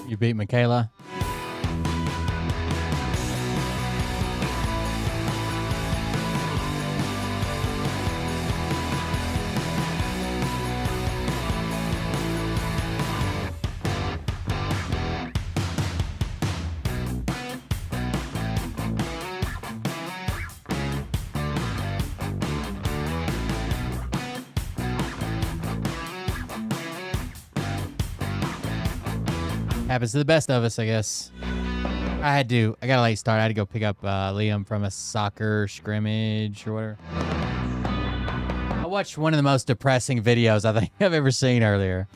You beat Michaela. Happens to the best of us, I guess. I got a late start. I had to go pick up Liam from a soccer scrimmage or whatever. I watched one of the most depressing videos I think I've ever seen earlier.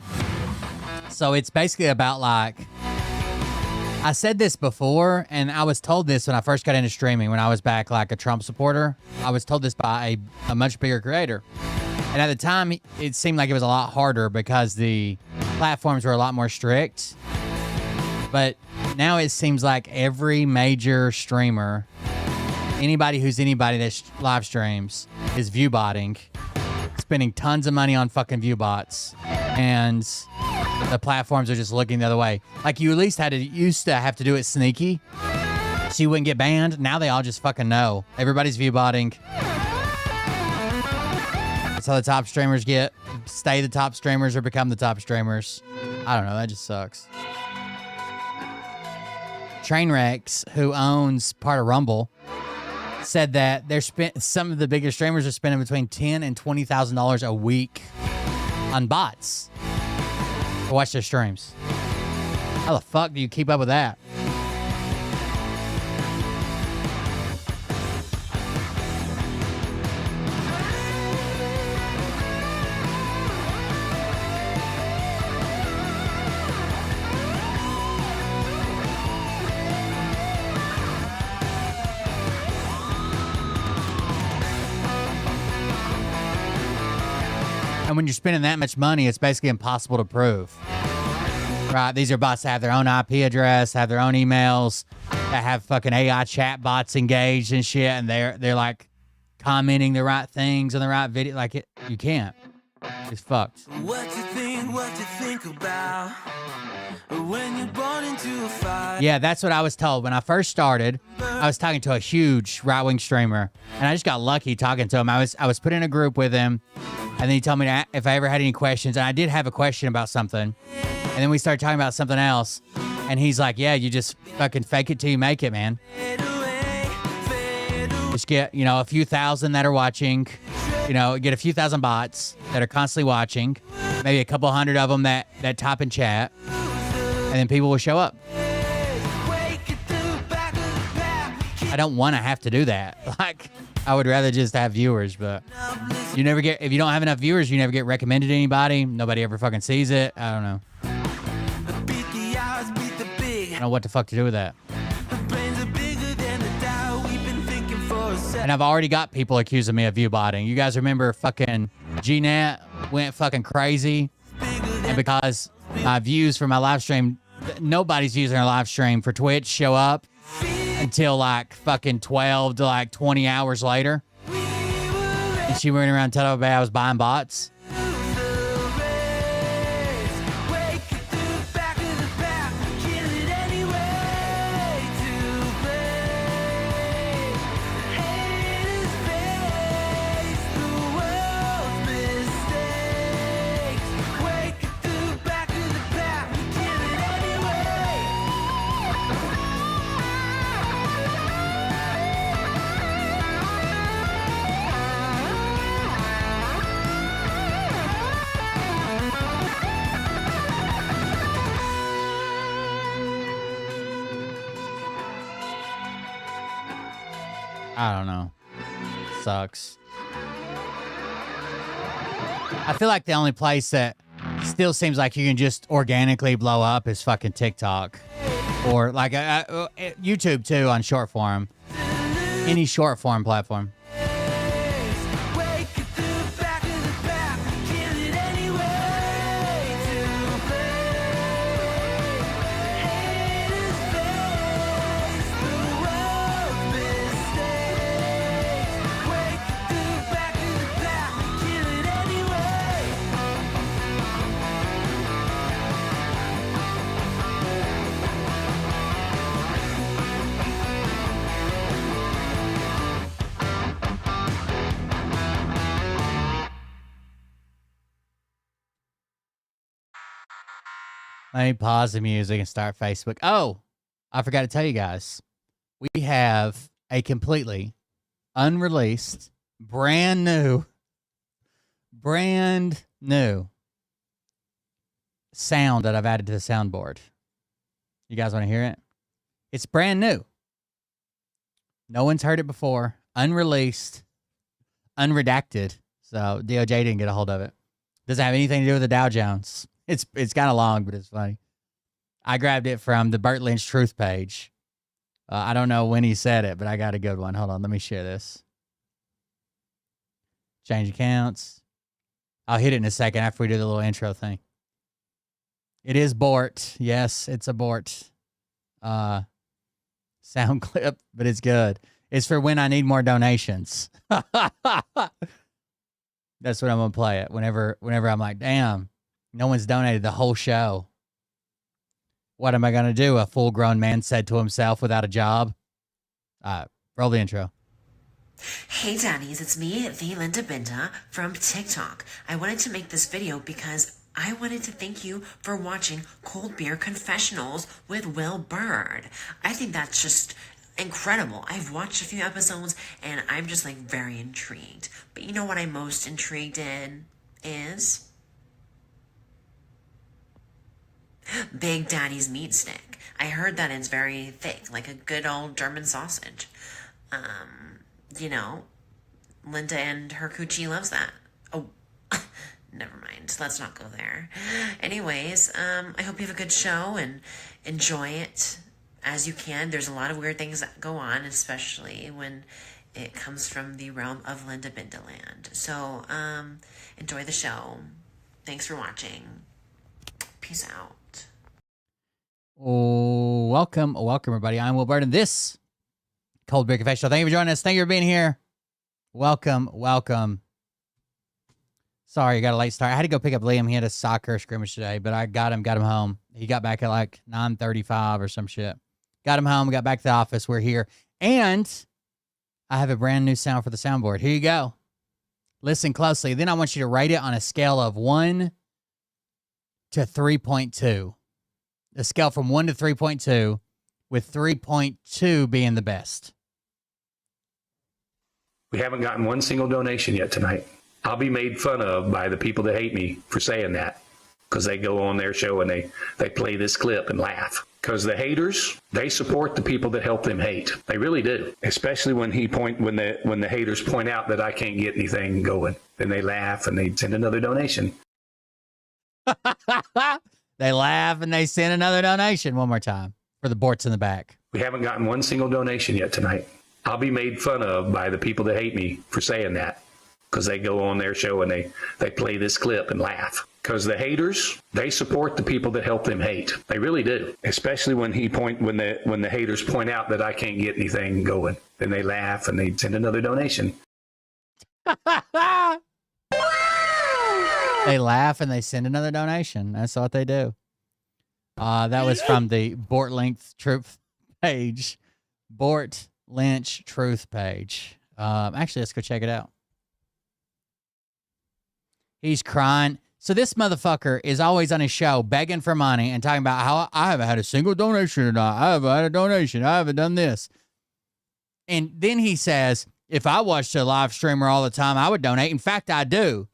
So it's basically about like, I said this before, and I was told this when I first got into streaming, when I was back like a Trump supporter. I was told this by a much bigger creator. And at the time, it seemed like it was a lot harder because the platforms were a lot more strict. But now it seems like every major streamer, anybody that live streams, is view botting, spending tons of money on fucking view bots, and the platforms are just looking the other way. Like, you at least used to have to do it sneaky so you wouldn't get banned. Now they all just fucking know. Everybody's view botting. That's how the top streamers stay the top streamers or become the top streamers. I don't know, that just sucks. Trainwrecks, who owns part of Rumble, said that some of the bigger streamers are spending between $10,000 and $20,000 a week on bots to watch their streams. How the fuck do you keep up with that? And when you're spending that much money, it's basically impossible to prove. Right? These are bots that have their own IP address, have their own emails, that have fucking AI chat bots engaged and shit, and they're like commenting the right things on the right video. Like, you can't. It's fucked. What you think about when you're born into a fight? Yeah, that's what I was told when I first started. I was talking to a huge right-wing streamer, and I just got lucky talking to him. I was put in a group with him, and then he told me if I ever had any questions, and I did have a question about something. And then we started talking about something else, and he's like, yeah, you just fucking fake it till you make it, man. Just get, a few thousand that are watching, get a few thousand bots that are constantly watching, maybe a couple hundred of them that top in chat, and then people will show up. I don't want to have to do that. Like, I would rather just have viewers, but if you don't have enough viewers, you never get recommended to anybody. Nobody ever fucking sees it. I don't know. I don't know what the fuck to do with that. And I've already got people accusing me of view botting. You guys remember fucking GNet went fucking crazy? And because my views for my live stream, nobody's views on our live stream for Twitch show up until like fucking 12 to like 20 hours later. And she went around telling everybody I was buying bots. I don't know. Sucks. I feel like the only place that still seems like you can just organically blow up is fucking TikTok. Or like YouTube too on short form. Any short form platform. Let me pause the music and start Facebook. Oh, I forgot to tell you guys. We have a completely unreleased, brand new sound that I've added to the soundboard. You guys want to hear it? It's brand new. No one's heard it before. Unreleased, unredacted. So DOJ didn't get a hold of it. Doesn't have anything to do with the Dow Jones. It's kind of long, but it's funny. I grabbed it from the Burt Lynch Truth page. I don't know when he said it, but I got a good one. Hold on, let me share this. Change accounts. I'll hit it in a second after we do the little intro thing. It is Bort. Yes, it's a Bort sound clip, but it's good. It's for when I need more donations. That's what I'm gonna play it whenever I'm like, damn, no one's donated the whole show. What am I gonna do? A full-grown man said to himself without a job. Roll the intro. Hey daddies, it's me, the Linda Binda from TikTok. I wanted to make this video because I wanted to thank you for watching Cold Beer Confessionals with Will Bird. I think that's just incredible. I've watched a few episodes and I'm just like very intrigued. But you know what I'm most intrigued in is Big Daddy's meat stick. I heard that it's very thick, like a good old German sausage. You know, Linda and her coochie loves that. Oh, never mind. Let's not go there. Anyways, I hope you have a good show and enjoy it as you can. There's a lot of weird things that go on, especially when it comes from the realm of Linda Bindaland. So, enjoy the show. Thanks for watching. Peace out. Oh, welcome, everybody. I'm Will Bird, and this Cold Beer Confessional. Thank you for joining us. Thank you for being here. Welcome. Sorry, I got a late start. I had to go pick up Liam. He had a soccer scrimmage today, but I got him home. He got back at like 9:35 or some shit. Got him home. Got back to the office. We're here. And I have a brand new sound for the soundboard. Here you go. Listen closely. Then I want you to rate it on a scale of 1 to 3.2. A scale from 1 to 3.2, with 3.2 being the best. We haven't gotten one single donation yet tonight. I'll be made fun of by the people that hate me for saying that, because they go on their show and they play this clip and laugh. Because the haters, they support the people that help them hate. They really do. Especially when the haters point out that I can't get anything going. Then they laugh and they send another donation. They laugh and they send another donation. One more time for the Borts in the back. We haven't gotten one single donation yet tonight. I'll be made fun of by the people that hate me for saying that, because they go on their show and they play this clip and laugh. Because the haters, they support the people that help them hate. They really do. Especially when the haters point out that I can't get anything going. Then they laugh and they send another donation. They laugh and they send another donation. That's what they do. That was from the Bort Lynch Truth page. Bort Lynch Truth page. Actually, let's go check it out. He's crying. So this motherfucker is always on his show begging for money and talking about how I haven't had a single donation tonight. I haven't had a donation. I haven't done this. And then he says, if I watched a live streamer all the time, I would donate. In fact, I do.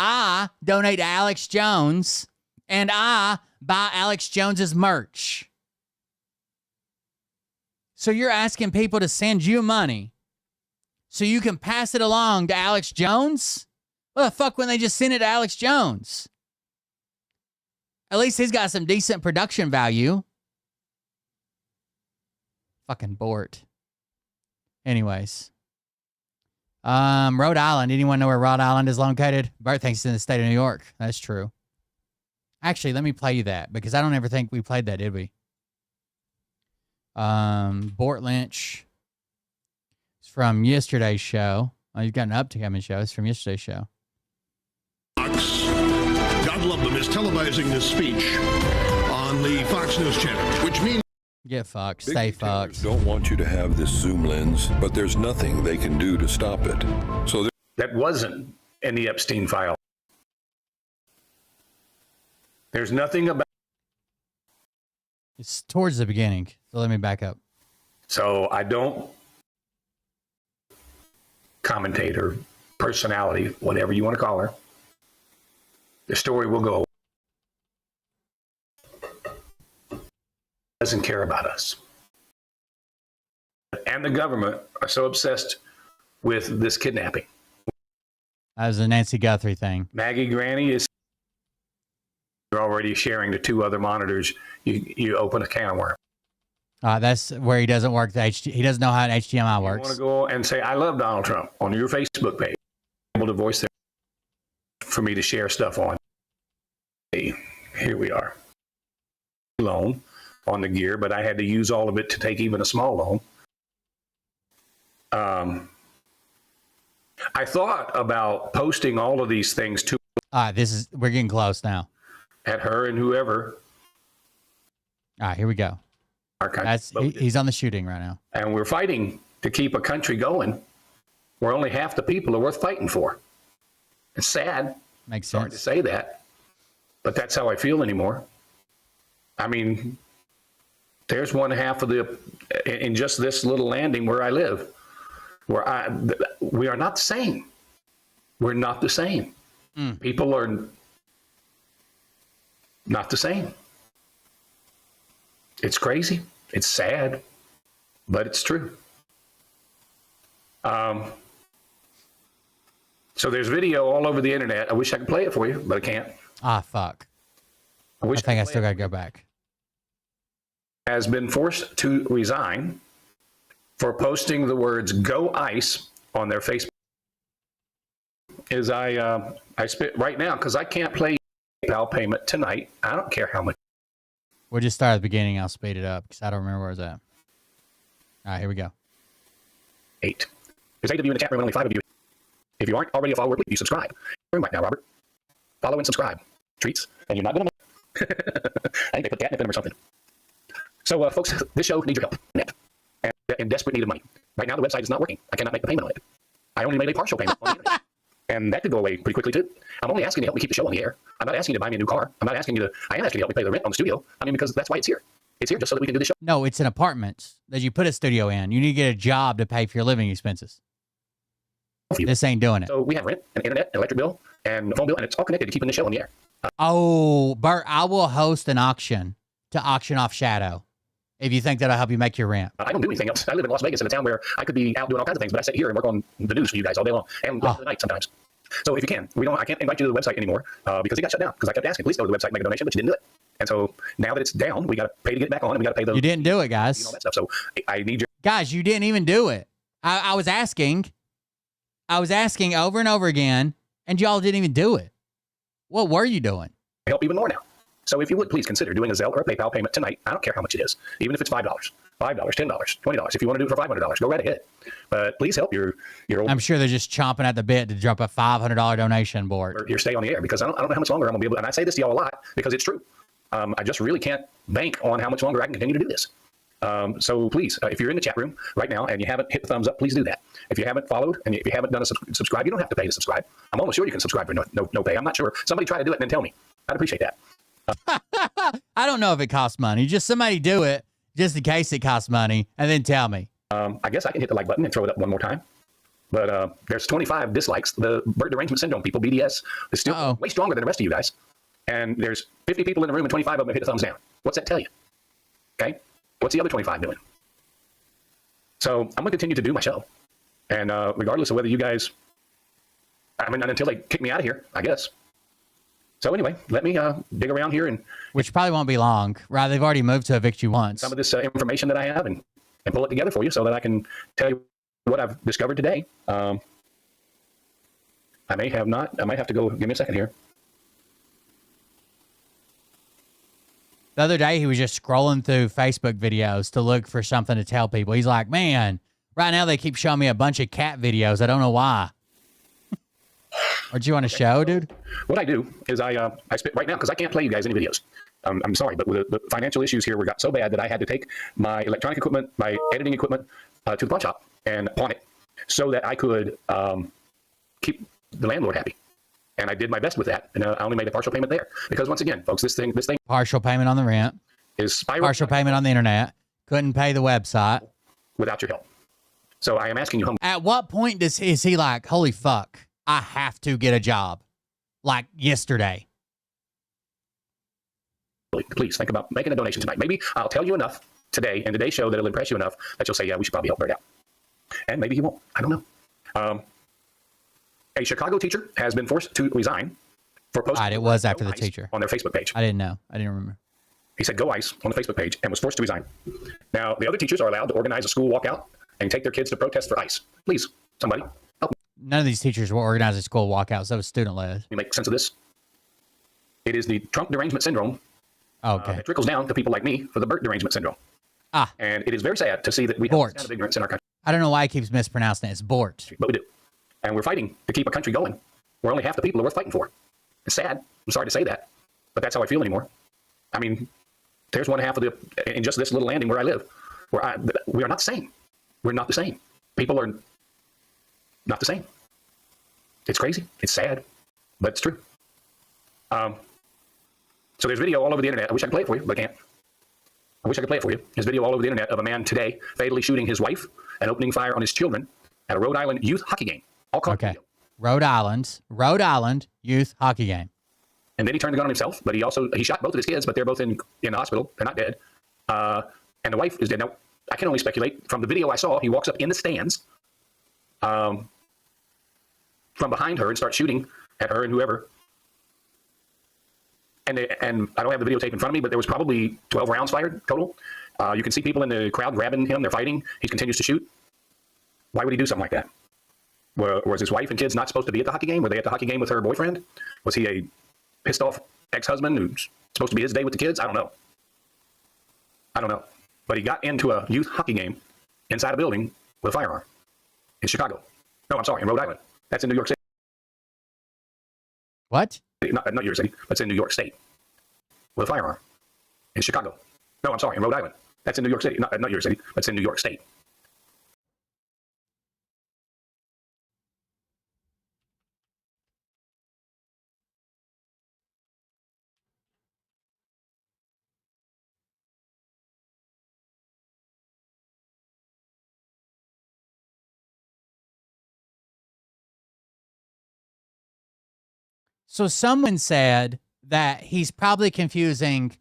I donate to Alex Jones, and I buy Alex Jones's merch. So you're asking people to send you money so you can pass it along to Alex Jones? What the fuck when they just send it to Alex Jones? At least he's got some decent production value. Fucking Bort. Anyways. Rhode Island. Anyone know where Rhode Island is located? Bert thinks it's in the state of New York. That's true. Actually, let me play you that, because I don't ever think we played that, did we? Bort Lynch. It's from yesterday's show. Oh, you've got an upcoming show. It's from yesterday's show. God love them, is televising this speech on the Fox News channel, which means Get fucked. Stay fucked. Don't want you to have this zoom lens, but there's nothing they can do to stop it. So That wasn't in the Epstein file. There's nothing about It's towards the beginning. So let me back up. So I don't commentator, personality, whatever you want to call her. The story will go. Doesn't care about us. And the government are so obsessed with this kidnapping. That was a Nancy Guthrie thing. Maggie Granny is you're already sharing the 2 other monitors. You open a can of worms. That's where he doesn't work. He doesn't know how an HDMI You works. want to go and say, I love Donald Trump on your Facebook page. Able to voice their for me to share stuff on. Here we are. Loan on the gear, but I had to use all of it to take even a small loan. I thought about posting all of these things to We're getting close now. at her and whoever. All right, here we go. He's on the shooting right now. And we're fighting to keep a country going where only half the people are worth fighting for. It's sad. Makes Sorry to sense. say that, but that's how I feel anymore. I mean, there's one half of in just this little landing where I live, we are not the same. We're not the same. People are not the same. It's crazy. It's sad, but it's true. So there's video all over the internet. I wish I could play it for you, but I can't. Fuck. I wish I think I could still play got to go back. it. Has been forced to resign for posting the words "Go ICE" on their Facebook. I spit right now because I can't play PayPal payment tonight. I don't care how much. We'll just start at the beginning. I'll speed it up because I don't remember where it's at. All right, here we go. 8. There's 8 of you in the chat room and only 5 of you. If you aren't already a follower, please subscribe. Right now, Robert. Follow and subscribe. Treats, and you're not going to. I think they put catnip in them or something. So, folks, this show needs your help. And in desperate need of money. Right now, the website is not working. I cannot make the payment on it. I only made a partial payment on the internet. And that could go away pretty quickly, too. I'm only asking you to help me keep the show on the air. I'm not asking you to buy me a new car. I am asking you to help me pay the rent on the studio. I mean, because that's why it's here. It's here just so that we can do the show. No, it's an apartment that you put a studio in. You need to get a job to pay for your living expenses. This ain't doing it. So we have rent, and internet, and electric bill, and a phone bill, and it's all connected to keeping the show on the air. Bert, I will host an auction to auction off Shadow if you think that'll help you make your rent. I don't do anything else. I live in Las Vegas, in a town where I could be out doing all kinds of things, but I sit here and work on the news for you guys all day long, and at night sometimes. So if you can, I can't invite you to the website anymore because it got shut down because I kept asking, please go to the website and make a donation, but you didn't do it. And so now that it's down, we got to pay to get it back on, and we got to pay You didn't do it, guys. all that stuff. So I need your Guys, you didn't even do it. I was asking over and over again, and y'all didn't even do it. What were you doing? help even more now. So if you would please consider doing a Zelle or a PayPal payment tonight. I don't care how much it is, even if it's $5, $10, $20. If you want to do it for $500, go right ahead. But please help your old. I'm sure they're just chomping at the bit to drop a $500 donation board. Your stay on the air because I don't know how much longer I'm gonna be able. And I say this to y'all a lot because it's true. I just really can't bank on how much longer I can continue to do this. So please, if you're in the chat room right now and you haven't hit the thumbs up, please do that. If you haven't followed and if you haven't done a subscribe, you don't have to pay to subscribe. I'm almost sure you can subscribe for no pay. I'm not sure. Somebody try to do it and then tell me. I'd appreciate that. I don't know if it costs money. Just somebody do it just in case it costs money and then tell me. I guess I can hit the like button and throw it up one more time. But there's 25 dislikes. The bird derangement syndrome people, BDS, is still way stronger than the rest of you guys. And there's 50 people in the room and 25 of them hit a thumbs down. What's that tell you? Okay? What's the other 25 doing? So I'm going to continue to do my show. And regardless of whether you guys, I mean, until they kick me out of here, I guess. So anyway, let me dig around here and which probably won't be long. Right? They've already moved to evict you once. Some of this information that I have and pull it together for you so that I can tell you what I've discovered today. I might have to go. Give me a second here. The other day, he was just scrolling through Facebook videos to look for something to tell people. He's like, man, right now they keep showing me a bunch of cat videos. I don't know why. Or do you want to show, dude? What I do is I spit right now because I can't play you guys any videos. I'm sorry, but with the financial issues here got so bad that I had to take my electronic equipment, my editing equipment to the pawn shop and pawn it so that I could keep the landlord happy. And I did my best with that. And I only made a partial payment there because once again, folks, this thing. Partial payment on the rent. is spiral Partial payment on the internet. Couldn't pay the website. without your help. So I am asking you humbly, At what point is he like, holy fuck, I have to get a job? Like yesterday. please think about making a donation tonight. Maybe I'll tell you enough today in today's show that it'll impress you enough that you'll say, yeah, we should probably help Bird out. And maybe you won't. I don't know. A Chicago teacher has been forced to resign for posting. Right, it was after Go the Ice teacher. on their Facebook page. I didn't know. I didn't remember. He said "Go Ice" on the Facebook page and was forced to resign. Now, the other teachers are allowed to organize a school walkout and take their kids to protest for ICE. Please, somebody, help None of these teachers were organizing school walkouts. That was student-led. me make sense of this. It is the Trump derangement syndrome Okay. that trickles down to people like me for the Burt derangement syndrome. Ah. And it is very sad to see that we have Bort. this kind of ignorance in our country, I don't know why he keeps mispronouncing it. It's Bort. but we do. And we're fighting to keep a country going where only half the people are worth fighting for. It's sad. I'm sorry to say that, but that's how I feel anymore. I mean, there's one half of in just this little landing where I live, we are not the same. We're not the same. People are not the same. It's crazy. It's sad, but it's true. So there's video all over the internet. I wish I could play it for you, but I can't. I wish I could play it for you. There's video all over the internet of a man today fatally shooting his wife and opening fire on his children at a Rhode Island youth hockey game. All caught on Okay. video. Rhode Island youth hockey game. And then he turned the gun on himself, but he shot both of his kids, but they're both in the hospital. They're not dead. And the wife is dead. Now, I can only speculate. From the video I saw, he walks up in the stands from behind her and starts shooting at her and whoever. And I don't have the videotape in front of me, but there was probably 12 rounds fired total. You can see people in the crowd grabbing him. They're fighting. He continues to shoot. Why would he do something like that? Was his wife and kids not supposed to be at the hockey game? Were they at the hockey game with her boyfriend? Was he a pissed off ex-husband who's supposed to be his day with the kids? I don't know. But he got into a youth hockey game inside a building with a firearm in Chicago. No, I'm sorry, in Rhode Island. That's in New York City. What? Not New York City, but it's in New York State with a firearm in Chicago. No, I'm sorry, in Rhode Island. That's in New York City. Not New York City, but it's in New York State. So someone said that he's probably confusing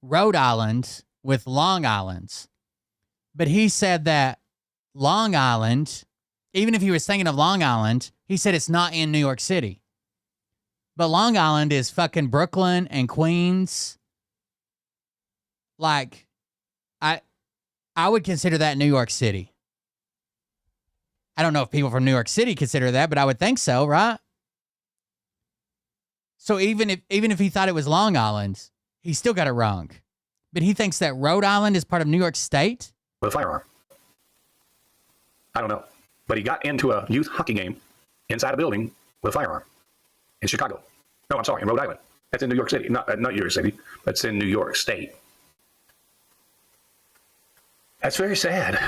Rhode Island with Long Island. But he said that Long Island, even if he was thinking of Long Island, he said it's not in New York City. But Long Island is fucking Brooklyn and Queens. Like, I would consider that New York City. I don't know if people from New York City consider that, but I would think so, right? So even if he thought it was Long Island, he still got it wrong. But he thinks that Rhode Island is part of New York State? With a firearm. I don't know. But he got into a youth hockey game inside a building with a firearm in Chicago. No, I'm sorry, in Rhode Island. That's in New York City. Not New York City, but it's in New York State. That's very sad.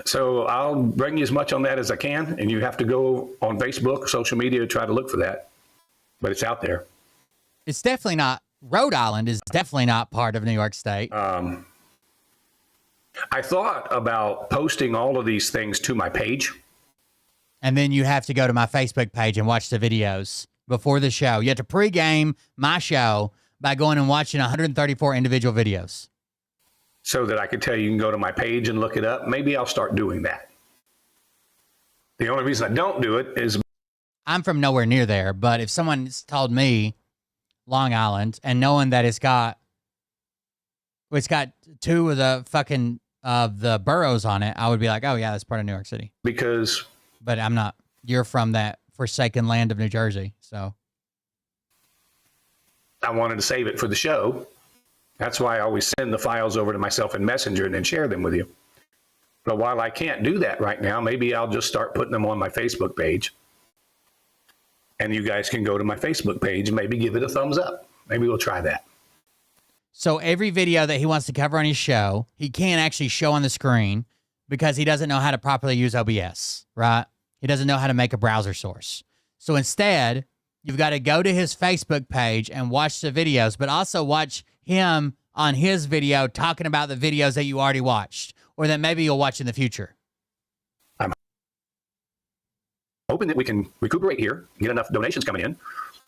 So I'll bring you as much on that as I can, and you have to go on Facebook, social media, to try to look for that. But it's out there. It's definitely not. Rhode Island is definitely not part of New York State. I thought about posting all of these things to my page. And then you have to go to my Facebook page and watch the videos before the show. You have to pregame my show by going and watching 134 individual videos. So that I could tell you can go to my page and look it up. Maybe I'll start doing that. The only reason I don't do it is I'm from nowhere near there, but if someone's told me Long Island and knowing that it's got two of the fucking the boroughs on it, I would be like, oh yeah, that's part of New York City. because But I'm not. You're from that forsaken land of New Jersey, so I wanted to save it for the show. That's why I always send the files over to myself in Messenger and then share them with you. But while I can't do that right now, maybe I'll just start putting them on my Facebook page. And you guys can go to my Facebook page and maybe give it a thumbs up. Maybe we'll try that. So every video that he wants to cover on his show, he can't actually show on the screen because he doesn't know how to properly use OBS, right? He doesn't know how to make a browser source. So instead, you've got to go to his Facebook page and watch the videos, but also watch him on his video talking about the videos that you already watched or that maybe you'll watch in the future? I'm hoping that we can recuperate here, get enough donations coming in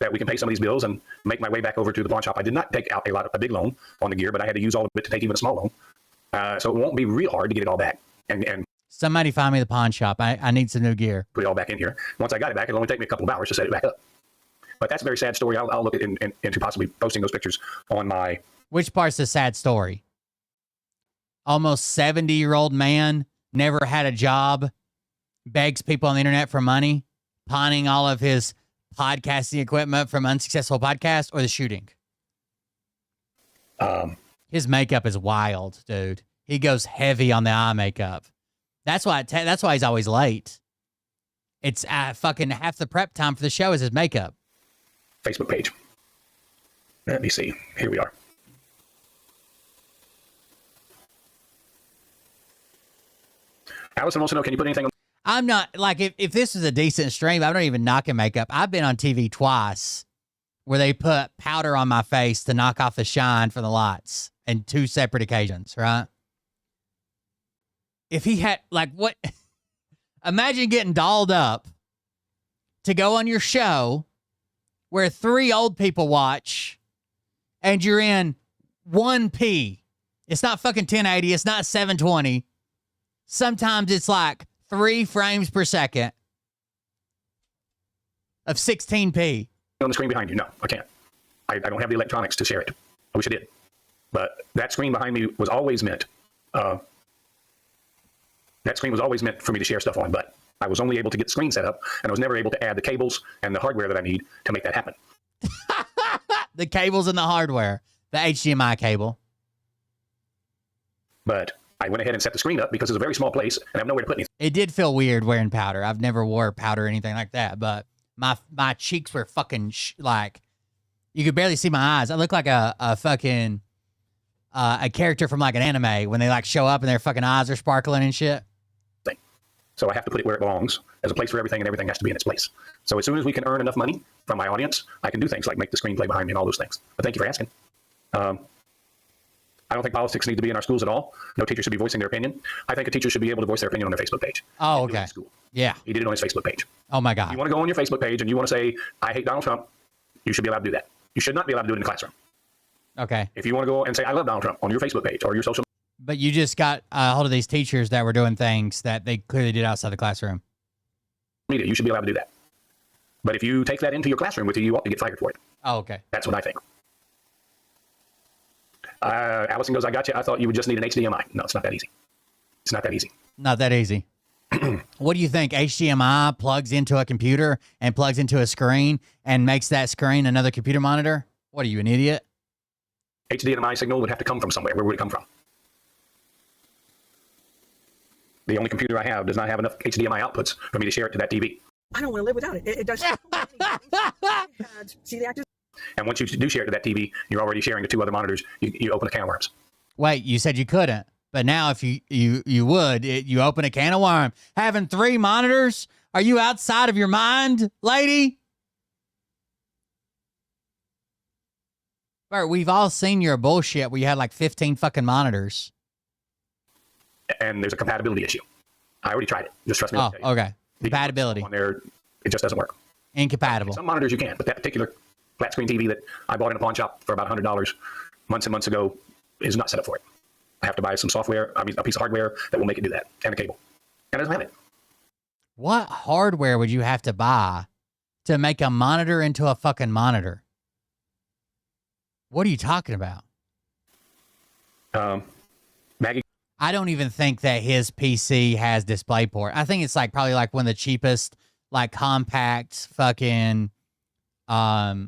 that we can pay some of these bills and make my way back over to the pawn shop. I did not take out a big loan on the gear, but I had to use all of it to take even a small loan. So it won't be real hard to get it all back and Somebody find me the pawn shop. I need some new gear. put it all back in here. Once I got it back, it'll only take me a couple of hours to set it back up. But that's a very sad story. I'll look into possibly posting those pictures on my... Which part's the sad story? Almost 70-year-old man, never had a job, begs people on the internet for money, pawning all of his podcasting equipment from unsuccessful podcasts, or the shooting? His makeup is wild, dude. He goes heavy on the eye makeup. That's why he's always late. It's fucking half the prep time for the show is his makeup. Facebook page. Let me see. Here we are. Allison wants to know, can you put anything on? I'm not, like, if this is a decent stream, I'm not even knocking makeup. I've been on TV twice where they put powder on my face to knock off the shine from the lights in 2 separate occasions, right? If he had, like, what? Imagine getting dolled up to go on your show where 3 old people watch and you're in 1p. It's not fucking 1080. It's not 720. Sometimes it's like 3 frames per second of 16p. On the screen behind you? No, I can't. I don't have the electronics to share it. I wish I did. But that screen behind me was always meant, for me to share stuff on, but I was only able to get the screen set up, and I was never able to add the cables and the hardware that I need to make that happen. The cables and the hardware. The HDMI cable. But I went ahead and set the screen up because it's a very small place, and I have nowhere to put anything. It did feel weird wearing powder. I've never wore powder or anything like that, but my cheeks were fucking like, you could barely see my eyes. I look like a fucking a character from like an anime when they like show up and their fucking eyes are sparkling and shit. So I have to put it where it belongs. There's a place for everything, and everything has to be in its place. So as soon as we can earn enough money from my audience, I can do things like make the screenplay behind me and all those things. But thank you for asking. I don't think politics need to be in our schools at all. No teacher should be voicing their opinion. I think a teacher should be able to voice their opinion on their Facebook page. Oh, okay. Yeah. He did it on his Facebook page. Oh, my God. If you want to go on your Facebook page and you want to say, I hate Donald Trump, you should be allowed to do that. You should not be allowed to do it in the classroom. Okay. If you want to go and say, I love Donald Trump on your Facebook page or your social. But you just got a hold of these teachers that were doing things that they clearly did outside the classroom. Media, you should be allowed to do that. But if you take that into your classroom with you, you ought to get fired for it. Oh, okay. That's what I think. Allison goes, I got you. I thought you would just need an HDMI. No, it's not that easy. It's not that easy. Not that easy. What do you think? HDMI plugs into a computer and plugs into a screen and makes that screen another computer monitor? What are you, an idiot? HDMI signal would have to come from somewhere. Where would it come from? The only computer I have does not have enough HDMI outputs for me to share it to that TV. I don't want to live without it. It does. See the actors. And once you do share it to that TV, you're already sharing to 2 other monitors. You open a can of worms. Wait, you said you couldn't. But now if you would, you open a can of worms. Having 3 monitors? Are you outside of your mind, lady? Bert, we've all seen your bullshit where you had like 15 fucking monitors. And there's a compatibility issue. I already tried it. Just trust me. Oh, okay. Compatibility. On there, it just doesn't work. Incompatible. Some monitors you can, but that particular flat screen TV that I bought in a pawn shop for about $100 months and months ago is not set up for it. I have to buy some software, a piece of hardware that will make it do that, and a cable. And it doesn't have it. What hardware would you have to buy to make a monitor into a fucking monitor? What are you talking about? Maggie. I don't even think that his PC has DisplayPort. I think it's like probably like one of the cheapest, like compact fucking PCs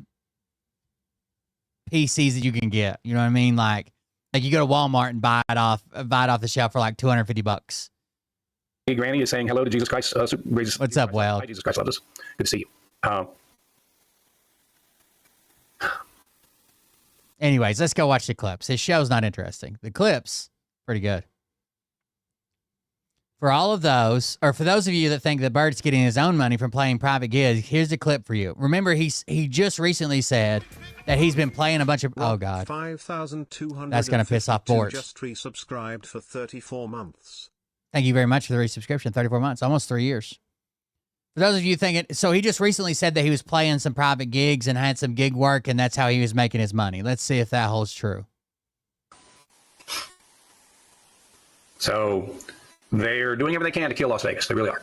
that you can get. You know what I mean? Like you go to Walmart and buy it off the shelf for like $250. Hey, Granny is saying hello to Jesus Christ. What's up, Well? Hi, Jesus Christ loves us. Good to see you. Anyways, let's go watch the clips. His show's not interesting. The clips, pretty good. For all of those, or for those of you that think that Bert's getting his own money from playing private gigs, here's a clip for you. Remember, he just recently said that he's been playing a bunch of... Oh, God. 5,200. That's going to piss off Bort. Just resubscribed for 34 months. Thank you very much for the resubscription. 34 months, almost 3 years. For those of you thinking... So he just recently said that he was playing some private gigs and had some gig work, and that's how he was making his money. Let's see if that holds true. So they're doing everything they can to kill Las Vegas. They really are.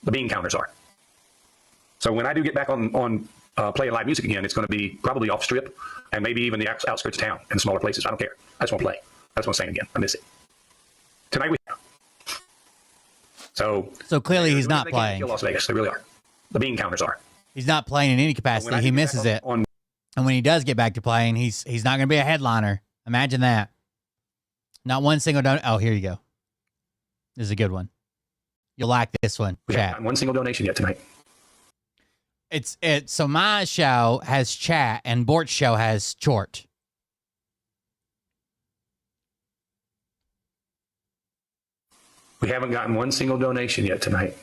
The bean counters are. So when I do get back on playing live music again, it's going to be probably off strip and maybe even the outskirts of town and smaller places. I don't care. I just want to play. That's what I'm saying again. I miss it. Tonight we So clearly he's not they playing. Kill Las Vegas. They really are. The bean counters are. He's not playing in any capacity. He misses it. And when he does get back to playing, he's not going to be a headliner. Imagine that. Not one single Oh, here you go. This is a good one. You'll like this one. We haven't gotten one single donation yet tonight. So my show has chat and Bort's show has short. We haven't gotten one single donation yet tonight.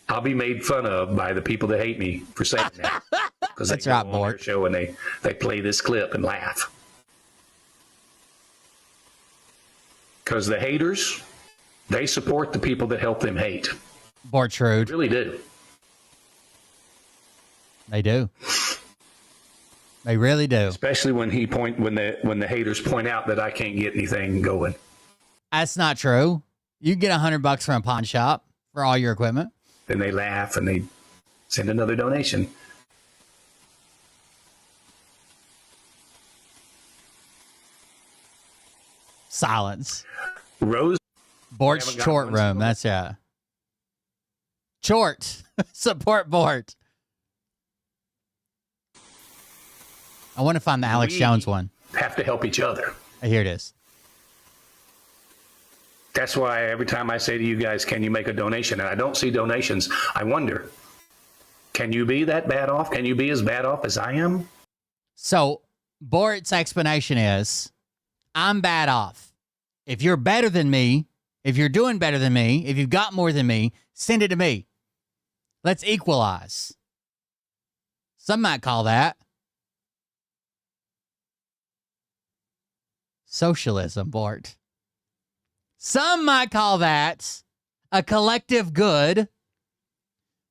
I'll be made fun of by the people that hate me for saying that. Because they That's go right, on Bort. their show and they play this clip and laugh. Because the haters, they support the people that help them hate. Bort shrewd. They really do. They do. They really do. Especially when the haters point out that I can't get anything going. That's not true. You get $100 from a pawn shop for all your equipment. Then they laugh and they send another donation. Silence. Rose. Bort's haven't got short one room. single- That's Short. Support Bort. I want to find the Alex We Jones one. Have to help each other. Here it is. That's why every time I say to you guys, can you make a donation? And I don't see donations. I wonder, can you be that bad off? Can you be as bad off as I am? So Bort's explanation is, I'm bad off. If you're better than me, if you're doing better than me, if you've got more than me, send it to me. Let's equalize. Some might call that socialism, Bort. Some might call that a collective good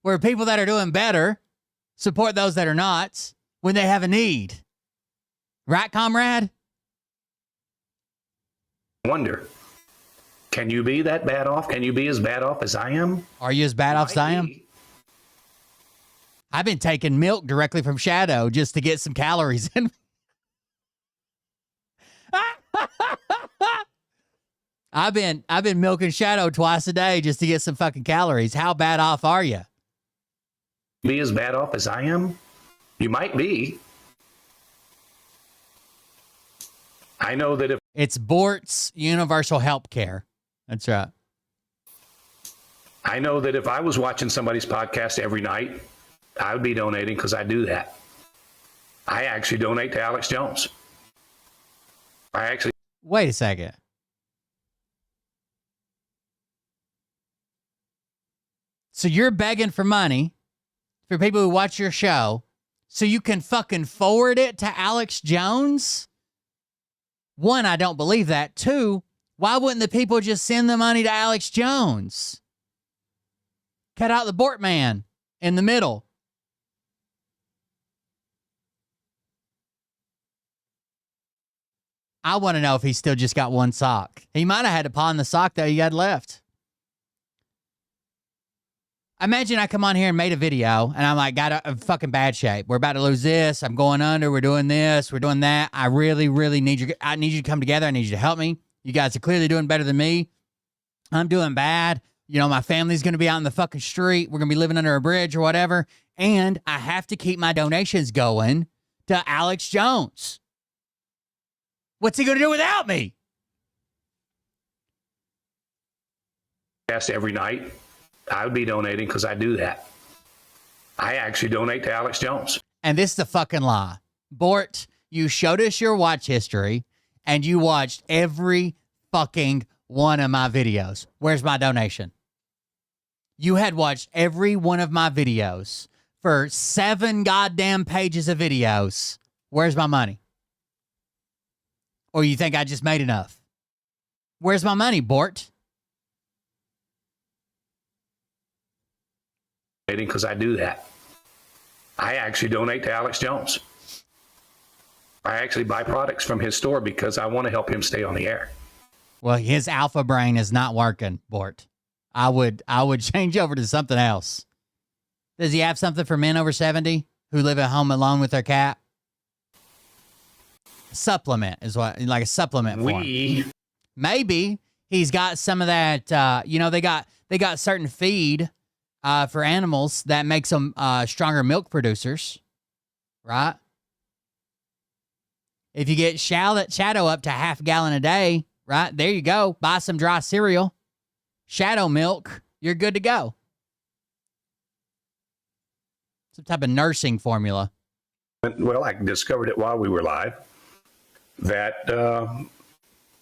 where people that are doing better support those that are not when they have a need. Right, comrade? Wonder, can you be that bad off? Can you be as bad off as I am? Are you as bad off as I am? I've been taking milk directly from Shadow just to get some calories in. I've been milking Shadow twice a day just to get some fucking calories. How bad off are you? Be as bad off as I am? You might be. I know that if It's Bort's Universal Health Care. That's right. I know that if I was watching somebody's podcast every night, I would be donating because I do that. I actually donate to Alex Jones. Wait a second. So you're begging for money for people who watch your show so you can fucking forward it to Alex Jones? One, I don't believe that. Two, why wouldn't the people just send the money to Alex Jones? Cut out the Bort man in the middle. I want to know if he still just got one sock. He might have had to pawn the sock that he had left. Imagine I come on here and made a video and I'm like, got a fucking bad shape. We're about to lose this. I'm going under. We're doing this. We're doing that. I really, really need you. I need you to come together. I need you to help me. You guys are clearly doing better than me. I'm doing bad. You know, my family's going to be out in the fucking street. We're going to be living under a bridge or whatever. And I have to keep my donations going to Alex Jones. What's he going to do without me? Every night, I would be donating because I do that. I actually donate to Alex Jones. And this is the fucking lie. Bort, you showed us your watch history and you watched every fucking one of my videos. Where's my donation? You had watched every one of my videos for 7 goddamn pages of videos. Where's my money? Or you think I just made enough? Where's my money, Bort? Because I do that. I actually donate to Alex Jones. I actually buy products from his store because I want to help him stay on the air. Well, his alpha brain is not working, Bort. I would change over to something else. Does he have something for men over 70 who live at home alone with their cat? Supplement is what, like a supplement form. Maybe he's got some of that. They got certain feed for animals that makes them stronger milk producers, right? If you get Shadow up to half a gallon a day, right? There you go. Buy some dry cereal, Shadow milk. You're good to go. Some type of nursing formula. Well, I discovered it while we were live that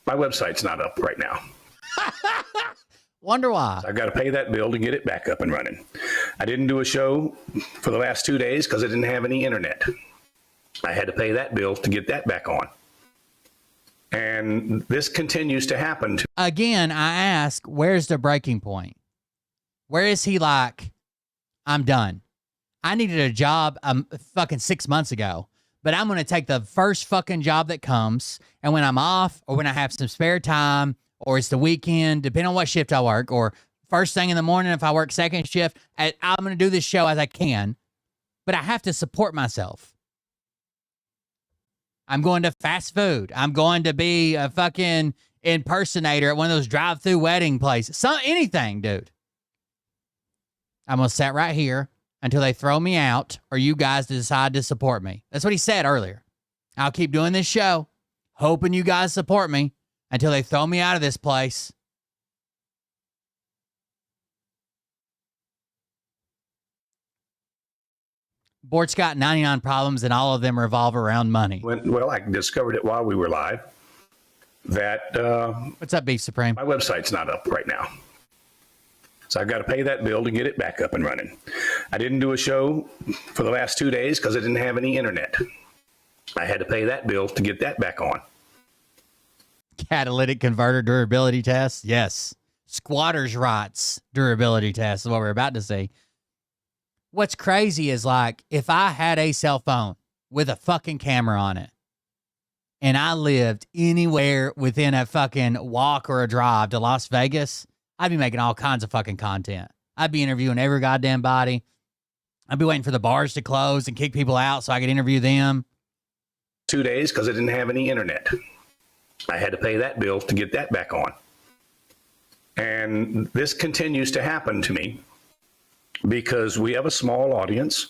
my website's not up right now. Wonder why. I've got to pay that bill to get it back up and running. I didn't do a show for the last 2 days because I didn't have any internet. I had to pay that bill to get that back on. And this continues to happen. Again, I ask, where's the breaking point? Where is he like, I'm done. I needed a job fucking 6 months ago, but I'm going to take the first fucking job that comes. And when I'm off or when I have some spare time or it's the weekend, depending on what shift I work, or first thing in the morning if I work second shift, I'm going to do this show as I can, but I have to support myself. I'm going to fast food. I'm going to be a fucking impersonator at one of those drive-through wedding places. Anything, dude. I'm going to sit right here until they throw me out or you guys decide to support me. That's what he said earlier. I'll keep doing this show, hoping you guys support me until they throw me out of this place. Bort's got 99 problems, and all of them revolve around money. Well, I discovered it while we were live that what's up, Beef Supreme? My website's not up right now. So I've got to pay that bill to get it back up and running. I didn't do a show for the last 2 days because I didn't have any internet. I had to pay that bill to get that back on. Catalytic converter durability test. Yes. Squatters' rights durability test is what we're about to see. What's crazy is, like, if I had a cell phone with a fucking camera on it and I lived anywhere within a fucking walk or a drive to Las Vegas, I'd be making all kinds of fucking content. I'd be interviewing every goddamn body. I'd be waiting for the bars to close and kick people out so I could interview them. 2 days because I didn't have any internet. I had to pay that bill to get that back on. And this continues to happen to me because we have a small audience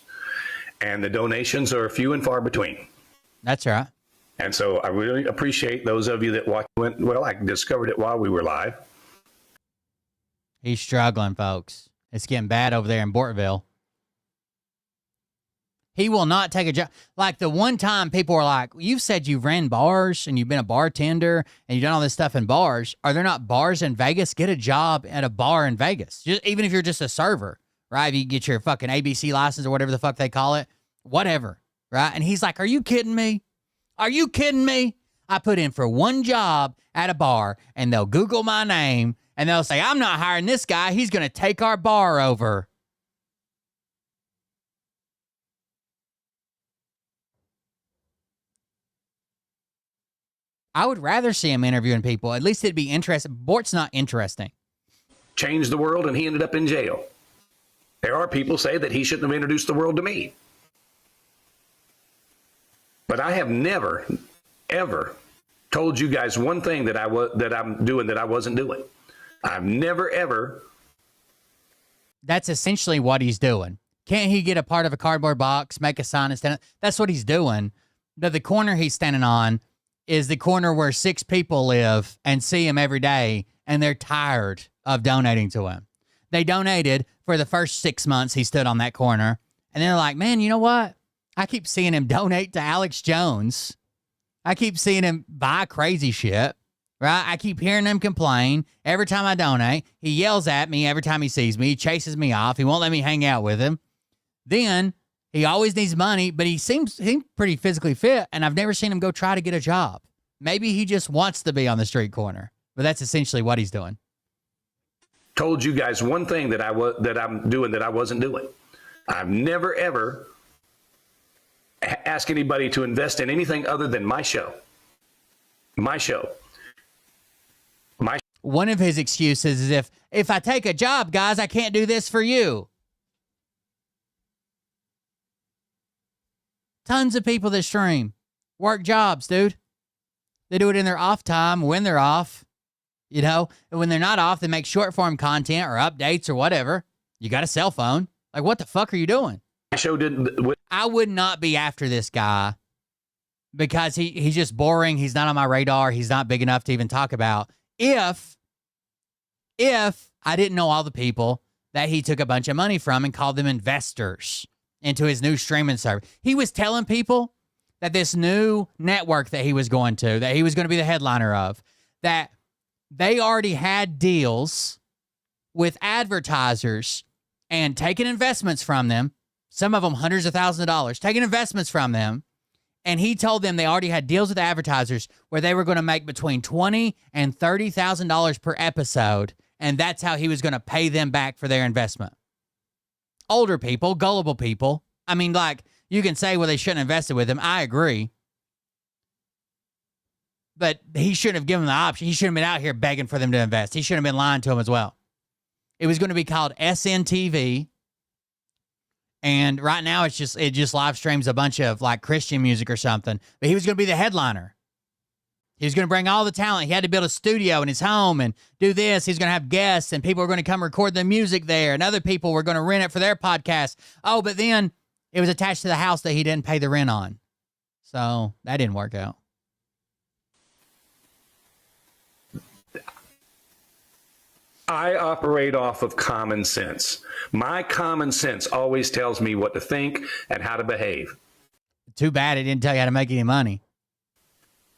and the donations are few and far between. That's right. And so I really appreciate those of you that watched. Well, I discovered it while we were live. He's struggling, folks. It's getting bad over there in Bortville. He will not take a job. Like the one time people were like, you've said you've ran bars and you've been a bartender and you've done all this stuff in bars. Are there not bars in Vegas? Get a job at a bar in Vegas. Even if you're just a server, right? If you get your fucking ABC license or whatever the fuck they call it, whatever, right? And he's like, are you kidding me? Are you kidding me? I put in for one job at a bar and they'll Google my name and they'll say, I'm not hiring this guy. He's going to take our bar over. I would rather see him interviewing people. At least it'd be interesting. Bort's not interesting. Changed the world and he ended up in jail. There are people say that he shouldn't have introduced the world to me. But I have never, ever told you guys one thing that I'm doing that I wasn't doing. I've never, ever. That's essentially what he's doing. Can't he get a part of a cardboard box, make a sign and stand? That's what he's doing. The corner he's standing on is the corner where 6 people live and see him every day, and they're tired of donating to him. They donated for the first 6 months he stood on that corner, and they're like, man, you know what? I keep seeing him donate to Alex Jones. I keep seeing him buy crazy shit. right? I keep hearing him complain every time I donate. He yells at me every time he sees me. He chases me off. He won't let me hang out with him. Then he always needs money, but he seems pretty physically fit, and I've never seen him go try to get a job. Maybe he just wants to be on the street corner, but that's essentially what he's doing. Told you guys one thing that I'm doing that I wasn't doing. I've never ever asked anybody to invest in anything other than my show. My show. One of his excuses is if I take a job, guys, I can't do this for you. Tons of people that stream work jobs, dude. They do it in their off time when they're off. You know, and when they're not off, they make short form content or updates or whatever. You got a cell phone. Like, what the fuck are you doing? My show didn't. I would not be after this guy because he's just boring. He's not on my radar. He's not big enough to even talk about. If I didn't know all the people that he took a bunch of money from and called them investors into his new streaming service. He was telling people that this new network that he was going to, that he was going to be the headliner of, that they already had deals with advertisers and taking investments from them, some of them hundreds of thousands of dollars, taking investments from them. And he told them they already had deals with advertisers where they were going to make between $20,000 and $30,000 per episode. And that's how he was going to pay them back for their investment. Older people, gullible people. I mean, like, you can say, well, they shouldn't have invested with him. I agree. But he shouldn't have given them the option. He shouldn't have been out here begging for them to invest. He shouldn't have been lying to them as well. It was going to be called SNTV. And right now it just live streams a bunch of like Christian music or something. But he was going to be the headliner. He was going to bring all the talent. He had to build a studio in his home and do this. He's going to have guests and people were going to come record the music there. And other people were going to rent it for their podcast. Oh, but then it was attached to the house that he didn't pay the rent on. So that didn't work out. I operate off of common sense. My common sense always tells me what to think and how to behave. Too bad it didn't tell you how to make any money.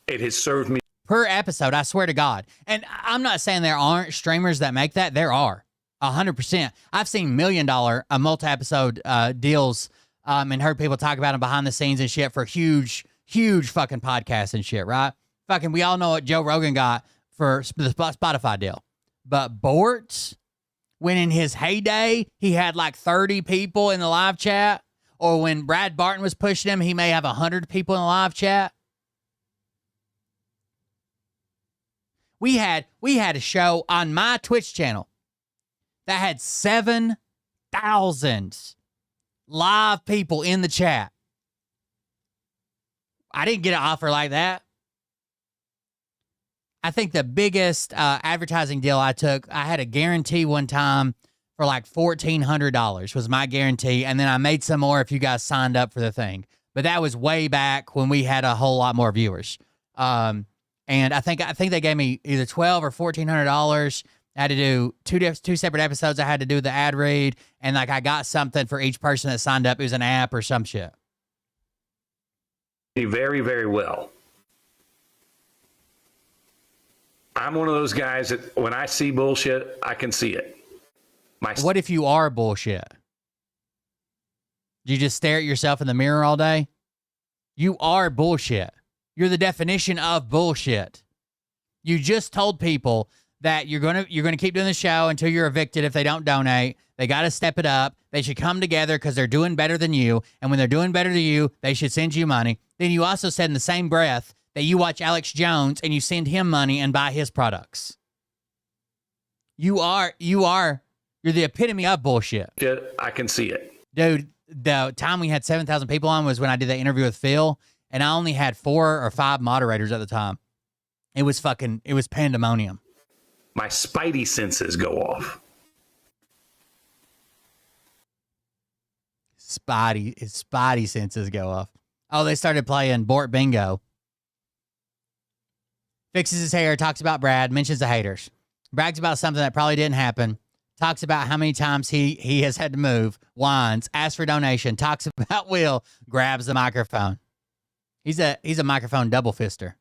It has served me. Per episode, I swear to God. And I'm not saying there aren't streamers that make that. There are. 100%. I've seen $1 million multi-episode deals and heard people talk about them behind the scenes and shit for huge fucking podcasts and shit, right? Fucking, we all know what Joe Rogan got for the Spotify deal. But Bort, when in his heyday, he had like 30 people in the live chat, or when Brad Barton was pushing him, he may have 100 people in the live chat. We had a show on my Twitch channel that had 7,000 live people in the chat. I didn't get an offer like that. I think the biggest advertising deal I took, I had a guarantee one time for like $1,400 was my guarantee. And then I made some more if you guys signed up for the thing. But that was way back when we had a whole lot more viewers. And I think they gave me either $1,200 or $1,400. I had to do two separate episodes. I had to do the ad read. And like I got something for each person that signed up. It was an app or some shit. Very, very well. I'm one of those guys that when I see bullshit, I can see it. What if you are bullshit? Do you just stare at yourself in the mirror all day? You are bullshit. You're the definition of bullshit. You just told people that you're gonna keep doing the show until you're evicted if they don't donate. They got to step it up. They should come together because they're doing better than you. And when they're doing better than you, they should send you money. Then you also said in the same breath that you watch Alex Jones and you send him money and buy his products. You're the epitome of bullshit. I can see it. Dude, the time we had 7,000 people on was when I did that interview with Phil, and I only had 4 or 5 moderators at the time. It was pandemonium. My spidey senses go off. Spidey senses go off. Oh, they started playing Bort Bingo. Fixes his hair, talks about Brad, mentions the haters. Brags about something that probably didn't happen. Talks about how many times he has had to move. Whines, asks for donation. Talks about Will. Grabs the microphone. He's a microphone double fister.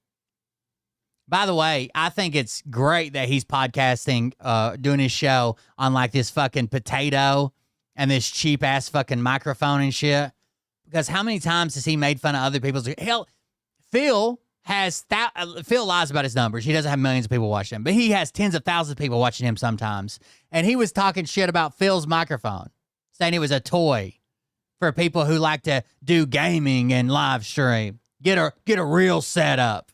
By the way, I think it's great that he's podcasting, doing his show on like this fucking potato and this cheap ass fucking microphone and shit. Because how many times has he made fun of other people's? Hell, Phil lies about his numbers. He doesn't have millions of people watching him, but he has tens of thousands of people watching him sometimes. And he was talking shit about Phil's microphone, saying it was a toy for people who like to do gaming and live stream. Get a real setup.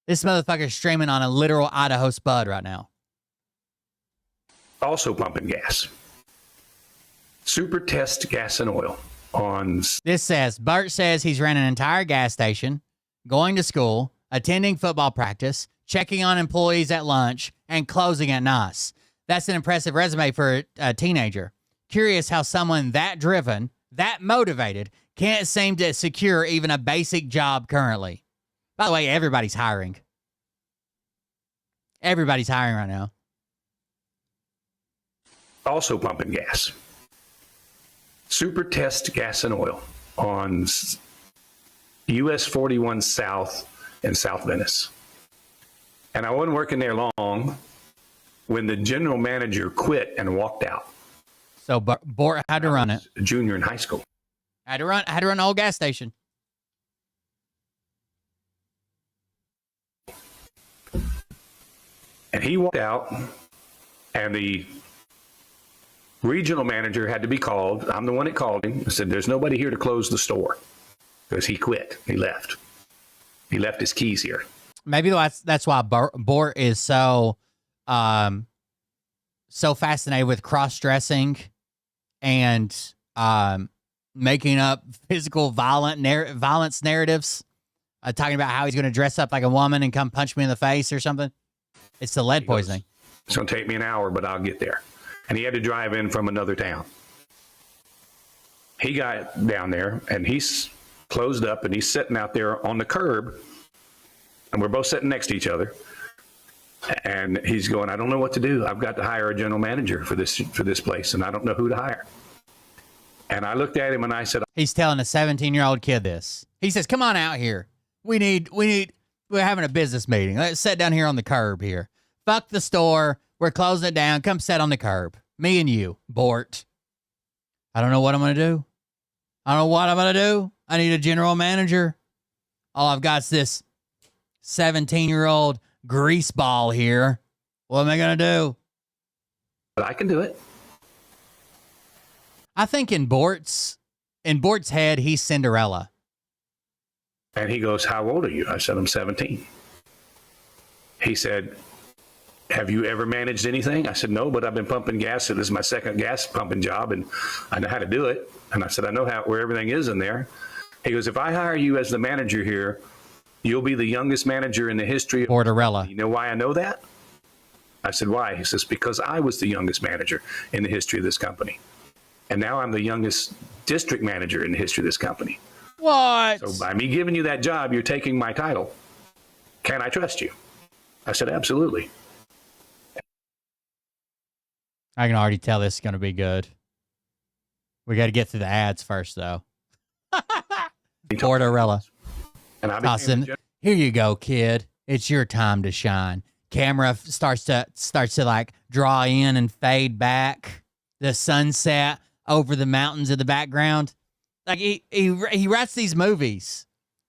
This motherfucker's streaming on a literal Idaho Spud right now. Also pumping gas. Super Test Gas and Oil on. This says, Bert says he's ran an entire gas station, going to school, attending football practice, checking on employees at lunch, and closing at NOS. That's an impressive resume for a teenager. Curious how someone that driven, that motivated, can't seem to secure even a basic job currently. By the way, everybody's hiring. Everybody's hiring right now. Also pumping gas. Super Test Gas and Oil on US 41 South in South Venice. And I wasn't working there long when the general manager quit and walked out. So Bort had to run it. A junior in high school. Had to run the whole gas station. And he walked out, and the regional manager had to be called. I'm the one that called him. I said, there's nobody here to close the store because he quit. He left. He left his keys here. Maybe that's why Bort is so fascinated with cross-dressing and making up physical violence narratives, talking about how he's going to dress up like a woman and come punch me in the face or something. It's the lead poisoning. It's going to take me an hour, but I'll get there. And he had to drive in from another town. He got down there, and he's closed up, and he's sitting out there on the curb, and we're both sitting next to each other. And he's going, I don't know what to do. I've got to hire a general manager for this place, and I don't know who to hire. And I looked at him, and I said, he's telling a 17-year-old kid this. He says, come on out here. We're having a business meeting. Let's sit down here on the curb here. Fuck the store. We're closing it down. Come sit on the curb. Me and you, Bort. I don't know what I'm going to do. I need a general manager. All I've got is this 17-year-old greaseball here. What am I going to do? but I can do it. I think in Bort's head, he's Cinderella. And he goes, how old are you? I said, I'm 17. He said, have you ever managed anything? I said, no, but I've been pumping gas. So this is my second gas pumping job, and I know how to do it. And I said, I know where everything is in there. He goes, if I hire you as the manager here, you'll be the youngest manager in the history of Borderella. You know why I know that? I said, why? He says, because I was the youngest manager in the history of this company. And now I'm the youngest district manager in the history of this company. What? So by me giving you that job, you're taking my title. Can I trust you? I said, absolutely. I can already tell this is going to be good. We got to get through the ads first, though. Borderella. And I Dawson, here you go, kid. It's your time to shine. Camera starts to like draw in and fade back. The sunset over the mountains in the background. Like he writes these movies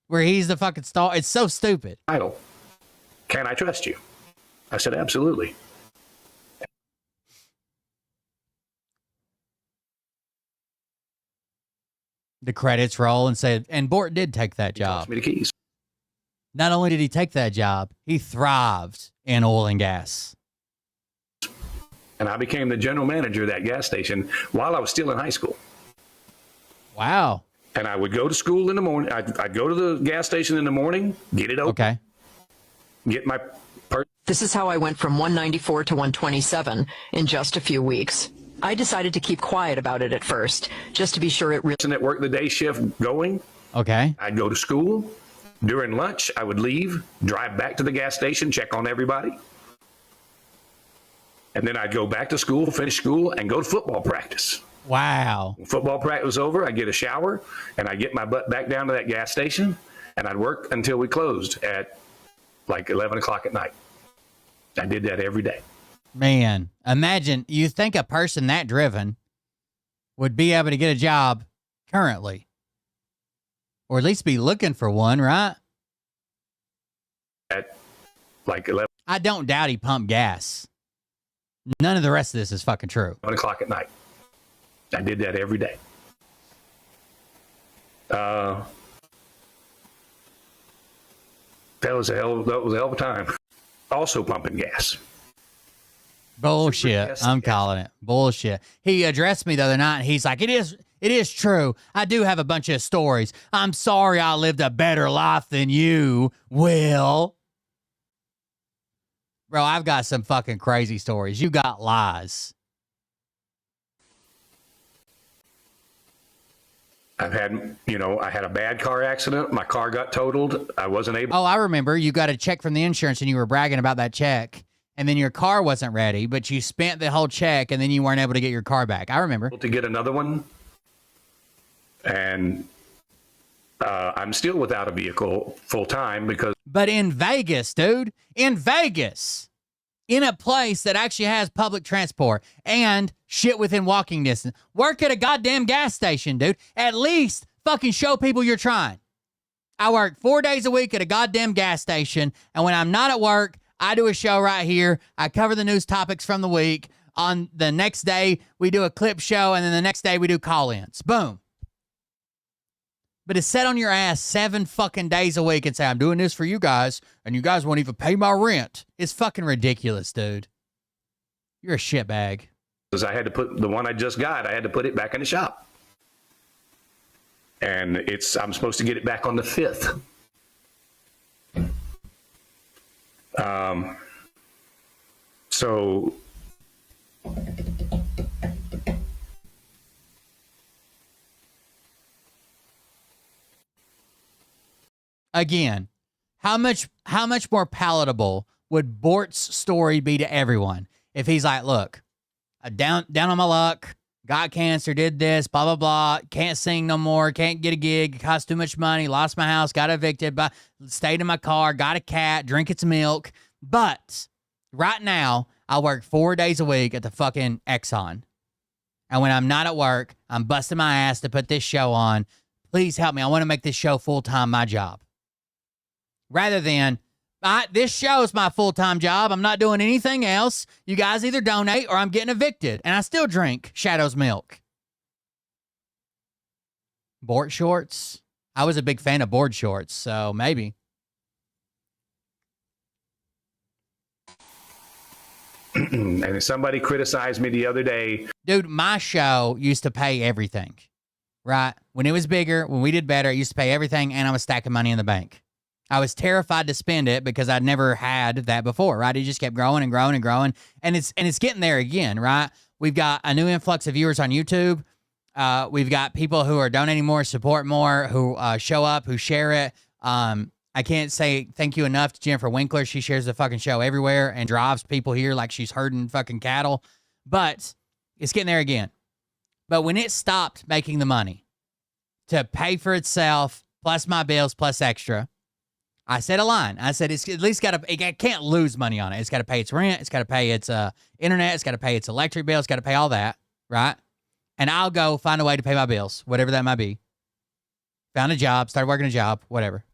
where he's the fucking star. It's so stupid. Title. Can I trust you? I said, absolutely. The credits roll and say, and Bort did take that He tossed job. me the keys. Not only did he take that job, he thrived in oil and gas. And I became the general manager of that gas station while I was still in high school. Wow. And I would go to school in the morning. I'd go to the gas station in the morning, get it open, Okay. get my This is how I went from 194 to 127 in just a few weeks. I decided to keep quiet about it at first, just to be sure it really... person that worked the day shift going. Okay. I'd go to school. During lunch, I would leave, drive back to the gas station, check on everybody. And then I'd go back to school, finish school, and go to football practice. Wow. When football practice was over, I'd get a shower, and I'd get my butt back down to that gas station, and I'd work until we closed at like 11 o'clock at night. I did that every day. Man, imagine, you think a person that driven would be able to get a job currently, or at least be looking for one, right? At like 11 I don't doubt he pumped gas. None of the rest of this is fucking true. o'clock at night. I did that every day. That was a hell of a time. Also pumping gas. Bullshit. Yes, I'm yes. calling it bullshit. He addressed me the other night and he's like, it is true. I do have a bunch of stories. I'm sorry I lived a better life than you, Will. Bro, I've got some fucking crazy stories. You got lies. I've had, I had a bad car accident. My car got totaled. I wasn't able Oh, I remember you got a check from the insurance and you were bragging about that check. And then your car wasn't ready, but you spent the whole check and then you weren't able to get your car back. I remember. to get another one. And I'm still without a vehicle full time because But in Vegas, dude, in Vegas, in a place that actually has public transport and shit within walking distance, work at a goddamn gas station, dude. At least fucking show people you're trying. I work 4 days a week at a goddamn gas station, and when I'm not at work, I do a show right here. I cover the news topics from the week. On the next day, we do a clip show, and then the next day we do call-ins. Boom. But to sit on your ass 7 fucking days a week and say, I'm doing this for you guys, and you guys won't even pay my rent, is fucking ridiculous, dude. You're a shitbag. I had to put the one I just got, I had to put it back in the shop. And I'm supposed to get it back on the 5th. So Again, how much more palatable would Bort's story be to everyone if he's like, look, down on my luck, got cancer, did this, blah, blah, blah, can't sing no more, can't get a gig, it costs too much money, lost my house, got evicted, stayed in my car, got a cat, drink its milk. But right now, I work 4 days a week at the fucking Exxon. And when I'm not at work, I'm busting my ass to put this show on. Please help me. I want to make this show full-time my job. Rather than, this show is my full-time job. I'm not doing anything else. You guys either donate or I'm getting evicted. And I still drink Shadow's milk. Board shorts. I was a big fan of board shorts, so maybe. and somebody criticized me the other day. Dude, my show used to pay everything, right? When it was bigger, when we did better, it used to pay everything, and I was stacking money in the bank. I was terrified to spend it because I'd never had that before, right? It just kept growing and growing and growing, and it's getting there again, right? We've got a new influx of viewers on YouTube. We've got people who are donating more, support more, who show up, who share it. I can't say thank you enough to Jennifer Winkler. She shares the fucking show everywhere and drives people here like she's herding fucking cattle. But it's getting there again. But when it stopped making the money to pay for itself, plus my bills, plus extra, I said a line. I said, it's at least it can't lose money on it. It's got to pay its rent. It's got to pay its internet. It's got to pay its electric bill. It's got to pay all that, right? And I'll go find a way to pay my bills, whatever that might be. Found a job, started working a job, whatever.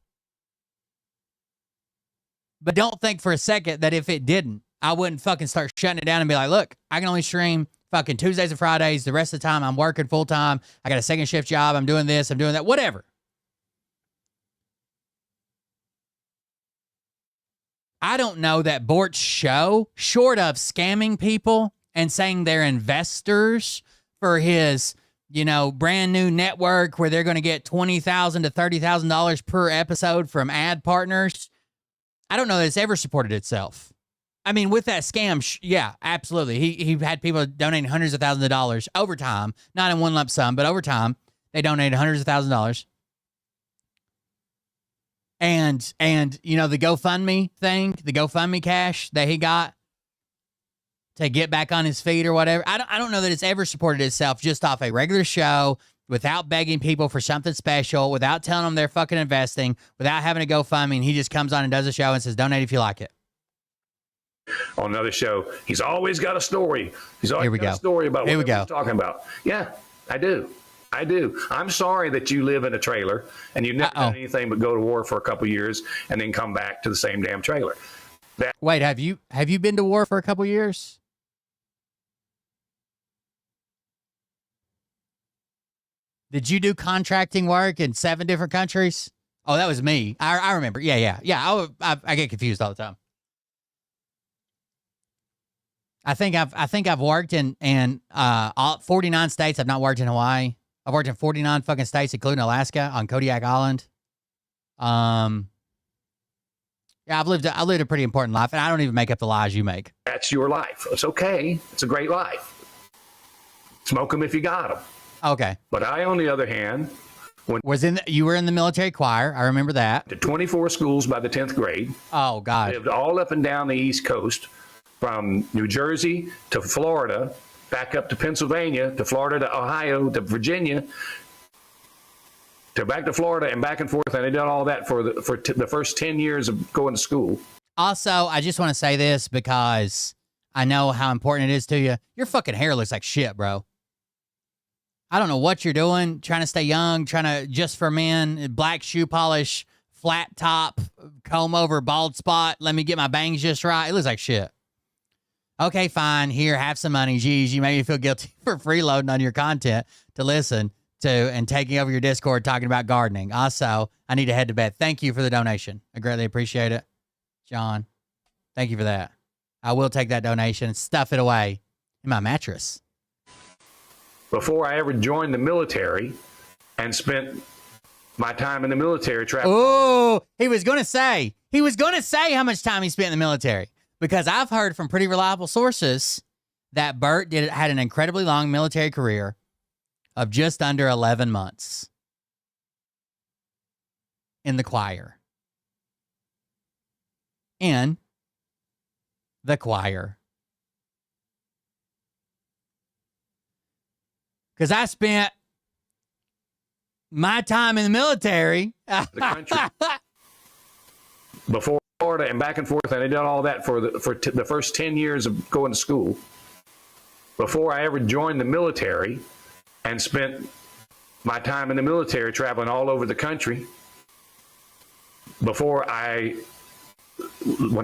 But don't think for a second that if it didn't, I wouldn't fucking start shutting it down and be like, look, I can only stream fucking Tuesdays and Fridays. The rest of the time I'm working full time. I got a second shift job. I'm doing this. I'm doing that. Whatever. I don't know that Bort's show, short of scamming people and saying they're investors for his, brand new network where they're going to get $20,000 to $30,000 per episode from ad partners. I don't know that it's ever supported itself. I mean, with that scam, yeah, absolutely. He had people donating hundreds of thousands of dollars over time, not in one lump sum, but over time, they donated hundreds of thousands of dollars. And the GoFundMe thing, the GoFundMe cash that he got to get back on his feet or whatever. I don't know that it's ever supported itself just off a regular show without begging people for something special, without telling them they're fucking investing, without having to GoFundMe, and he just comes on and does a show and says, donate if you like it. On another show, he's always got a story. He's always got a story about what he's talking about. Yeah, I do. I'm sorry that you live in a trailer and you've never done anything but go to war for a couple years and then come back to the same damn trailer. Wait, have you been to war for a couple years? Did you do contracting work in 7 different countries? Oh, that was me. I remember. Yeah. I get confused all the time. I think I've worked in all 49 states. I've not worked in Hawaii. I've worked in 49 fucking states, including Alaska on Kodiak Island. Yeah, I've lived a pretty important life, and I don't even make up the lies you make. That's your life. It's okay. It's a great life. Smoke them if you got them. Okay. But I, on the other hand, you were in the military choir. I remember that. To 24 schools by the 10th grade. Oh God. Lived all up and down the East Coast, from New Jersey to Florida, back up to Pennsylvania, to Florida to Ohio, to Virginia, to back to Florida and back and forth. And I did all that for the first 10 years of going to school. Also, I just want to say this because I know how important it is to you. Your fucking hair looks like shit, bro. I don't know what you're doing, trying to stay young, trying to just for men, black shoe polish, flat top, comb over, bald spot. Let me get my bangs just right. It looks like shit. Okay, fine. Here, have some money. Geez, you made me feel guilty for freeloading on your content to listen to and taking over your Discord talking about gardening. Also, I need to head to bed. Thank you for the donation. I greatly appreciate it. John, thank you for that. I will take that donation and stuff it away in my mattress. Before I ever joined the military and spent my time in the military traveling. Oh, he was going to say how much time he spent in the military. Because I've heard from pretty reliable sources that Bert had an incredibly long military career of just under 11 months in the choir. In the choir. Because I spent my time in the military. The country. Before Florida and back and forth, and I did all that for the first 10 years of going to school. Before I ever joined the military and spent my time in the military traveling all over the country. When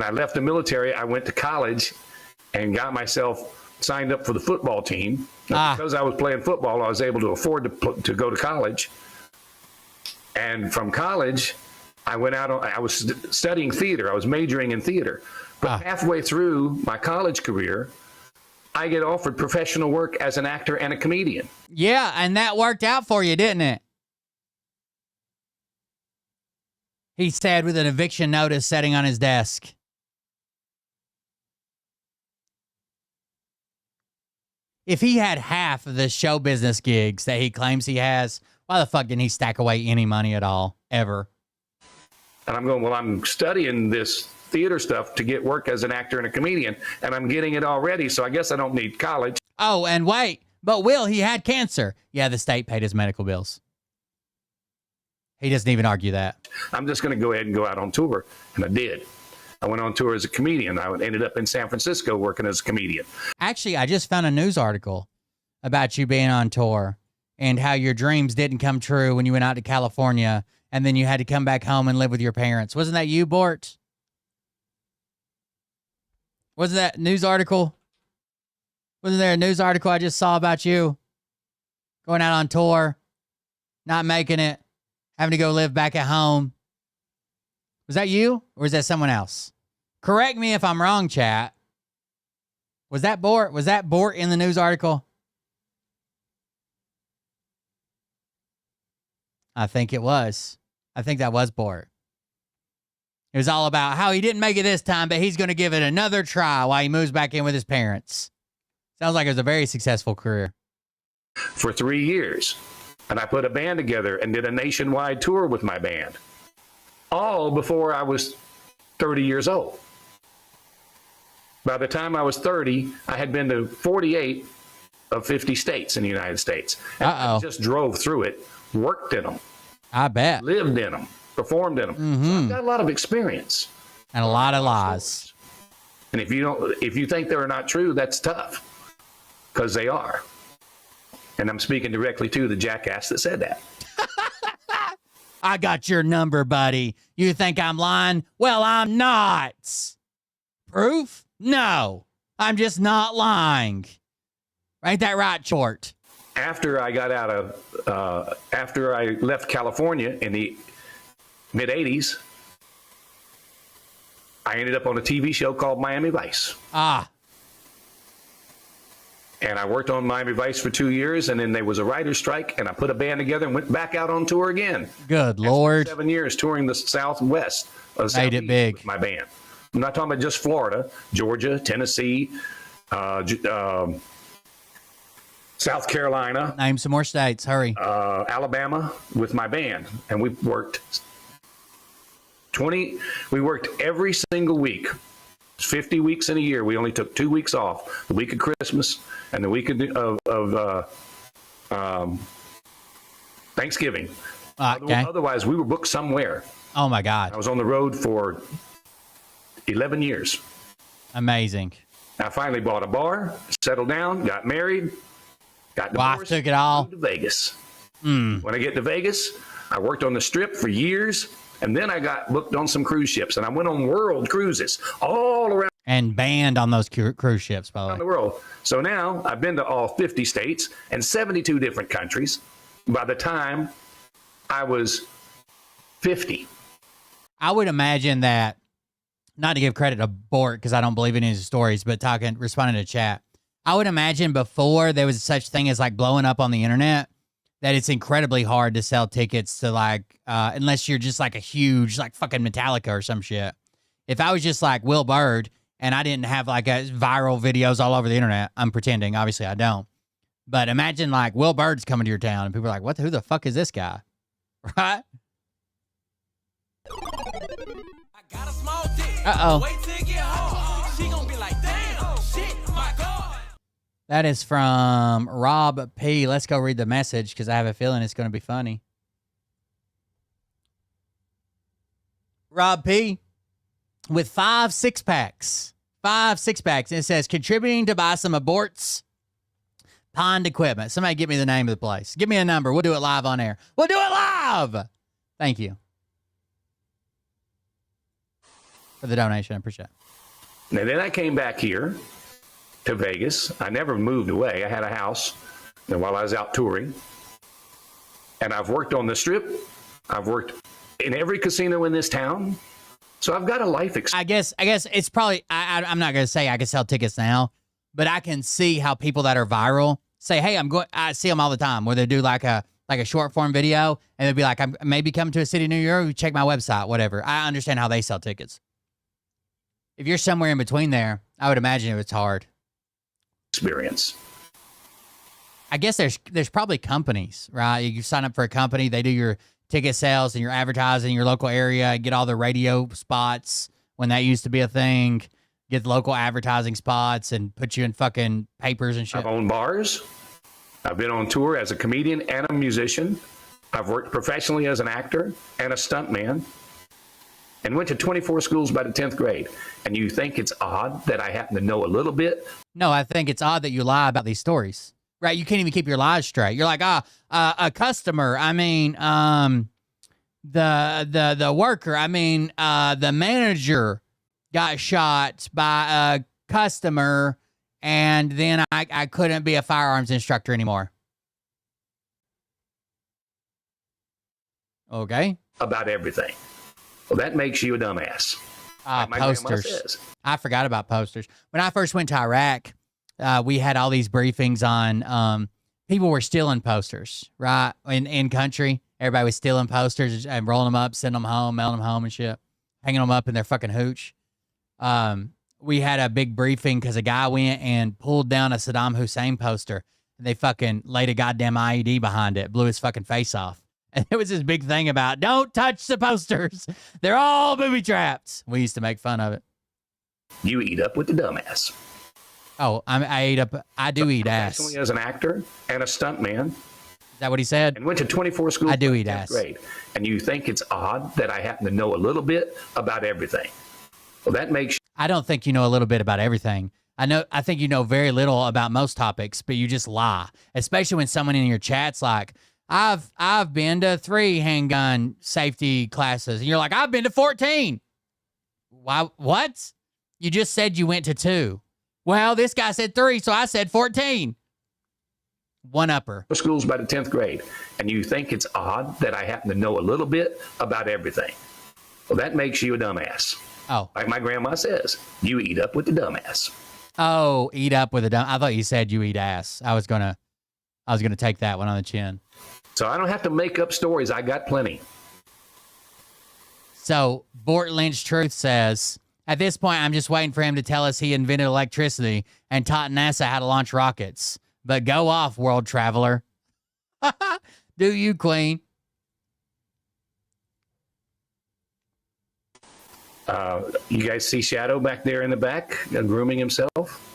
I left the military, I went to college and got myself signed up for the football team. Because I was playing football, I was able to afford to go to college. And from college, I was studying theater. I was majoring in theater. But halfway through my college career, I get offered professional work as an actor and a comedian. Yeah, and that worked out for you, didn't it? He said with an eviction notice sitting on his desk. If he had half of the show business gigs that he claims he has, why the fuck didn't he stack away any money at all, ever? And I'm going, well, I'm studying this theater stuff to get work as an actor and a comedian, and I'm getting it already, so I guess I don't need college. Oh, and wait, but Will, he had cancer. Yeah, the state paid his medical bills. He doesn't even argue that. I'm just going to go ahead and go out on tour, and I did. I went on tour as a comedian. I ended up in San Francisco working as a comedian. Actually, I just found a news article about you being on tour and how your dreams didn't come true when you went out to California and then you had to come back home and live with your parents. Wasn't that you, Bort? Wasn't that news article? Wasn't there a news article I just saw about you going out on tour, not making it, having to go live back at home? Was that you or is that someone else? Correct me if I'm wrong, chat. Was that Bort? Was that Bort in the news article? I think it was. I think that was Bort. It was all about how he didn't make it this time, but he's going to give it another try while he moves back in with his parents. Sounds like it was a very successful career. For 3 years. And I put a band together and did a nationwide tour with my band. All before I was 30 years old. By the time I was 30, I had been to 48 of 50 states in the United States. And Uh-oh. I just drove through it, worked in them, I bet. lived in them, performed in them. So I've got a lot of experience. And a lot of lies. And if you think they're not true, that's tough, because they are. And I'm speaking directly to the jackass that said that. I got your number, buddy. You think I'm lying? Well, I'm not. Proof? No. I'm just not lying. Ain't that right, Short? After I got out of, after I left California in the mid 80s, I ended up on a TV show called Miami Vice. Ah, And I worked on Miami Vice for 2 years, and then there was a writer's strike, and I put a band together and went back out on tour again. good Lord. 7 years touring the Southwest. Made it Southeast big. with my band. I'm not talking about just Florida, Georgia, Tennessee, South Carolina, Name some more states. Hurry. Alabama with my band. And we worked every single week. 50 weeks in a year. We only took 2 weeks off, the week of Christmas and the week of Thanksgiving. Okay. Otherwise, we were booked somewhere. Oh, my I God. was on the road for 11 years. Amazing. I finally bought a bar, settled down, got married, got Wife divorced, took it all. moved to Vegas. When I get to Vegas, I worked on the Strip for years, and then I got booked on some cruise ships, and I went on world cruises all around And banned on those cruise ships, by the the way. world. So now I've been to all 50 states and 72 different countries. By the time I was 50, I would imagine that, not to give credit to Bort because I don't believe in his stories, but responding to chat, I would imagine before there was such thing as like blowing up on the internet, that it's incredibly hard to sell tickets to like, unless you're just like a huge, like fucking Metallica or some shit. If I was just like Will Bird and I didn't have like a viral videos all over the internet, I'm pretending, obviously I don't. But imagine like Will Bird's coming to your town and people are like, who the fuck is this guy? Right? That is from Rob P. Let's go read the message because I have a feeling it's going to be funny. Rob P. with 5 6-packs. 5 6-packs. And it says, contributing to buy some aborts pond equipment. Somebody give me the name of the place. Give me a number. We'll do it live on air. We'll do it live. Thank you for the donation. I appreciate it. and then I came back here to Vegas. I never moved away. I had a house while I was out touring. And I've worked on the Strip. I've worked in every casino in this town. So I've got a life experience. I guess it's probably, I'm not going to say I can sell tickets now, but I can see how people that are viral say, hey, I see them all the time where they do like a short form video and they'll be like, I'm maybe coming to a city near you, check my website, whatever. I understand how they sell tickets. If you're somewhere in between there, I would imagine it's hard. Experience. I guess there's probably companies, right? You sign up for a company, they do your ticket sales and your advertising in your local area, get all the radio spots when that used to be a thing, get local advertising spots and put you in fucking papers and shit. I've owned bars. I've been on tour as a comedian and a musician. I've worked professionally as an actor and a stuntman and went to 24 schools by the 10th grade. And you think it's odd that I happen to know a little bit? No, I think it's odd that you lie about these stories, right? You can't even keep your lies straight. You're like, a customer. I mean, the worker. I mean, the manager got shot by a customer, and then I couldn't be a firearms instructor anymore. Okay. About everything. Well, that makes you a dumbass. Like my grandma Posters. says. I forgot about posters. When I first went to Iraq, we had all these briefings on people were stealing posters, right? In country, everybody was stealing posters and rolling them up, sending them home, mailing them home and shit, hanging them up in their fucking hooch. We had a big briefing because a guy went and pulled down a Saddam Hussein poster. And they fucking laid a goddamn IED behind it, blew his fucking face off. And it was this big thing about, don't touch the posters. They're all booby traps. We used to make fun of it. You eat up with the dumbass. Oh, I do eat ass. professionally Is as an actor and a stuntman, that what he said? and went to 24 schools I do by eat 10th ass. grade. And you think it's odd that I happen to know a little bit about everything. Well, that makes I don't think you know a little bit about everything. I think you know very little about most topics, but you just lie. Especially when someone in your chat's like, I've been to 3 handgun safety classes. And you're like, I've been to 14. Why what? You just said you went to 2. Well, this guy said 3, so I said 14. One upper. schools by the 10th grade. And you think it's odd that I happen to know a little bit about everything. Well, that makes you a dumbass. Oh. Like my grandma says, you eat up with the dumbass. Oh, eat up with a dumb. I thought you said you eat ass. I was gonna take that one on the chin. So I don't have to make up stories. I got plenty. So Bort Lynch Truth says, at this point, I'm just waiting for him to tell us he invented electricity and taught NASA how to launch rockets. But go off, world traveler. Do you, Queen? You guys see Shadow back there in the back, grooming himself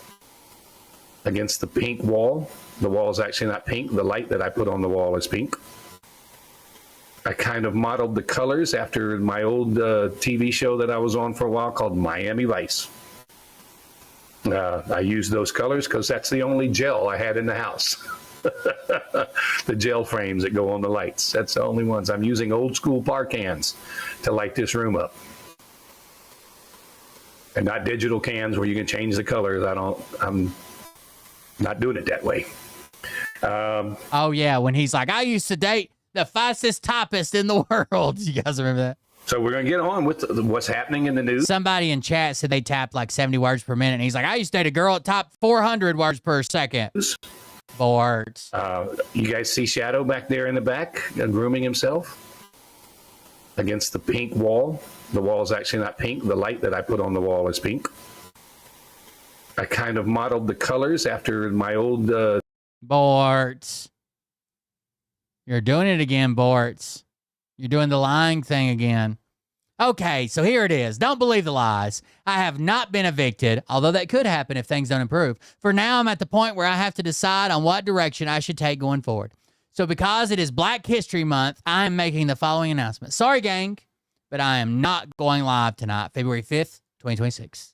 against the pink wall. The wall is actually not pink. The light that I put on the wall is pink. I kind of modeled the colors after my old TV show that I was on for a while called Miami Vice. I used those colors because that's the only gel I had in the house. The gel frames that go on the lights. That's the only ones. I'm using old school par cans to light this room up. And not digital cans where you can change the colors. I'm not doing it that way. Oh, yeah, when he's like, I used to date the fastest typist in the world. You guys remember that? So we're going to get on with what's happening in the news. Somebody in chat said they tapped like 70 words per minute. And he's like, I used to date a girl at top 400 words per second. Bort. You guys see Shadow back there in the back, grooming himself against the pink wall. The wall is actually not pink. The light that I put on the wall is pink. I kind of modeled the colors after my old... Bort. You're doing it again, Bort. You're doing the lying thing again. Okay, so here it is. Don't believe the lies. I have not been evicted, although that could happen if things don't improve. For now, I'm at the point where I have to decide on what direction I should take going forward. So because it is Black History Month, I am making the following announcement. Sorry, gang, but I am not going live tonight, February 5th, 2026.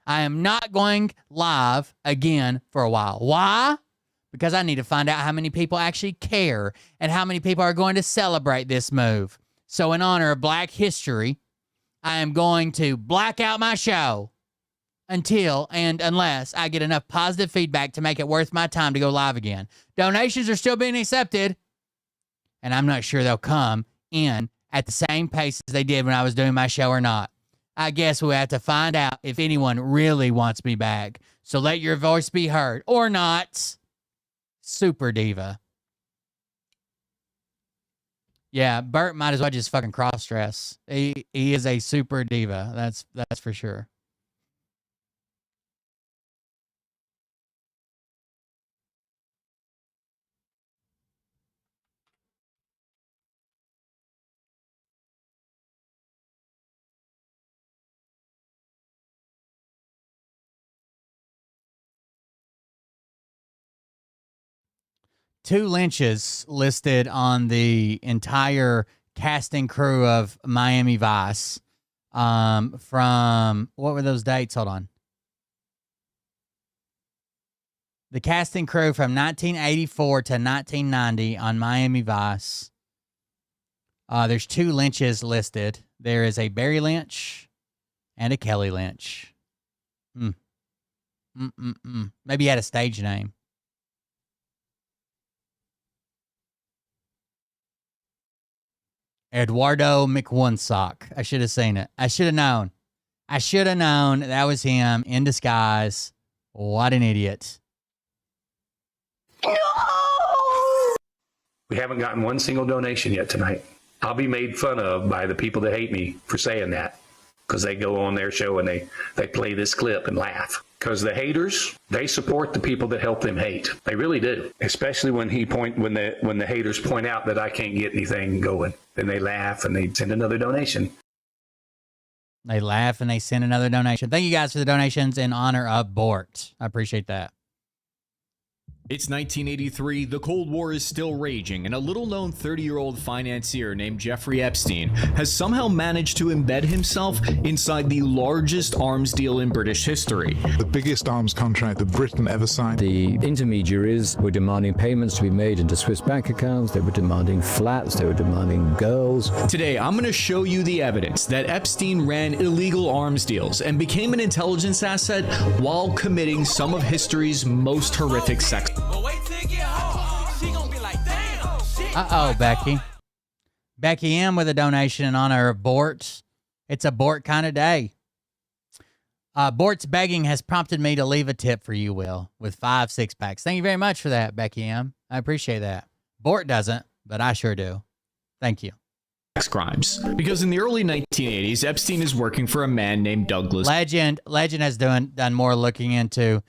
I am not going live again for a while. Why? Because I need to find out how many people actually care and how many people are going to celebrate this move. So in honor of Black History, I am going to black out my show until and unless I get enough positive feedback to make it worth my time to go live again. Donations are still being accepted, and I'm not sure they'll come in at the same pace as they did when I was doing my show or not. I guess we'll have to find out if anyone really wants me back. So let your voice be heard or not. Super diva. Yeah, Bert might as well just fucking cross-dress. He is a super diva. That's for sure. Two lynches listed on the entire casting crew of Miami Vice. From what were those dates? Hold on. The casting crew from 1984 to 1990 on Miami Vice. There's two Lynches listed. There is a Barry Lynch and a Kelly Lynch. Maybe he had a stage name. Eduardo McOnesock. I should have seen it. I should have known. I should have known that was him in disguise. What an idiot. We haven't gotten one single donation yet tonight. I'll be made fun of by the people that hate me for saying that, because they go on their show and they play this clip and laugh. Because the haters, they support the people that help them hate. They really do. Especially when the haters point out that I can't get anything going. Then they laugh and they send another donation. They laugh and they send another donation. Thank you guys for the donations in honor of Bort. I appreciate that. It's 1983, the Cold War is still raging, and a little-known 30-year-old financier named Jeffrey Epstein has somehow managed to embed himself inside the largest arms deal in British history. The biggest arms contract that Britain ever signed. The intermediaries were demanding payments to be made into Swiss bank accounts, they were demanding flats, they were demanding girls. Today, I'm going to show you the evidence that Epstein ran illegal arms deals and became an intelligence asset while committing some of history's most horrific sex. Uh-oh, Becky. Becky M with a donation in honor of Bort. It's a Bort kind of day. Bort's begging has prompted me to leave a tip for you, Will, with 5 six-packs. Thank you very much for that, Becky M. I appreciate that. Bort doesn't, but I sure do. Thank you. Crimes. Because in the early 1980s, Epstein is working for a man named Douglas. Legend has done more looking into.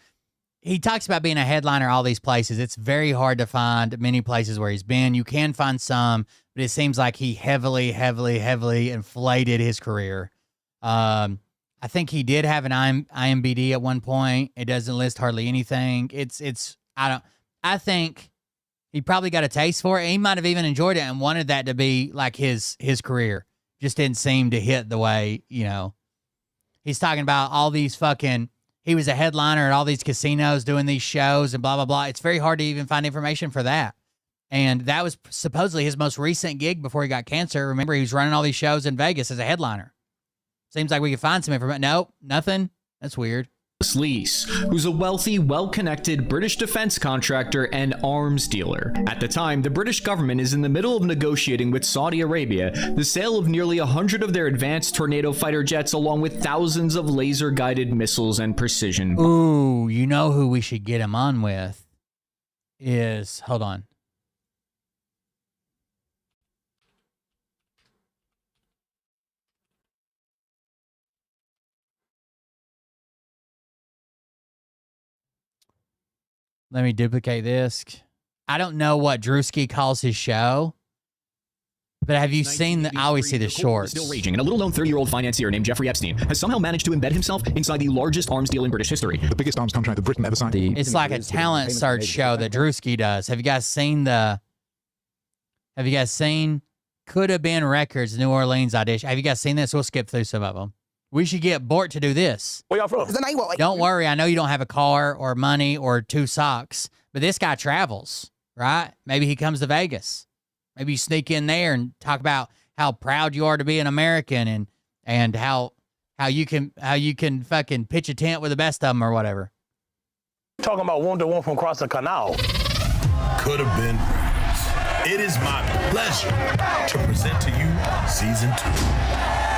He talks about being a headliner all these places. It's very hard to find many places where he's been. You can find some, but it seems like he heavily inflated his career. I think he did have an IMBD at one point. It doesn't list hardly anything. I think he probably got a taste for it. He might have even enjoyed it and wanted that to be like his career. Just didn't seem to hit the way, he's talking about all these he was a headliner at all these casinos doing these shows and blah, blah, blah. It's very hard to even find information for that. And that was supposedly his most recent gig before he got cancer. Remember, he was running all these shows in Vegas as a headliner. Seems like we could find some information. Nope, nothing. That's weird. Lease, who's a wealthy, well-connected British defense contractor and arms dealer. At the time, the British government is in the middle of negotiating with Saudi Arabia the sale of nearly 100 of their advanced Tornado fighter jets along with thousands of laser-guided missiles and precision. Ooh, you know who we should get him on with is, hold on. Let me duplicate this. I don't know what Drewski calls his show, but have you seen I always see the shorts. Still raging, and a little-known 30-year-old financier named Jeffrey Epstein has somehow managed to embed himself inside the largest arms deal in British history. The biggest arms contract that Britain ever signed. It's like a talent search show that Drewski does. Have you guys seen Could Have Been Records New Orleans audition? Have you guys seen this? We'll skip through some of them. We should get Bort to do this. Where y'all from? Don't worry. I know you don't have a car or money or 2 socks, but this guy travels, right? Maybe he comes to Vegas. Maybe you sneak in there and talk about how proud you are to be an American and how you can fucking pitch a tent with the best of them or whatever. Talking about Wonder Woman from across the canal. Could have been. It is my pleasure to present to you season 2.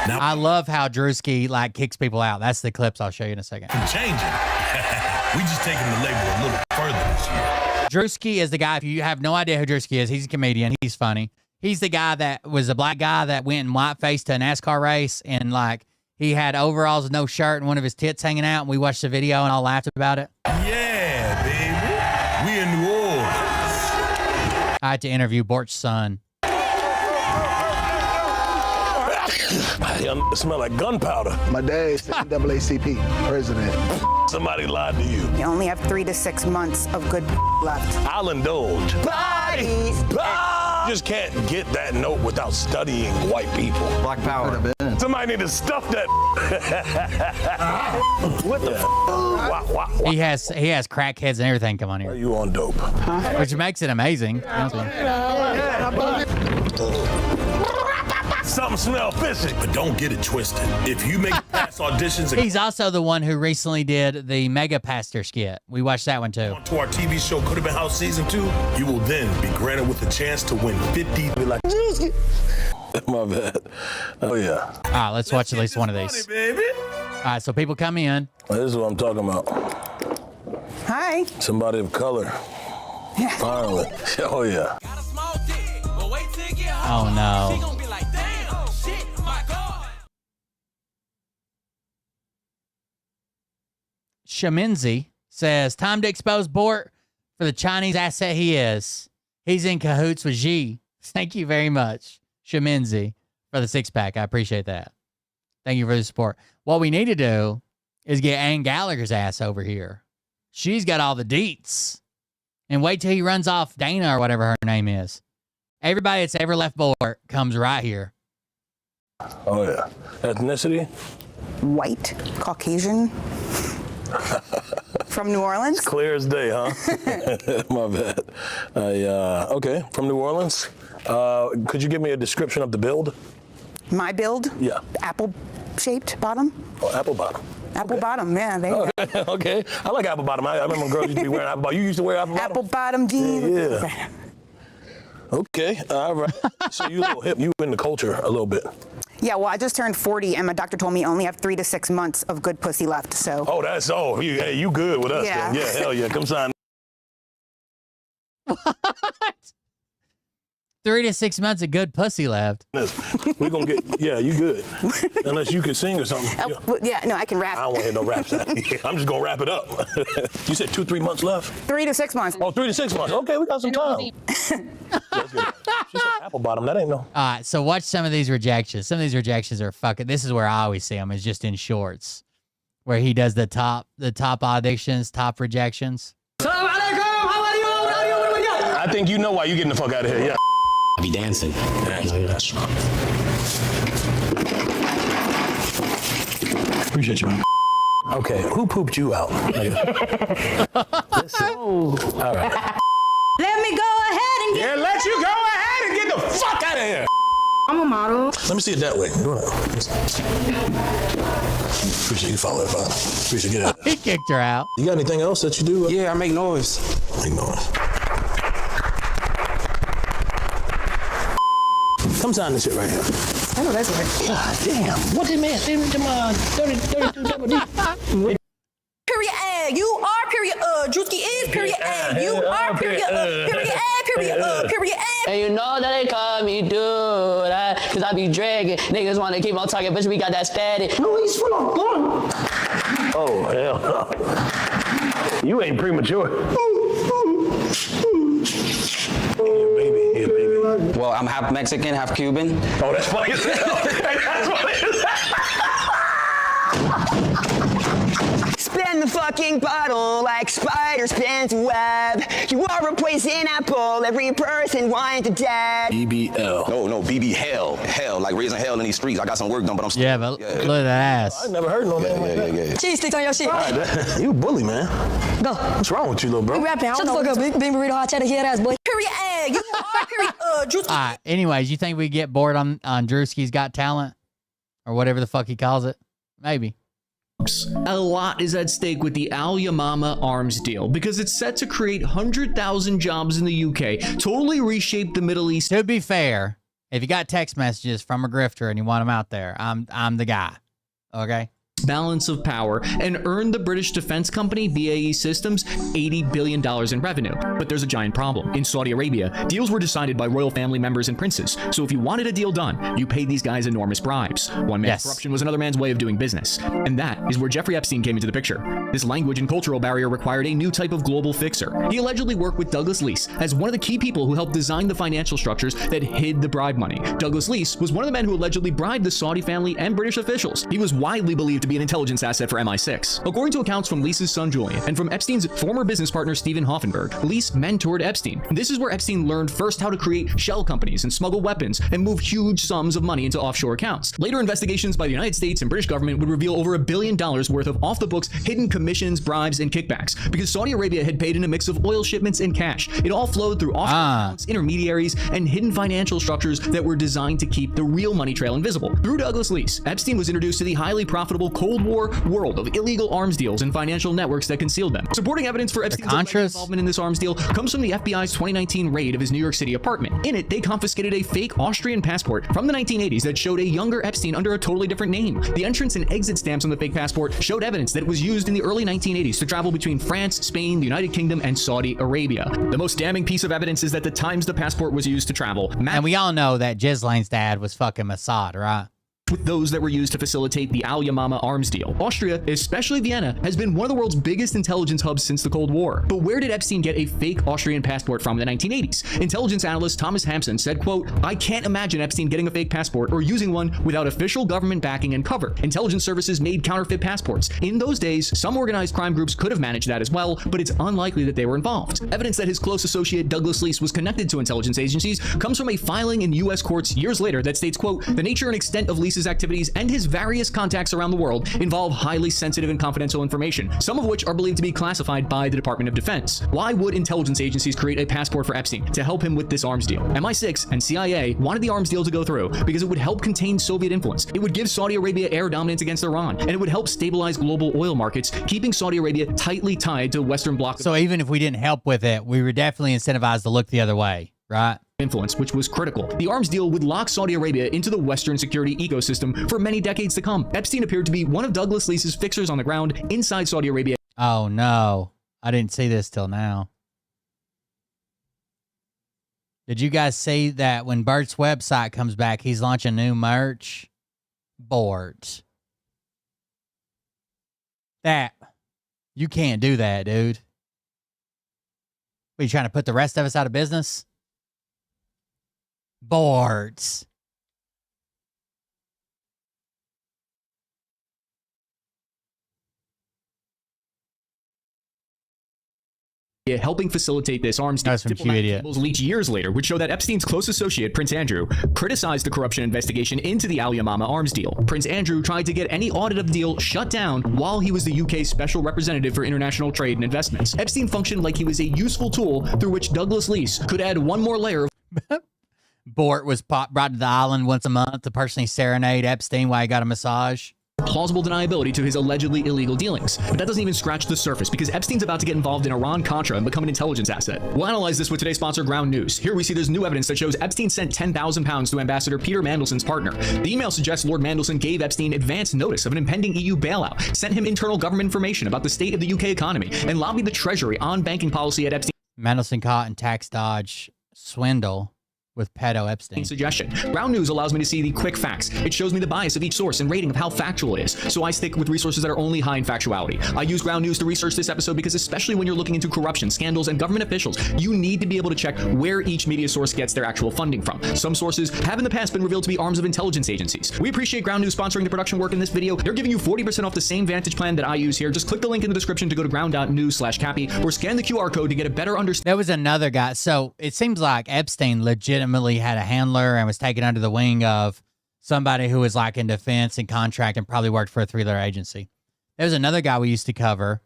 Now, I love how Drewski kicks people out. That's the clips I'll show you in a second. Changing. We just taking the label a little further this year. Drewski is the guy, if you have no idea who Drewski is, he's a comedian. He's funny. He's the guy that was a black guy that went in whiteface to a NASCAR race and he had overalls and no shirt and one of his tits hanging out, and we watched the video and all laughed about it. Yeah, baby. We in New Orleans. I had to interview Bort's son. It smell like gunpowder. My dad's the NAACP president. Somebody lied to you. You only have 3 to 6 months of good left. I'll indulge. Bodies. You just can't get that note without studying white people. Black power. Somebody need to stuff that. What the f? He has crackheads and everything come on here. Are you on dope? Which makes it amazing. Something smell fishy. But don't get it twisted. If you make past auditions... He's also the one who recently did the Mega Pastor skit. We watched that one too. ...to our TV show Could Have Been House Season 2, you will then be granted with a chance to win 50... Be like, my bad. Oh, yeah. All right, let's watch at least one of these. Baby. All right, so people come in. This is what I'm talking about. Hi. Somebody of color. Yeah. Finally. Oh, yeah. Oh, no. Shaminzi says, time to expose Bort for the Chinese asset he is. He's in cahoots with Xi. Thank you very much, Shaminzi, for the 6-pack. I appreciate that. Thank you for the support. What we need to do is get Ann Gallagher's ass over here. She's got all the deets. And wait till he runs off Dana or whatever her name is. Everybody that's ever left board comes right here. Oh, yeah. Ethnicity? White, Caucasian, from New Orleans. Clear as day, huh? My bad. Okay, from New Orleans. Could you give me a description of the build? My build? Yeah. Apple-shaped bottom. Oh, apple bottom. Apple bottom, yeah. There you go. Okay, I like apple bottom. I remember girls used to be wearing apple bottom. You used to wear apple bottom? Apple bottom jeans. Yeah. Okay, all right. So you a little hip. You in the culture a little bit. Yeah, well, I just turned 40, and my doctor told me I only have 3 to 6 months of good pussy left, so. Oh, that's hey, you good with us Yeah. then? Yeah, hell yeah. Come sign. What? 3 to 6 months of good pussy left. We're gonna get, you good. Unless you can sing or something. No, I can rap. I don't want to hear no raps. I'm just gonna wrap it up. You said 2-3 months left? 3 to 6 months. Oh, 3 to 6 months. Okay, we got some time. That's good. She said apple bottom. That ain't no. All right, so watch some of these rejections. Some of these rejections are fucking. This is where I always see him, is just in shorts, where he does the top auditions, top rejections. I think you know why you getting the fuck out of here. Yeah. I be dancing. Appreciate you, man. Okay, who pooped you out? All right. Let me go ahead and Yeah, let you go ahead and get the fuck out of here. I'm a model. Let me see it that way. Do it. Appreciate you following, Father. Appreciate you. He kicked her out. You got anything else that you do? Yeah, I make noise. Make noise. Come sign this shit right here. I know that's right. God damn. What this man say to my 32 double D? Period A. You are period Drewski is period A. You are period period A. Period period A. And you know that they call me dude, cause I be dragging. Niggas wanna keep on talking, bitch, we got that static. No, he's full of gun. Oh, hell no. You ain't premature. Well, I'm half Mexican, half Cuban. Oh, that's funny as hell. That's funny as Spin the fucking bottle like spider spins web. You are a poison apple, every person wanting to dead. BBL. No, BB hell. Hell, like raising hell in these streets. I got some work done, but I'm still. Yeah, but look at that ass. I never heard no name like that. Yeah. Cheese sticks on your shit. All right, you a bully, man. Go. What's wrong with you, little bro? You rapping. Shut the fuck up, big burrito hot cheddar head ass boy. Period A. You are period Drewski. All right, anyways, you think we get bored on Drewski's Got Talent? Or whatever the fuck he calls it? Maybe. A lot is at stake with the Al Yamama arms deal because it's set to create 100,000 jobs in the UK, totally reshape the Middle East. To be fair, if you got text messages from a grifter and you want them out there, I'm the guy. Okay? Balance of power and earned the British defense company BAE Systems $80 billion in revenue. But there's a giant problem. In Saudi Arabia, deals were decided by royal family members and princes. So if you wanted a deal done, you paid these guys enormous bribes. One man's corruption was another man's way of doing business. And that is where Jeffrey Epstein came into the picture. This language and cultural barrier required a new type of global fixer. He allegedly worked with Douglas Leese as one of the key people who helped design the financial structures that hid the bribe money. Douglas Leese was one of the men who allegedly bribed the Saudi family and British officials. He was widely believed to be an intelligence asset for MI6. According to accounts from Leese's son Julian and from Epstein's former business partner Stephen Hoffenberg, Leese mentored Epstein. This is where Epstein learned first how to create shell companies and smuggle weapons and move huge sums of money into offshore accounts. Later investigations by the United States and British government would reveal over $1 billion worth of off-the-books hidden commissions, bribes, and kickbacks because Saudi Arabia had paid in a mix of oil shipments and cash. It all flowed through offshore accounts, intermediaries, and hidden financial structures that were designed to keep the real money trail invisible. Through Douglas Leese, Epstein was introduced to the highly profitable Cold War world of illegal arms deals and financial networks that concealed them. Supporting evidence for Epstein's involvement in this arms deal comes from the FBI's 2019 raid of his New York City apartment. In it, they confiscated a fake Austrian passport from the 1980s that showed a younger Epstein under a totally different name. The entrance and exit stamps on the fake passport showed evidence that it was used in the early 1980s to travel between France, Spain, the United Kingdom, and Saudi Arabia. The most damning piece of evidence is that the times the passport was used to travel. And we all know that Ghislaine's dad was fucking Mossad, right? with those that were used to facilitate the Al Yamama arms deal. Austria, especially Vienna, has been one of the world's biggest intelligence hubs since the Cold War. But where did Epstein get a fake Austrian passport from in the 1980s? Intelligence analyst Thomas Hampson said, quote, "I can't imagine Epstein getting a fake passport or using one without official government backing and cover. Intelligence services made counterfeit passports. In those days, some organized crime groups could have managed that as well, but it's unlikely that they were involved." Evidence that his close associate Douglas Leese was connected to intelligence agencies comes from a filing in U.S. courts years later that states, quote, "The nature and extent of Leese's activities and his various contacts around the world involve highly sensitive and confidential information, some of which are believed to be classified by the Department of Defense." Why would intelligence agencies create a passport for Epstein? To help him with this arms deal. MI6 and CIA wanted the arms deal to go through because it would help contain Soviet influence. It would give Saudi Arabia air dominance against Iran, and it would help stabilize global oil markets, keeping Saudi Arabia tightly tied to Western bloc. So even if we didn't help with it, we were definitely incentivized to look the other way, right? Influence, which was critical. The arms deal would lock Saudi Arabia into the Western security ecosystem for many decades to come. Epstein appeared to be one of Douglas Leese's fixers on the ground inside Saudi Arabia. Oh no, I didn't see this till now. Did you guys see that when Bert's website comes back, he's launching new merch? Boards. That, you can't do that, dude. Are you trying to put the rest of us out of business? Boards. Helping facilitate this arms deal. Diplomatic cables leaked years later would show that Epstein's close associate, Prince Andrew, criticized the corruption investigation into the Al Yamama arms deal. Prince Andrew tried to get any audit of the deal shut down while he was the UK's special representative for international trade and investments. Epstein functioned like he was a useful tool through which Douglas Leese could add one more layer of Bort was brought to the island once a month to personally serenade Epstein while he got a massage. Plausible deniability to his allegedly illegal dealings. But that doesn't even scratch the surface because Epstein's about to get involved in Iran-Contra and become an intelligence asset. We'll analyze this with today's sponsor, Ground News. Here we see there's new evidence that shows Epstein sent £10,000 to Ambassador Peter Mandelson's partner. The email suggests Lord Mandelson gave Epstein advance notice of an impending EU bailout, sent him internal government information about the state of the UK economy, and lobbied the Treasury on banking policy at Epstein. Mandelson caught in tax dodge swindle with pedo Epstein. Suggestion. Ground News allows me to see the quick facts. It shows me the bias of each source and rating of how factual it is. So I stick with resources that are only high in factuality. I use Ground News to research this episode because especially when you're looking into corruption, scandals, and government officials, you need to be able to check where each media source gets their actual funding from. Some sources have in the past been revealed to be arms of intelligence agencies. We appreciate Ground News sponsoring the production work in this video. They're giving you 40% off the same Vantage plan that I use here. Just click the link in the description to go to ground.news/Cappy or scan the QR code to get a better understanding. There was another guy. So it seems like Epstein legitimately had a handler and was taken under the wing of somebody who was like in defense and contract and probably worked for a 3-letter agency. There was another guy we used to cover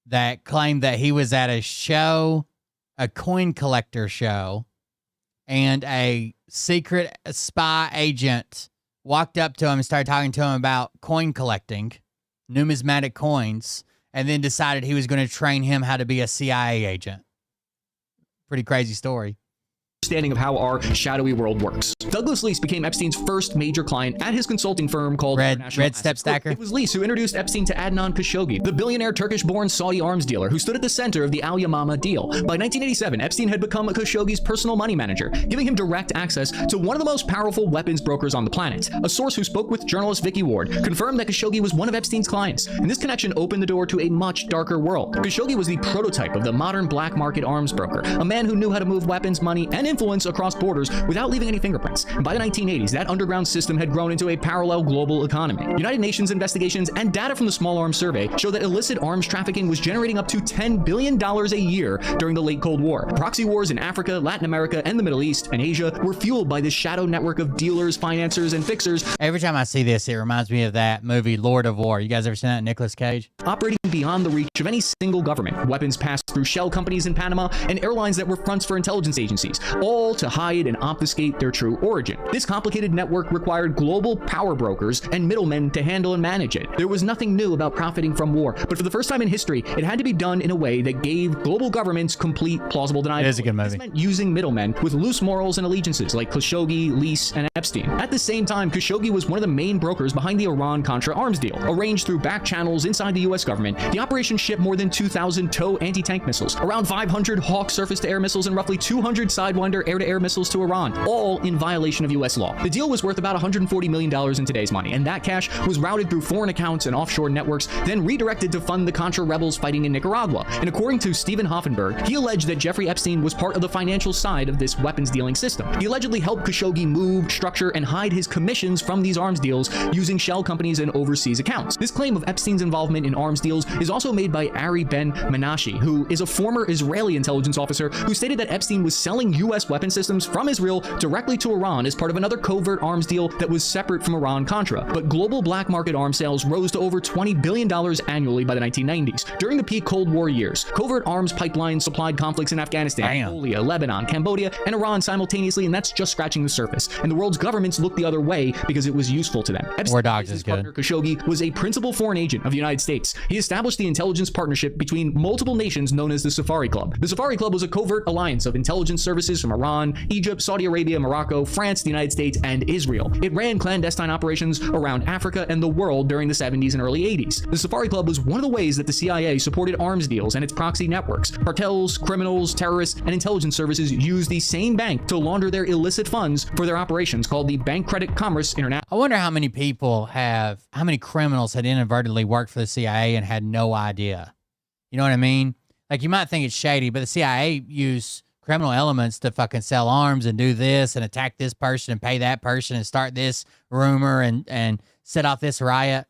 that claimed that he was at a show, a coin collector show, and a secret spy agent walked up to him and started talking to him about coin collecting, numismatic coins, and then decided he was going to train him how to be a CIA agent. Pretty crazy story. Understanding of how our shadowy world works. Douglas Leese became Epstein's first major client at his consulting firm called Red Step Stacker. It was Leese who introduced Epstein to Adnan Khashoggi, the billionaire Turkish-born Saudi arms dealer who stood at the center of the Al Yamama deal. By 1987, Epstein had become Khashoggi's personal money manager, giving him direct access to one of the most powerful weapons brokers on the planet. A source who spoke with journalist Vicky Ward confirmed that Khashoggi was one of Epstein's clients, and this connection opened the door to a much darker world. Khashoggi was the prototype of the modern black market arms broker, a man who knew how to move weapons, money, and influence across borders without leaving any fingerprints. And by the 1980s, that underground system had grown into a parallel global economy. United Nations investigations and data from the Small Arms Survey show that illicit arms trafficking was generating up to $10 billion a year during the late Cold War. Proxy wars in Africa, Latin America, and the Middle East and Asia were fueled by this shadow network of dealers, financiers, and fixers. Every time I see this, it reminds me of that movie Lord of War. You guys ever seen that, Nicolas Cage? Operating beyond the reach of any single government. Weapons passed through shell companies in Panama and airlines that were fronts for intelligence agencies, all to hide and obfuscate their true origin. This complicated network required global power brokers and middlemen to handle and manage it. There was nothing new about profiting from war, but for the first time in history, it had to be done in a way that gave global governments complete plausible deniability. It is a good movie. This meant using middlemen with loose morals and allegiances like Khashoggi, Leese, and Epstein. At the same time, Khashoggi was one of the main brokers behind the Iran-Contra arms deal. Arranged through back channels inside the U.S. government, the operation shipped more than 2,000 TOW anti-tank missiles, around 500 Hawk surface-to-air missiles, and roughly 200 Sidewinder Pathfinder air-to-air missiles to Iran, all in violation of U.S. law. The deal was worth about $140 million in today's money, and that cash was routed through foreign accounts and offshore networks, then redirected to fund the Contra rebels fighting in Nicaragua. And according to Stephen Hoffenberg, he alleged that Jeffrey Epstein was part of the financial side of this weapons dealing system. He allegedly helped Khashoggi move, structure, and hide his commissions from these arms deals using shell companies and overseas accounts. This claim of Epstein's involvement in arms deals is also made by Ari Ben Menashe, who is a former Israeli intelligence officer who stated that Epstein was selling U.S. weapon systems from Israel directly to Iran as part of another covert arms deal that was separate from Iran-Contra. But global black market arms sales rose to over $20 billion annually by the 1990s. During the peak Cold War years, covert arms pipelines supplied conflicts in Afghanistan, Mongolia, Lebanon, Cambodia, and Iran simultaneously, and that's just scratching the surface. And the world's governments looked the other way because it was useful to them. War Dogs is good. Khashoggi was a principal foreign agent of the United States. He established the intelligence partnership between multiple nations known as the Safari Club. The Safari Club was a covert alliance of intelligence services from Iran, Egypt, Saudi Arabia, Morocco, France, the United States, and Israel. It ran clandestine operations around Africa and the world during the 70s and early 80s. The Safari Club was one of the ways that the CIA supported arms deals and its proxy networks. Cartels, criminals, terrorists, and intelligence services used the same bank to launder their illicit funds for their operations called the Bank Credit Commerce International. I wonder how many how many criminals had inadvertently worked for the CIA and had no idea. You know what I mean? Like, you might think it's shady, but the CIA used criminal elements to fucking sell arms and do this and attack this person and pay that person and start this rumor and set off this riot.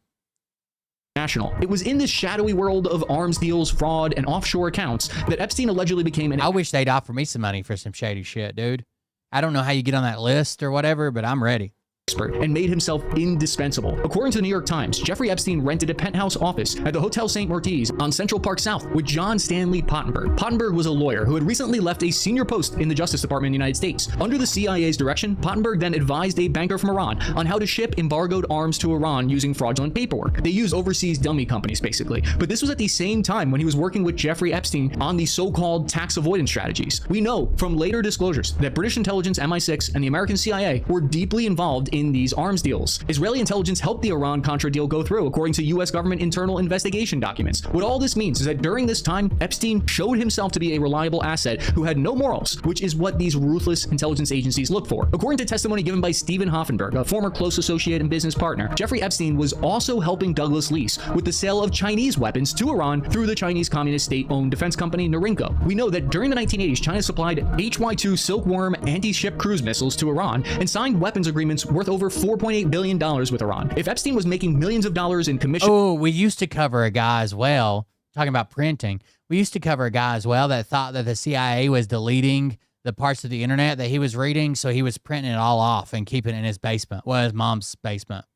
It was in this shadowy world of arms deals, fraud, and offshore accounts that Epstein allegedly became an... I wish they'd offer me some money for some shady shit, dude. I don't know how you get on that list or whatever, but I'm ready. And made himself indispensable. According to the New York Times, Jeffrey Epstein rented a penthouse office at the Hotel St. Martin's on Central Park South with John Stanley Pottenberg. Pottenberg was a lawyer who had recently left a senior post in the Justice Department in the United States. Under the CIA's direction, Pottenberg then advised a banker from Iran on how to ship embargoed arms to Iran using fraudulent paperwork. They used overseas dummy companies, basically. But this was at the same time when he was working with Jeffrey Epstein on the so-called tax avoidance strategies. We know from later disclosures that British intelligence, MI6, and the American CIA were deeply involved in these arms deals. Israeli intelligence helped the Iran-Contra deal go through, according to U.S. government internal investigation documents. What all this means is that during this time, Epstein showed himself to be a reliable asset who had no morals, which is what these ruthless intelligence agencies look for. According to testimony given by Stephen Hoffenberg, a former close associate and business partner, Jeffrey Epstein was also helping Douglas Lease with the sale of Chinese weapons to Iran through the Chinese communist state-owned defense company Norinco. We know that during the 1980s, China supplied HY-2 Silkworm anti-ship cruise missiles to Iran and signed weapons agreements worth over $4.8 billion with Iran. If Epstein was making millions of dollars in commission... Oh, we used to cover a guy as well, talking about printing. We used to cover a guy as well that thought that the CIA was deleting the parts of the internet that he was reading, so he was printing it all off and keeping it in his basement. Well, his mom's basement.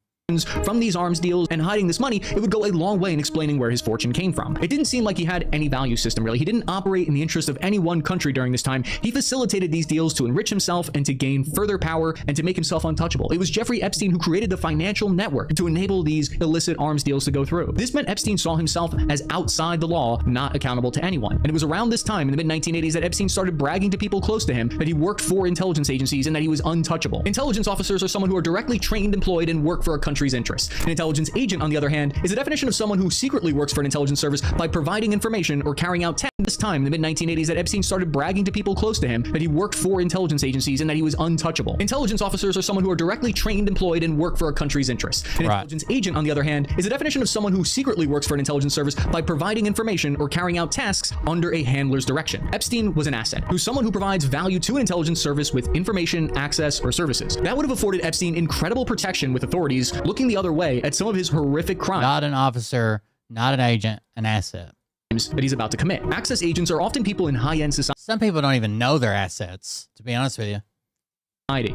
From these arms deals and hiding this money, it would go a long way in explaining where his fortune came from. It didn't seem like he had any value system, really. He didn't operate in the interest of any one country during this time. He facilitated these deals to enrich himself and to gain further power and to make himself untouchable. It was Jeffrey Epstein who created the financial network to enable these illicit arms deals to go through. This meant Epstein saw himself as outside the law, not accountable to anyone. And it was around this time in the mid-1980s that Epstein started bragging to people close to him that he worked for intelligence agencies and that he was untouchable. Intelligence officers are someone who are directly trained, employed, and work for a country's interests. An intelligence agent, on the other hand, is a definition of someone who secretly works for an intelligence service by providing information or carrying out tasks. This time in the mid-1980s that Epstein started bragging to people close to him that he worked for intelligence agencies and that he was untouchable. Intelligence officers are someone who are directly trained, employed, and work for a country's interests. An intelligence agent, on the other hand, is a definition of someone who secretly works for an intelligence service by providing information or carrying out tasks under a handler's direction. Epstein was an asset, who's someone who provides value to an intelligence service with information, access, or services. That would have afforded Epstein incredible protection with authorities looking the other way at some of his horrific crimes. Not an officer, not an agent, an asset. That he's about to commit. Access agents are often people in high-end society. Some people don't even know their assets, to be honest with you.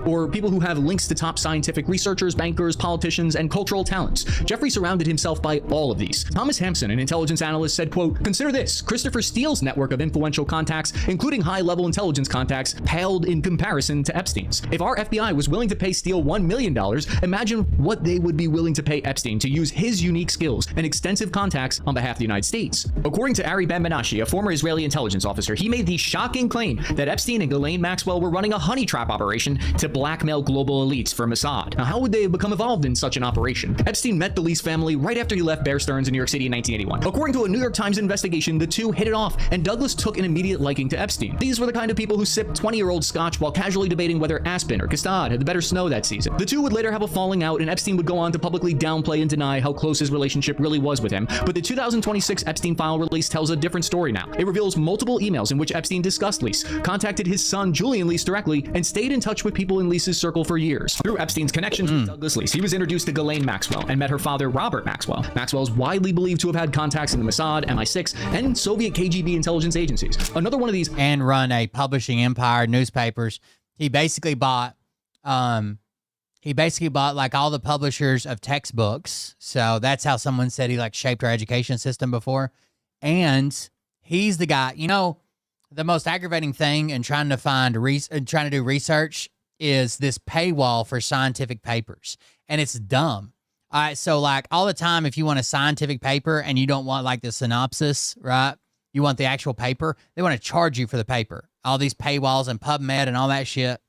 Or people who have links to top scientific researchers, bankers, politicians, and cultural talents. Jeffrey surrounded himself by all of these. Thomas Hampson, an intelligence analyst, said, quote, "Consider this, Christopher Steele's network of influential contacts, including high-level intelligence contacts, paled in comparison to Epstein's. If our FBI was willing to pay Steele $1 million, imagine what they would be willing to pay Epstein to use his unique skills and extensive contacts on behalf of the United States." According to Ari Ben Menashe, a former Israeli intelligence officer, he made the shocking claim that Epstein and Ghislaine Maxwell were running a honey trap operation to blackmail global elites for Mossad. Now, how would they have become involved in such an operation? Epstein met the Lease family right after he left Bear Stearns in New York City in 1981. According to a New York Times investigation, the two hit it off, and Douglas took an immediate liking to Epstein. These were the kind of people who sipped 20-year-old scotch while casually debating whether Aspen or Castad had the better snow that season. The two would later have a falling out, and Epstein would go on to publicly downplay and deny how close his relationship really was with him. But the 2026 Epstein file release tells a different story now. It reveals multiple emails in which Epstein discussed Lease, contacted his son Julian Lease directly, and stayed in touch with people in Lease's circle for years. Through Epstein's connections with Douglas Lease, he was introduced to Ghislaine Maxwell and met her father, Robert Maxwell. Maxwell is widely believed to have had contacts in the Mossad, MI6, and Soviet KGB intelligence agencies. Another one of these, and run a publishing empire, newspapers. He basically bought like all the publishers of textbooks. So that's how someone said he like shaped our education system before. And he's the guy, you know, the most aggravating thing in trying to do research is this paywall for scientific papers. And it's dumb. All right. So like all the time, if you want a scientific paper and you don't want like the synopsis, right? You want the actual paper, they want to charge you for the paper. All these paywalls and PubMed and all that shit.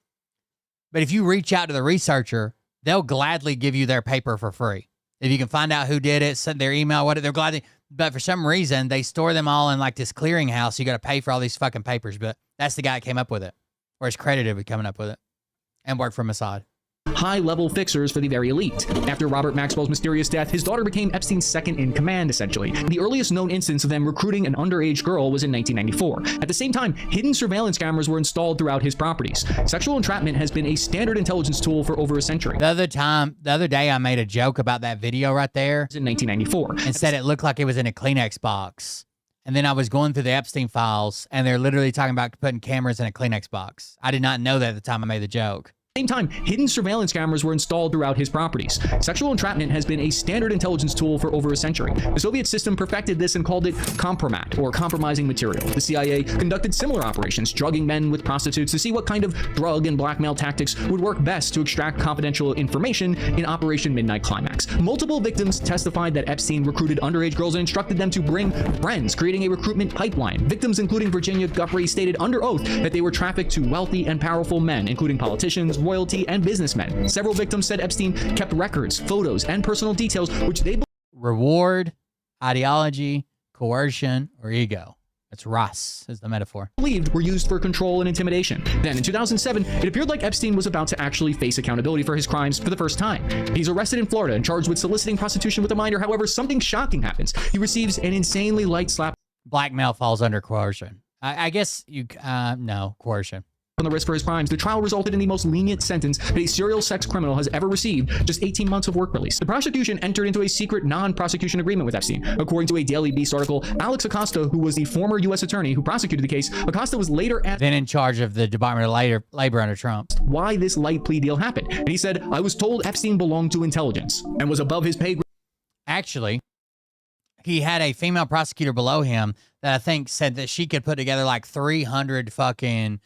But if you reach out to the researcher, they'll gladly give you their paper for free. If you can find out who did it, send their email, whatever, they're gladly. But for some reason, they store them all in like this clearinghouse. You got to pay for all these fucking papers. But that's the guy that came up with it, or is credited with coming up with it, and worked for Mossad. High-level fixers for the very elite. After Robert Maxwell's mysterious death, his daughter became Epstein's second in command, essentially. The earliest known instance of them recruiting an underage girl was in 1994. At the same time, hidden surveillance cameras were installed throughout his properties. Sexual entrapment has been a standard intelligence tool for over a century. The other day, I made a joke about that video right there. In 1994. And said it looked like it was in a Kleenex box. And then I was going through the Epstein files, and they're literally talking about putting cameras in a Kleenex box. I did not know that at the time I made the joke. Same time, hidden surveillance cameras were installed throughout his properties. Sexual entrapment has been a standard intelligence tool for over a century. The Soviet system perfected this and called it compromat, or compromising material. The CIA conducted similar operations, drugging men with prostitutes to see what kind of drug and blackmail tactics would work best to extract confidential information in Operation Midnight Climax. Multiple victims testified that Epstein recruited underage girls and instructed them to bring friends, creating a recruitment pipeline. Victims, including Virginia Guthrie, stated under oath that they were trafficked to wealthy and powerful men, including politicians, royalty, and businessmen. Several victims said Epstein kept records, photos, and personal details which they reward, ideology, coercion, or ego. That's Ross is the metaphor. Believed were used for control and intimidation. Then in 2007, it appeared like Epstein was about to actually face accountability for his crimes for the first time. He's arrested in Florida and charged with soliciting prostitution with a minor. However, something shocking happens. He receives an insanely light slap. Blackmail falls under coercion. I guess no, coercion. On the risk for his crimes. The trial resulted in the most lenient sentence that a serial sex criminal has ever received, just 18 months of work release. The prosecution entered into a secret non-prosecution agreement with Epstein. According to a Daily Beast article, Alex Acosta, who was the former U.S. attorney who prosecuted the case, Acosta was later asked, then in charge of the Department of Labor under Trump, why this light plea deal happened. And he said, I was told Epstein belonged to intelligence and was above his pay grade. Actually, he had a female prosecutor below him that I think said that she could put together like 300 fucking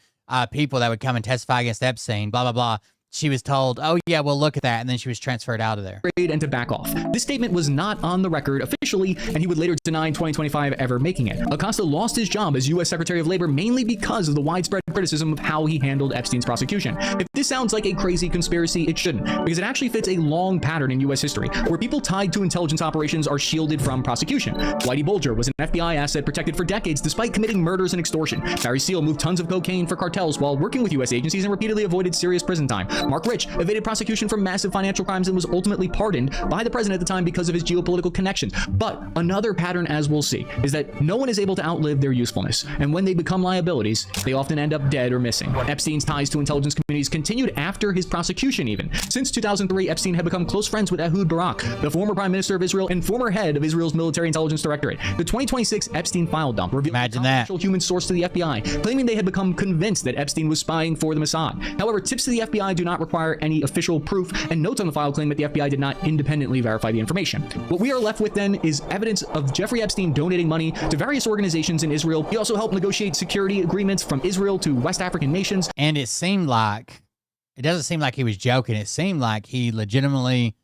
people that would come and testify against Epstein, blah, blah, blah. She was told, oh, yeah, we'll look at that. And then she was transferred out of there. And to back off. This statement was not on the record officially, and he would later deny in 2025 ever making it. Acosta lost his job as U.S. Secretary of Labor mainly because of the widespread criticism of how he handled Epstein's prosecution. If this sounds like a crazy conspiracy, it shouldn't, because it actually fits a long pattern in U.S. history, where people tied to intelligence operations are shielded from prosecution. Whitey Bulger was an FBI asset protected for decades despite committing murders and extortion. Barry Seal moved tons of cocaine for cartels while working with U.S. agencies and repeatedly avoided serious prison time. Mark Rich evaded prosecution for massive financial crimes and was ultimately pardoned by the president at the time because of his geopolitical connections. But another pattern, as we'll see, is that no one is able to outlive their usefulness, and when they become liabilities, they often end up dead or missing. Epstein's ties to intelligence communities continued after his prosecution even. Since 2003, Epstein had become close friends with Ehud Barak, the former prime minister of Israel and former head of Israel's military intelligence directorate. The 2026 Epstein file dump revealed a confidential human source to the FBI, claiming they had become convinced that Epstein was spying for the Mossad. However, tips to the FBI do not require any official proof, and notes on the file claim that the FBI did not independently verify the information. What we are left with then is evidence of Jeffrey Epstein donating money to various organizations in Israel. He also helped negotiate security agreements from Israel to West African nations. And it doesn't seem like he was joking. It seemed like he legitimately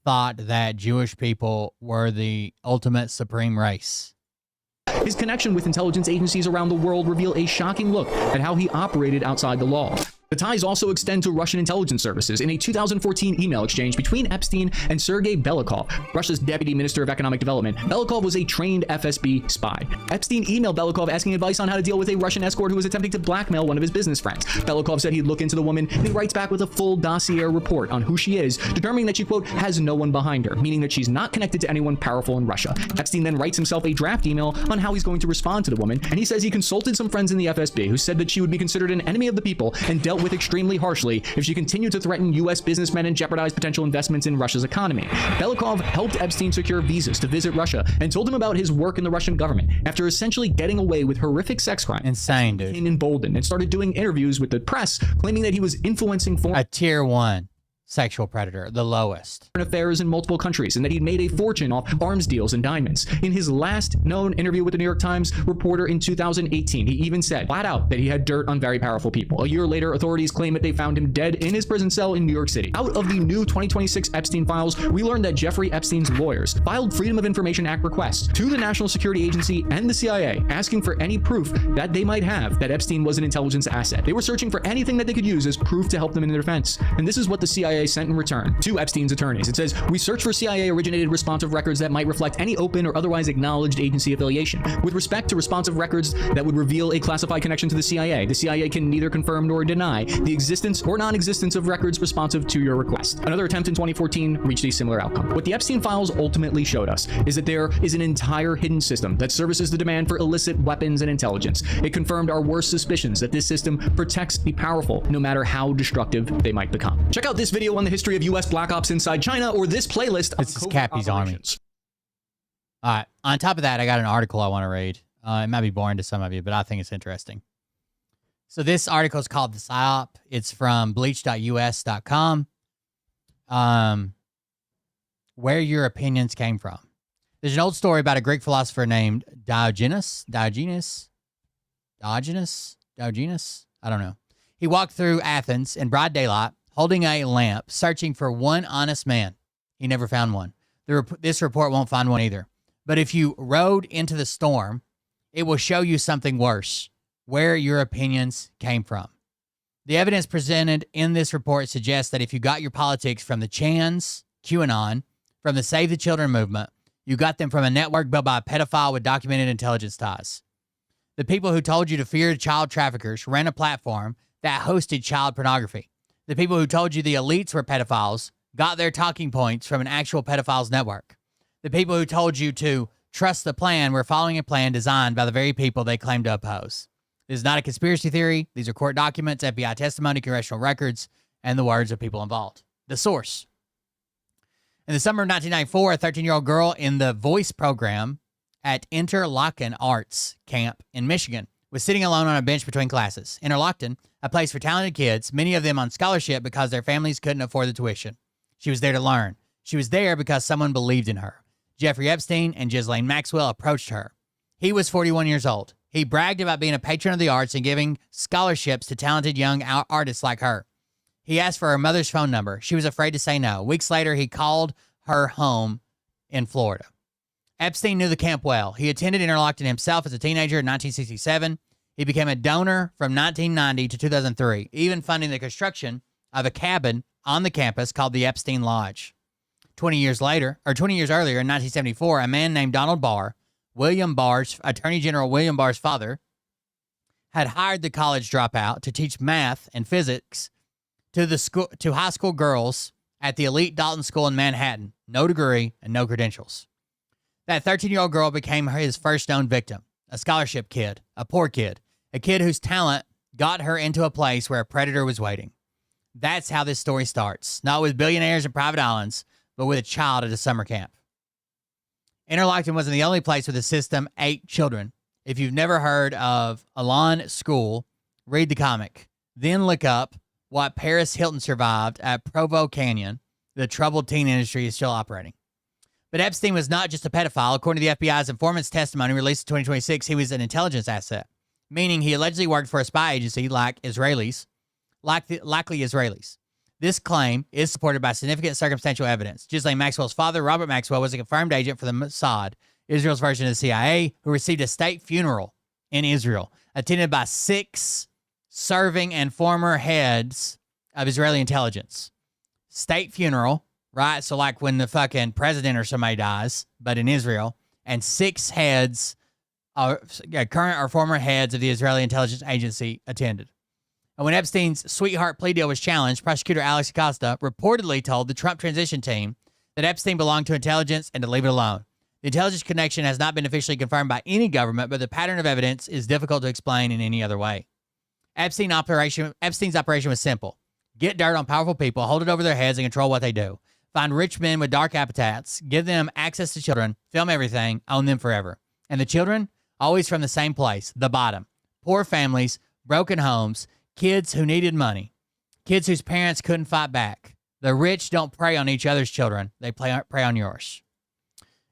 thought that Jewish people were the ultimate supreme race. His connection with intelligence agencies around the world reveal a shocking look at how he operated outside the law. The ties also extend to Russian intelligence services. In a 2014 email exchange between Epstein and Sergei Belikov, Russia's deputy minister of economic development, Belikov was a trained FSB spy. Epstein emailed Belikov asking advice on how to deal with a Russian escort who was attempting to blackmail one of his business friends. Belikov said he'd look into the woman, and he writes back with a full dossier report on who she is, determining that she, quote, has no one behind her, meaning that she's not connected to anyone powerful in Russia. Epstein then writes himself a draft email on how he's going to respond to the woman, and he says he consulted some friends in the FSB who said that she would be considered an enemy of the people and dealt with extremely harshly if she continued to threaten U.S. businessmen and jeopardize potential investments in Russia's economy. Belikov helped Epstein secure visas to visit Russia and told him about his work in the Russian government. After essentially getting away with horrific sex crimes, insane, dude, became emboldened and started doing interviews with the press, claiming that he was influencing foreign a tier 1 sexual predator, the lowest. Affairs in multiple countries, and that he'd made a fortune off arms deals and diamonds. In his last known interview with the New York Times reporter in 2018, he even said flat out that he had dirt on very powerful people. A year later, authorities claim that they found him dead in his prison cell in New York City. Out of the new 2026 Epstein files, we learned that Jeffrey Epstein's lawyers filed Freedom of Information Act requests to the National Security Agency and the CIA, asking for any proof that they might have that Epstein was an intelligence asset. They were searching for anything that they could use as proof to help them in their defense. And this is what the CIA sent in return to Epstein's attorneys. It says, we search for CIA-originated responsive records that might reflect any open or otherwise acknowledged agency affiliation. With respect to responsive records that would reveal a classified connection to the CIA can neither confirm nor deny the existence or non-existence of records responsive to your request. Another attempt in 2014 reached a similar outcome. What the Epstein files ultimately showed us is that there is an entire hidden system that services the demand for illicit weapons and intelligence. It confirmed our worst suspicions that this system protects the powerful, no matter how destructive they might become. Check out this video on the history of U.S. Black Ops inside China, or this playlist. This is Cappy's Army. All right. On top of that, I got an article I want to read. It might be boring to some of you, but I think it's interesting. So this article is called The PSYOP. It's from bleach.us.com. Where your opinions came from. There's an old story about a Greek philosopher named Diogenes. I don't know. He walked through Athens in broad daylight, holding a lamp, searching for one honest man. He never found one. This report won't find one either. But if you rode into the storm, it will show you something worse, where your opinions came from. The evidence presented in this report suggests that if you got your politics from the Chans, QAnon, from the Save the Children movement, you got them from a network built by a pedophile with documented intelligence ties. The people who told you to fear child traffickers ran a platform that hosted child pornography. The people who told you the elites were pedophiles got their talking points from an actual pedophiles network. The people who told you to trust the plan were following a plan designed by the very people they claim to oppose. This is not a conspiracy theory. These are court documents, FBI testimony, congressional records, and the words of people involved. The source. In the summer of 1994, a 13-year-old girl in the voice program at Interlochen Arts Camp in Michigan was sitting alone on a bench between classes. Interlochen, a place for talented kids, many of them on scholarship because their families couldn't afford the tuition. She was there to learn. She was there because someone believed in her. Jeffrey Epstein and Ghislaine Maxwell approached her. He was 41 years old. He bragged about being a patron of the arts and giving scholarships to talented young artists like her. He asked for her mother's phone number. She was afraid to say no. Weeks later, he called her home in Florida. Epstein knew the camp well. He attended Interlochen himself as a teenager in 1967. He became a donor from 1990 to 2003, even funding the construction of a cabin on the campus called the Epstein Lodge. 20 years earlier, in 1974, a man named Donald Barr, Attorney General William Barr's father, had hired the college dropout to teach math and physics to high school girls at the elite Dalton School in Manhattan. No degree and no credentials. That 13-year-old girl became his first known victim, a scholarship kid, a poor kid, a kid whose talent got her into a place where a predator was waiting. That's how this story starts, not with billionaires and private islands, but with a child at a summer camp. Interlochen wasn't the only place where the system ate children. If you've never heard of Alon School, read the comic. Then look up what Paris Hilton survived at Provo Canyon. The troubled teen industry is still operating. But Epstein was not just a pedophile. According to the FBI's informant's testimony released in 2026, he was an intelligence asset, meaning he allegedly worked for a spy agency like Israelis, likely Israelis. This claim is supported by significant circumstantial evidence. Ghislaine Maxwell's father, Robert Maxwell, was a confirmed agent for the Mossad, Israel's version of the CIA, who received a state funeral in Israel, attended by 6 serving and former heads of Israeli intelligence. State funeral, right? So like when the fucking president or somebody dies, but in Israel, and 6 heads, current or former heads of the Israeli intelligence agency attended. And when Epstein's sweetheart plea deal was challenged, prosecutor Alex Acosta reportedly told the Trump transition team that Epstein belonged to intelligence and to leave it alone. The intelligence connection has not been officially confirmed by any government, but the pattern of evidence is difficult to explain in any other way. Epstein's operation was simple. Get dirt on powerful people, hold it over their heads, and control what they do. Find rich men with dark appetites, give them access to children, film everything, own them forever. And the children? Always from the same place, the bottom. Poor families, broken homes, kids who needed money, kids whose parents couldn't fight back. The rich don't prey on each other's children. They prey on yours.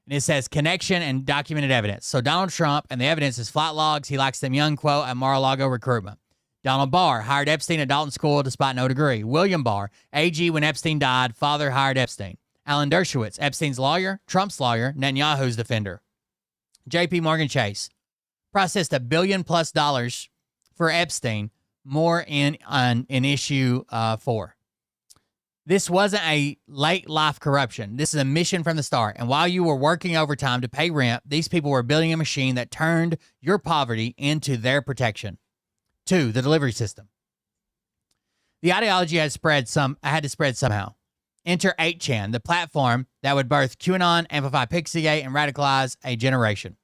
And it says connection and documented evidence. So Donald Trump, and the evidence is flight logs. He likes them young, quote, at Mar-a-Lago recruitment. Donald Barr hired Epstein at Dalton School despite no degree. William Barr, AG when Epstein died, father hired Epstein. Alan Dershowitz, Epstein's lawyer, Trump's lawyer, Netanyahu's defender. JP Morgan Chase processed $1 billion+ for Epstein, more in issue 4. This wasn't a late life corruption. This is a mission from the start. And while you were working overtime to pay rent, these people were building a machine that turned your poverty into their protection. 2, the delivery system. The ideology had to spread somehow. Enter 8chan, the platform that would birth QAnon, amplify Pizzagate, and radicalize a generation.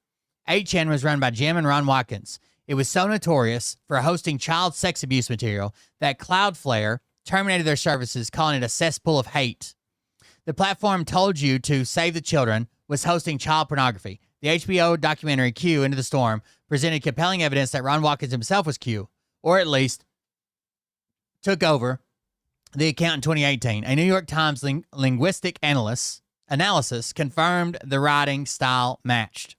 8chan was run by Jim and Ron Watkins. It was so notorious for hosting child sex abuse material that Cloudflare terminated their services, calling it a cesspool of hate. The platform told you to save the children, was hosting child pornography. The HBO documentary Q, Into the Storm, presented compelling evidence that Ron Watkins himself was Q, or at least took over the account in 2018. A New York Times linguistic analysis confirmed the writing style matched.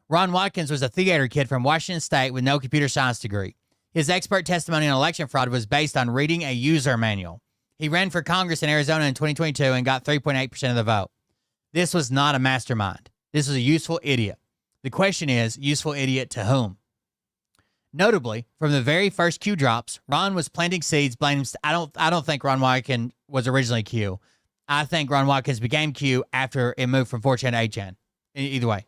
Ron Watkins was a theater kid from Washington State with no computer science degree. His expert testimony on election fraud was based on reading a user manual. He ran for Congress in Arizona in 2022 and got 3.8% of the vote. This was not a mastermind. This was a useful idiot. The question is, useful idiot to whom? Notably, from the very first Q drops, Ron was planting seeds, blaming. I don't think Ron Watkins was originally Q. I think Ron Watkins became Q after it moved from 4chan to 8chan. Either way.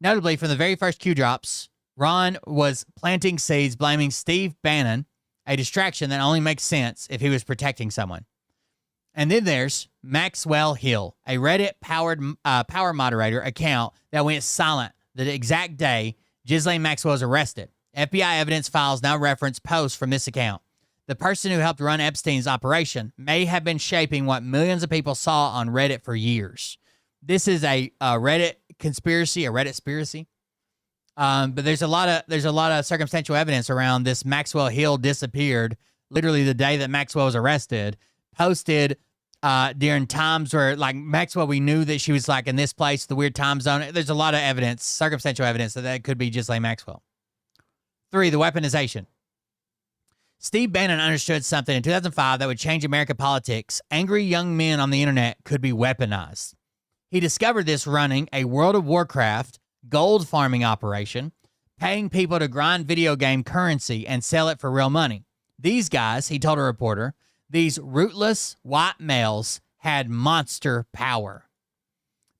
Notably, from the very first Q drops, Ron was planting seeds, blaming Steve Bannon, a distraction that only makes sense if he was protecting someone. And then there's Maxwell Hill, a Reddit-powered power moderator account that went silent the exact day Ghislaine Maxwell was arrested. FBI evidence files now reference posts from this account. The person who helped run Epstein's operation may have been shaping what millions of people saw on Reddit for years. This is a Reddit conspiracy, a Reddit-spiracy. But there's a lot of circumstantial evidence around this. Maxwell Hill disappeared literally the day that Maxwell was arrested, posted during times where, like, Maxwell, we knew that she was, like, in this place, the weird time zone. There's a lot of evidence, circumstantial evidence, that could be Ghislaine Maxwell. 3, the weaponization. Steve Bannon understood something in 2005 that would change American politics. Angry young men on the internet could be weaponized. He discovered this running a World of Warcraft gold farming operation, paying people to grind video game currency and sell it for real money. These guys, he told a reporter, these rootless white males had monster power.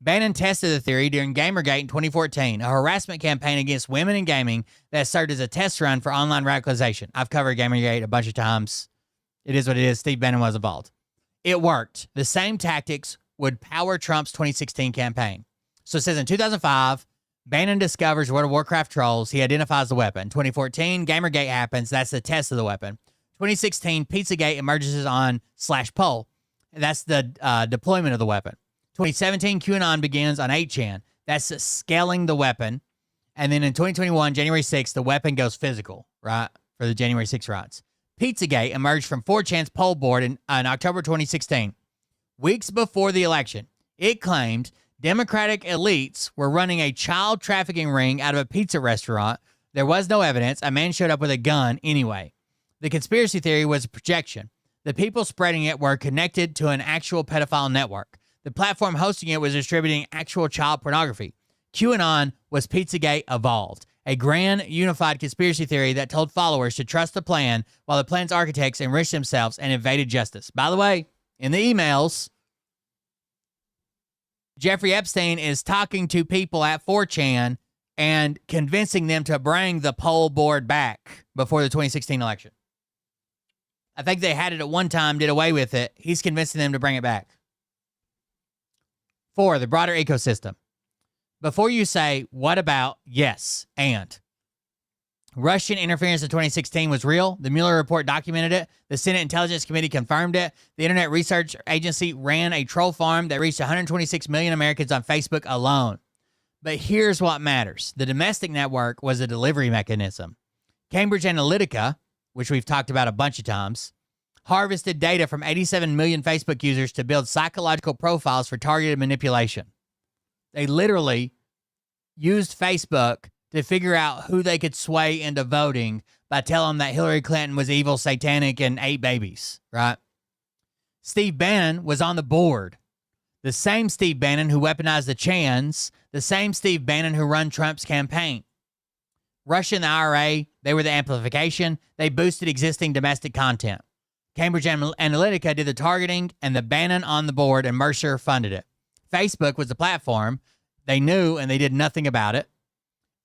Bannon tested the theory during Gamergate in 2014, a harassment campaign against women in gaming that served as a test run for online radicalization. I've covered Gamergate a bunch of times. It is what it is. Steve Bannon was involved. It worked. The same tactics would power Trump's 2016 campaign. So it says in 2005, Bannon discovers World of Warcraft trolls. He identifies the weapon. 2014, Gamergate happens. That's the test of the weapon. 2016, Pizzagate emerges on /poll. That's the deployment of the weapon. 2017, QAnon begins on 8chan. That's scaling the weapon. And then in 2021, January 6th, the weapon goes physical, right, for the January 6th riots. Pizzagate emerged from 4chan's poll board in October 2016. Weeks before the election, it claimed Democratic elites were running a child trafficking ring out of a pizza restaurant. There was no evidence. A man showed up with a gun anyway. The conspiracy theory was a projection. The people spreading it were connected to an actual pedophile network. The platform hosting it was distributing actual child pornography. QAnon was Pizzagate evolved. a grand unified conspiracy theory that told followers to trust the plan while the plan's architects enriched themselves and evaded justice. By the way, in the emails, Jeffrey Epstein is talking to people at 4chan and convincing them to bring the poll board back before the 2016 election. I think they had it at one time, did away with it. He's convincing them to bring it back. 4, the broader ecosystem. Before you say, what about, yes, and. Russian interference in 2016 was real. The Mueller report documented it. The Senate Intelligence Committee confirmed it. The Internet Research Agency ran a troll farm that reached 126 million Americans on Facebook alone. But here's what matters. The domestic network was a delivery mechanism. Cambridge Analytica, which we've talked about a bunch of times, harvested data from 87 million Facebook users to build psychological profiles for targeted manipulation. They literally used Facebook to figure out who they could sway into voting by telling them that Hillary Clinton was evil, satanic, and ate babies, right? Steve Bannon was on the board. The same Steve Bannon who weaponized the Chans, the same Steve Bannon who ran Trump's campaign. Russia and the IRA, they were the amplification. They boosted existing domestic content. Cambridge Analytica did the targeting, and the Bannon on the board, and Mercer funded it. Facebook was the platform. They knew, and they did nothing about it.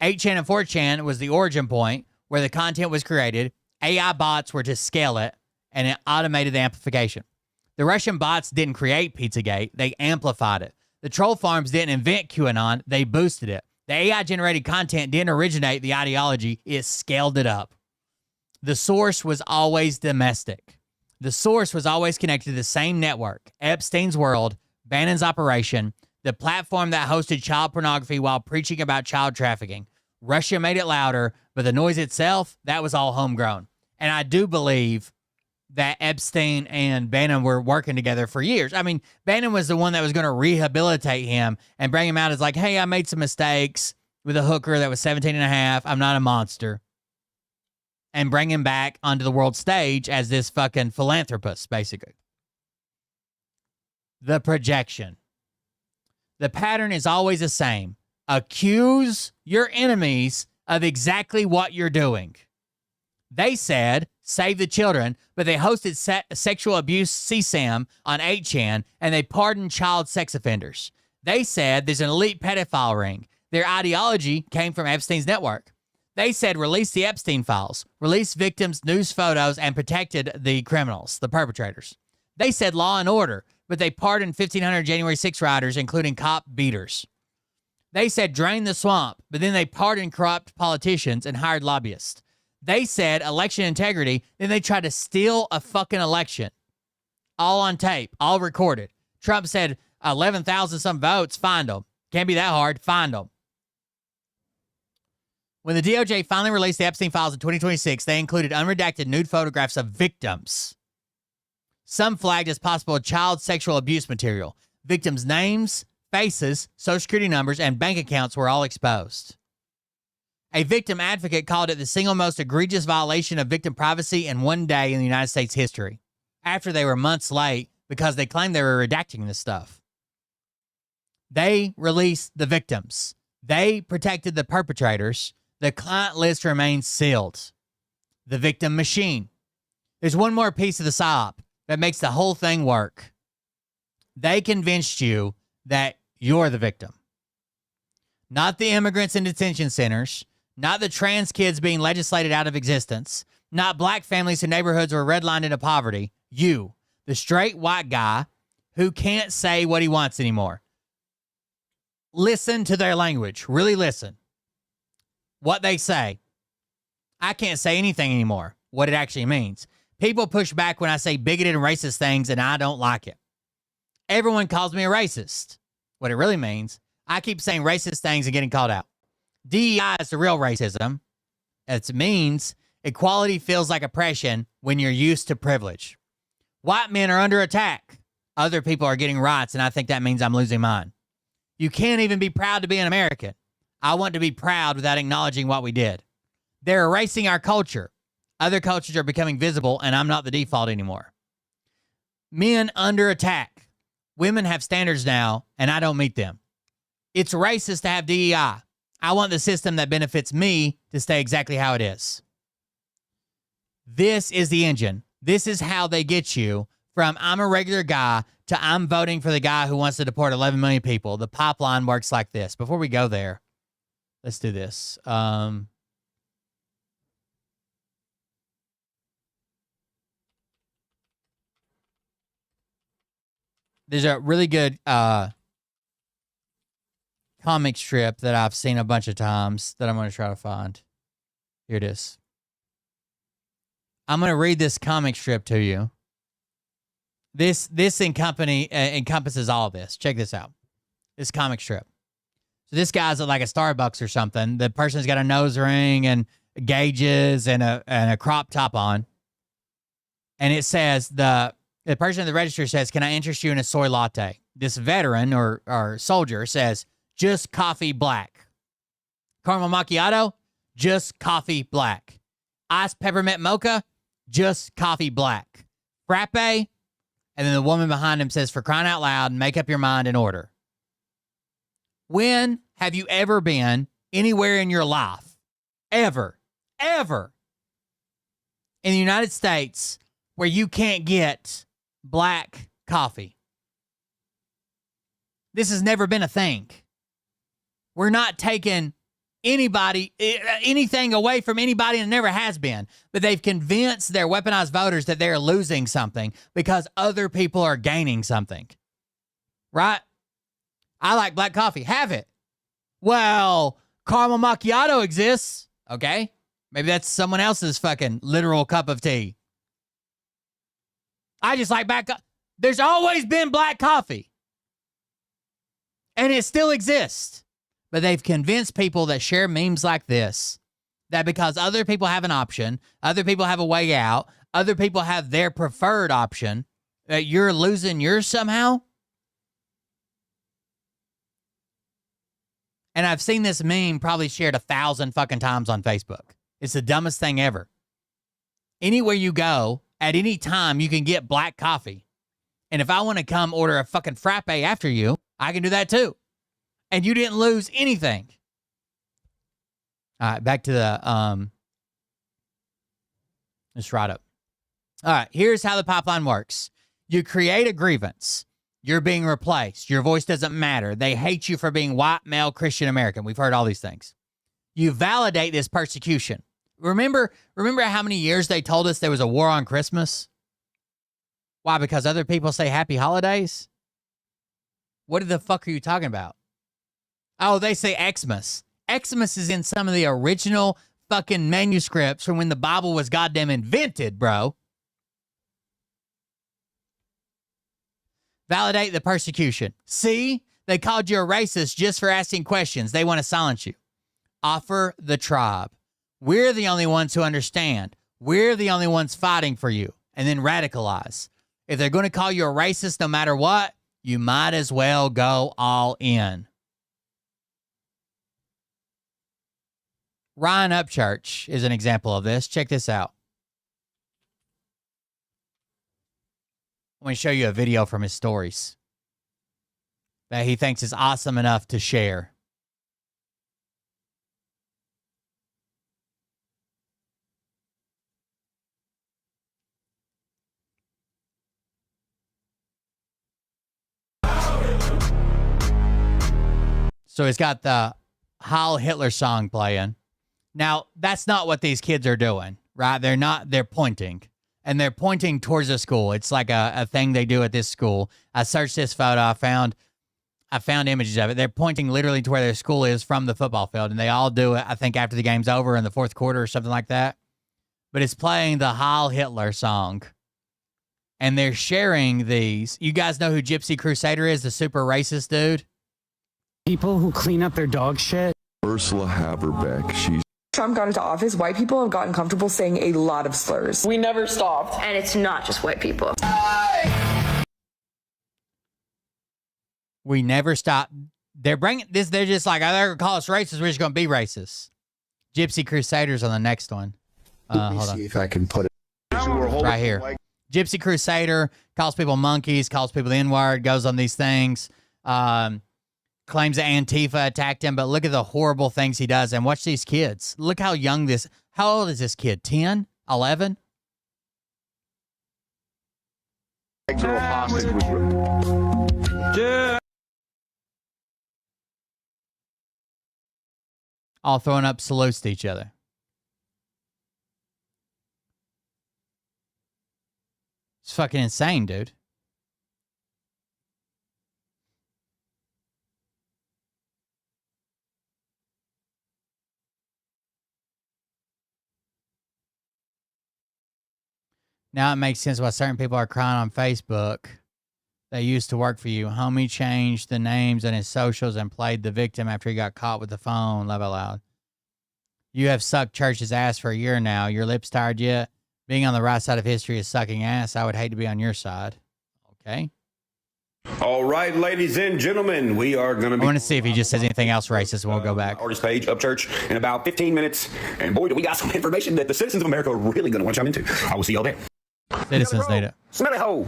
8chan and 4chan was the origin point where the content was created. AI bots were to scale it, and it automated the amplification. The Russian bots didn't create Pizzagate. They amplified it. The troll farms didn't invent QAnon. They boosted it. The AI-generated content didn't originate the ideology. It scaled it up. The source was always domestic. The source was always connected to the same network. Epstein's world, Bannon's operation, the platform that hosted child pornography while preaching about child trafficking. Russia made it louder, but the noise itself, that was all homegrown. And I do believe that Epstein and Bannon were working together for years. I mean, Bannon was the one that was going to rehabilitate him and bring him out as like, hey, I made some mistakes with a hooker that was 17 and a half. I'm not a monster. And bring him back onto the world stage as this fucking philanthropist, basically. The projection. The pattern is always the same. Accuse your enemies of exactly what you're doing. They said, save the children, but they hosted sexual abuse CSAM on 8chan, and they pardoned child sex offenders. They said there's an elite pedophile ring. Their ideology came from Epstein's network. They said release the Epstein files, release victims' news photos, and protected the criminals, the perpetrators. They said law and order, but they pardoned 1,500 January 6 rioters, including cop beaters. They said drain the swamp, but then they pardoned corrupt politicians and hired lobbyists. They said election integrity, then they tried to steal a fucking election. All on tape, all recorded. Trump said 11,000 some votes, find them. Can't be that hard, find them. When the DOJ finally released the Epstein files in 2026, they included unredacted nude photographs of victims. Some flagged as possible child sexual abuse material. Victims' names, faces, social security numbers, and bank accounts were all exposed. A victim advocate called it the single most egregious violation of victim privacy in one day in the United States history, after they were months late because they claimed they were redacting this stuff. They released the victims. They protected the perpetrators. The client list remains sealed. The victim machine. There's one more piece of the psyop that makes the whole thing work. They convinced you that you're the victim. Not the immigrants in detention centers, not the trans kids being legislated out of existence, not black families whose neighborhoods were redlined into poverty. You, the straight white guy who can't say what he wants anymore. Listen to their language. Really listen. What they say. I can't say anything anymore, what it actually means. People push back when I say bigoted and racist things, and I don't like it. Everyone calls me a racist. What it really means, I keep saying racist things and getting called out. DEI is the real racism. It means equality feels like oppression when you're used to privilege. White men are under attack. Other people are getting rights, and I think that means I'm losing mine. You can't even be proud to be an American. I want to be proud without acknowledging what we did. They're erasing our culture. Other cultures are becoming visible, and I'm not the default anymore. Men under attack. Women have standards now, and I don't meet them. It's racist to have DEI. I want the system that benefits me to stay exactly how it is. This is the engine. This is how they get you from I'm a regular guy to I'm voting for the guy who wants to deport 11 million people. The pipeline works like this. Before we go there, let's do this. There's a really good comic strip that I've seen a bunch of times that I'm going to try to find. Here it is. I'm going to read this comic strip to you. This encompasses all of this. Check this out. This comic strip. So this guy's at like a Starbucks or something. The person's got a nose ring and gauges and a crop top on. And it says, the person at the register says, "Can I interest you in a soy latte?" This veteran or soldier says, "Just coffee black." Caramel macchiato, just coffee black. Iced peppermint mocha, just coffee black. Frappe, and then the woman behind him says, "For crying out loud, make up your mind and order." When have you ever been anywhere in your life, ever, in the United States where you can't get black coffee? This has never been a thing. We're not taking anything away from anybody, and it never has been. But they've convinced their weaponized voters that they're losing something because other people are gaining something. Right? I like black coffee. Have it. Well, caramel macchiato exists. Okay. Maybe that's someone else's fucking literal cup of tea. I just like black coffee. There's always been black coffee. And it still exists. But they've convinced people that share memes like this, that because other people have an option, other people have a way out, other people have their preferred option, that you're losing yours somehow. And I've seen this meme probably shared 1,000 fucking times on Facebook. It's the dumbest thing ever. Anywhere you go, at any time, you can get black coffee. And if I want to come order a fucking frappe after you, I can do that too. And you didn't lose anything. All right, back to the, let's write up. All right, here's how the pipeline works. You create a grievance. You're being replaced. Your voice doesn't matter. They hate you for being white, male, Christian American. We've heard all these things. You validate this persecution. Remember how many years they told us there was a war on Christmas? Why? Because other people say happy holidays? What the fuck are you talking about? Oh, they say Xmas. Xmas is in some of the original fucking manuscripts from when the Bible was goddamn invented, bro. Validate the persecution. See? They called you a racist just for asking questions. They want to silence you. Offer the tribe. We're the only ones who understand. We're the only ones fighting for you. And then radicalize. If they're going to call you a racist no matter what, you might as well go all in. Ryan Upchurch is an example of this. Check this out. I'm going to show you a video from his stories that he thinks is awesome enough to share. So he's got the Heil Hitler song playing. Now, that's not what these kids are doing, right? They're pointing. And they're pointing towards the school. It's like a thing they do at this school. I searched this photo. I found images of it. They're pointing literally to where their school is from the football field. And they all do it, I think, after the game's over in the fourth quarter or something like that. But it's playing the Heil Hitler song. And they're sharing these. You guys know who Gypsy Crusader is, the super racist dude? People who clean up their dog shit. Ursula Haverbeck, she's Trump got into office, white people have gotten comfortable saying a lot of slurs. We never stopped. And it's not just white people. We never stop. They're bringing this. They're just like, oh, they're going to call us racist. We're just going to be racist. Gypsy Crusaders on the next one. Hold on. See if I can put it. Right here. Gypsy Crusader calls people monkeys, calls people the N-word, goes on these things. claims that Antifa attacked him, but look at the horrible things he does. And watch these kids. Look how young how old is this kid? 10? 11? All throwing up salutes to each other. It's fucking insane, dude. Now it makes sense why certain people are crying on Facebook. They used to work for you. Homie changed the names on his socials and played the victim after he got caught with the phone. Laugh out loud. You have sucked church's ass for a year now. Your lips tired yet? Being on the right side of history is sucking ass. I would hate to be on your side. Okay. All right, ladies and gentlemen, we are going to be... I want to see if he just says anything else racist, and we'll go back. Artist page of church in about 15 minutes. And boy, do we got some information that the citizens of America are really going to want to chime into. I will see y'all there. Citizens data. Smelly hole.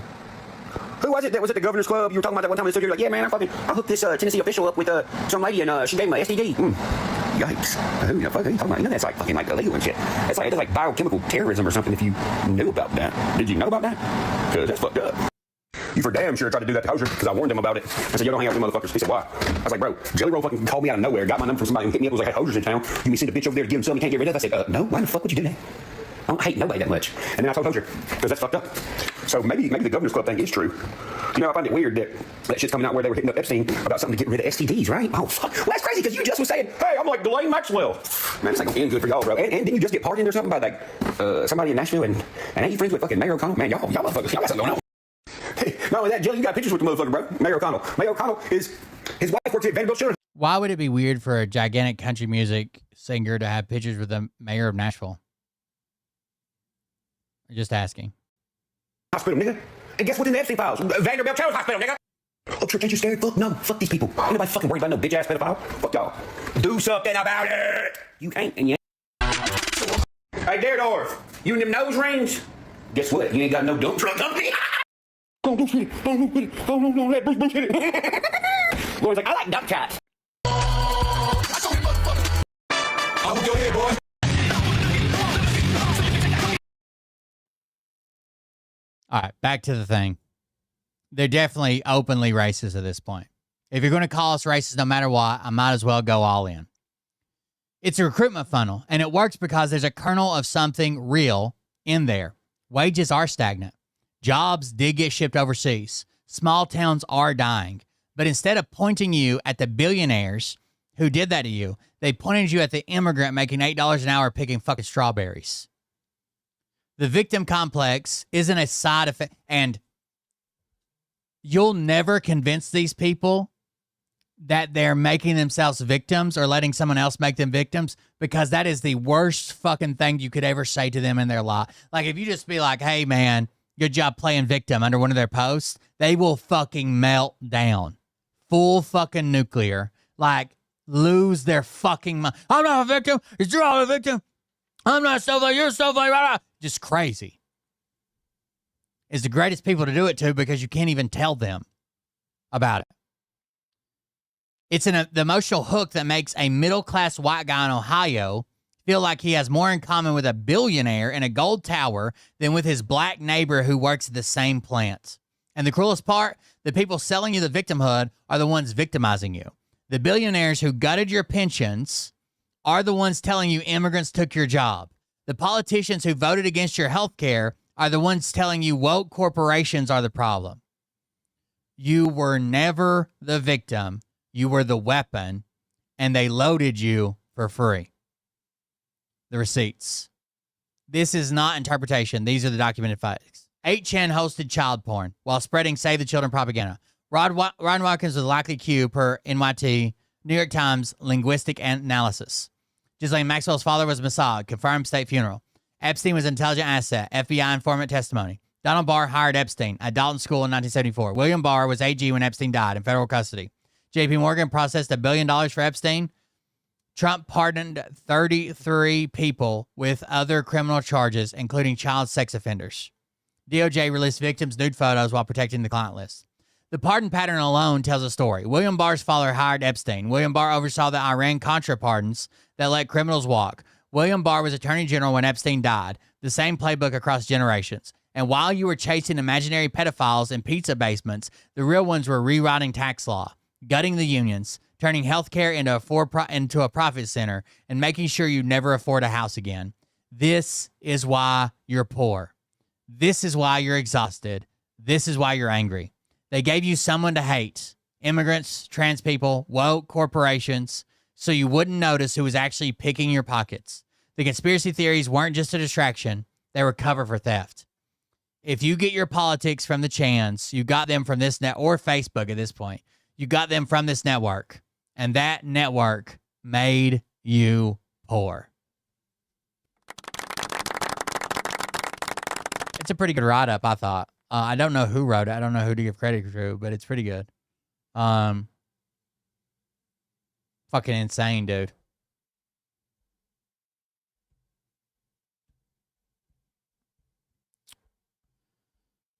Who was it that was at the Governor's Club? You were talking about that one time. You're like, yeah, man, I hooked this Tennessee official up with some lady, and she gave him a STD. Yikes. Who the fuck are you talking about? You know that's like fucking like illegal and shit. It's like biochemical terrorism or something if you knew about that. Did you know about that? Because that's fucked up. You for damn sure tried to do that to Hosier because I warned him about it. I said, yo, don't hang out with them motherfuckers. He said, why? I was like, bro, Jelly Roll fucking called me out of nowhere, got my number from somebody who hit me up, was like, hey, Hosier's in town. You may send a bitch over there to give him something he can't get rid of. I said, no, why the fuck would you do that? I don't hate nobody that much. And then I told Hosier, because that's fucked up. So maybe the Governor's Club thing is true. You know, I find it weird that shit's coming out where they were hitting up Epstein about something to get rid of STDs, right? Oh, fuck. Well, that's crazy because you just was saying, hey, I'm like Ghislaine Maxwell. Man, it's like end good for y'all, bro. And didn't you just get pardoned or something by like somebody in Nashville? And ain't you friends with fucking Mayor O'Connell? Man, y'all motherfuckers, y'all got something going on. Hey, not only that, Jill, you got pictures with the motherfucker, bro. Mayor O'Connell. Mayor O'Connell is, his wife works at Vanderbilt Children's. Why would it be weird for a gigantic country music singer to have pictures with the mayor of Nashville? I'm just asking. Hospital, nigga. And guess what's in the Epstein files? Vanderbilt Children's Hospital, nigga. Oh, church, ain't you scared? Fuck no. Fuck these people. Ain't nobody fucking worried about no bitch ass pedophile. Fuck y'all. Do something about it. You ain't, and you ain't. Hey, Daredorf, you in them nose rings? Guess what? You ain't got no dump truck company. Don't hit it. Don't hit it. Don't let Bruce hit it. Lori's like, I like dump trucks. I'll go ahead, boy. All right, back to the thing. They're definitely openly racist at this point. If you're going to call us racist no matter what, I might as well go all in. It's a recruitment funnel, and it works because there's a kernel of something real in there. Wages are stagnant. Jobs did get shipped overseas. Small towns are dying. But instead of pointing you at the billionaires who did that to you, they pointed you at the immigrant making $8 an hour picking fucking strawberries. The victim complex isn't a side effect, and you'll never convince these people that they're making themselves victims or letting someone else make them victims, because that is the worst fucking thing you could ever say to them in their life. Like, if you just be like, hey, man, good job playing victim under one of their posts, they will fucking melt down. Full fucking nuclear. Like, lose their fucking mind. I'm not a victim. You're all a victim. I'm not so like, you're so like, just crazy. Is the greatest people to do it to because you can't even tell them about it. It's the emotional hook that makes a middle-class white guy in Ohio feel like he has more in common with a billionaire in a gold tower than with his black neighbor who works at the same plant. And the cruelest part, the people selling you the victimhood are the ones victimizing you. The billionaires who gutted your pensions are the ones telling you immigrants took your job. The politicians who voted against your health care are the ones telling you woke corporations are the problem. You were never the victim. You were the weapon, and they loaded you for free. The receipts. This is not interpretation. These are the documented facts. 8chan hosted child porn while spreading Save the Children propaganda. Ron Watkins was likely Q per NYT, New York Times linguistic analysis. Ghislaine Maxwell's father was Mossad, confirmed state funeral. Epstein was an intelligent asset, FBI informant testimony. Donald Barr hired Epstein at Dalton School in 1974. William Barr was AG when Epstein died in federal custody. JP Morgan processed $1 billion for Epstein. Trump pardoned 33 people with other criminal charges, including child sex offenders. DOJ released victims' nude photos while protecting the client list. The pardon pattern alone tells a story. William Barr's father hired Epstein. William Barr oversaw the Iran-Contra pardons that let criminals walk. William Barr was Attorney General when Epstein died. The same playbook across generations. And while you were chasing imaginary pedophiles in pizza basements, the real ones were rewriting tax law, gutting the unions, turning healthcare into a profit center, and making sure you never afford a house again. This is why you're poor. This is why you're exhausted. This is why you're angry. They gave you someone to hate. Immigrants, trans people, woke corporations, so you wouldn't notice who was actually picking your pockets. The conspiracy theories weren't just a distraction. They were cover for theft. If you get your politics from the Chans, you got them from this net or Facebook at this point. You got them from this network. And that network made you poor. It's a pretty good write-up, I thought. I don't know who wrote it. I don't know who to give credit to, but it's pretty good. Fucking insane, dude.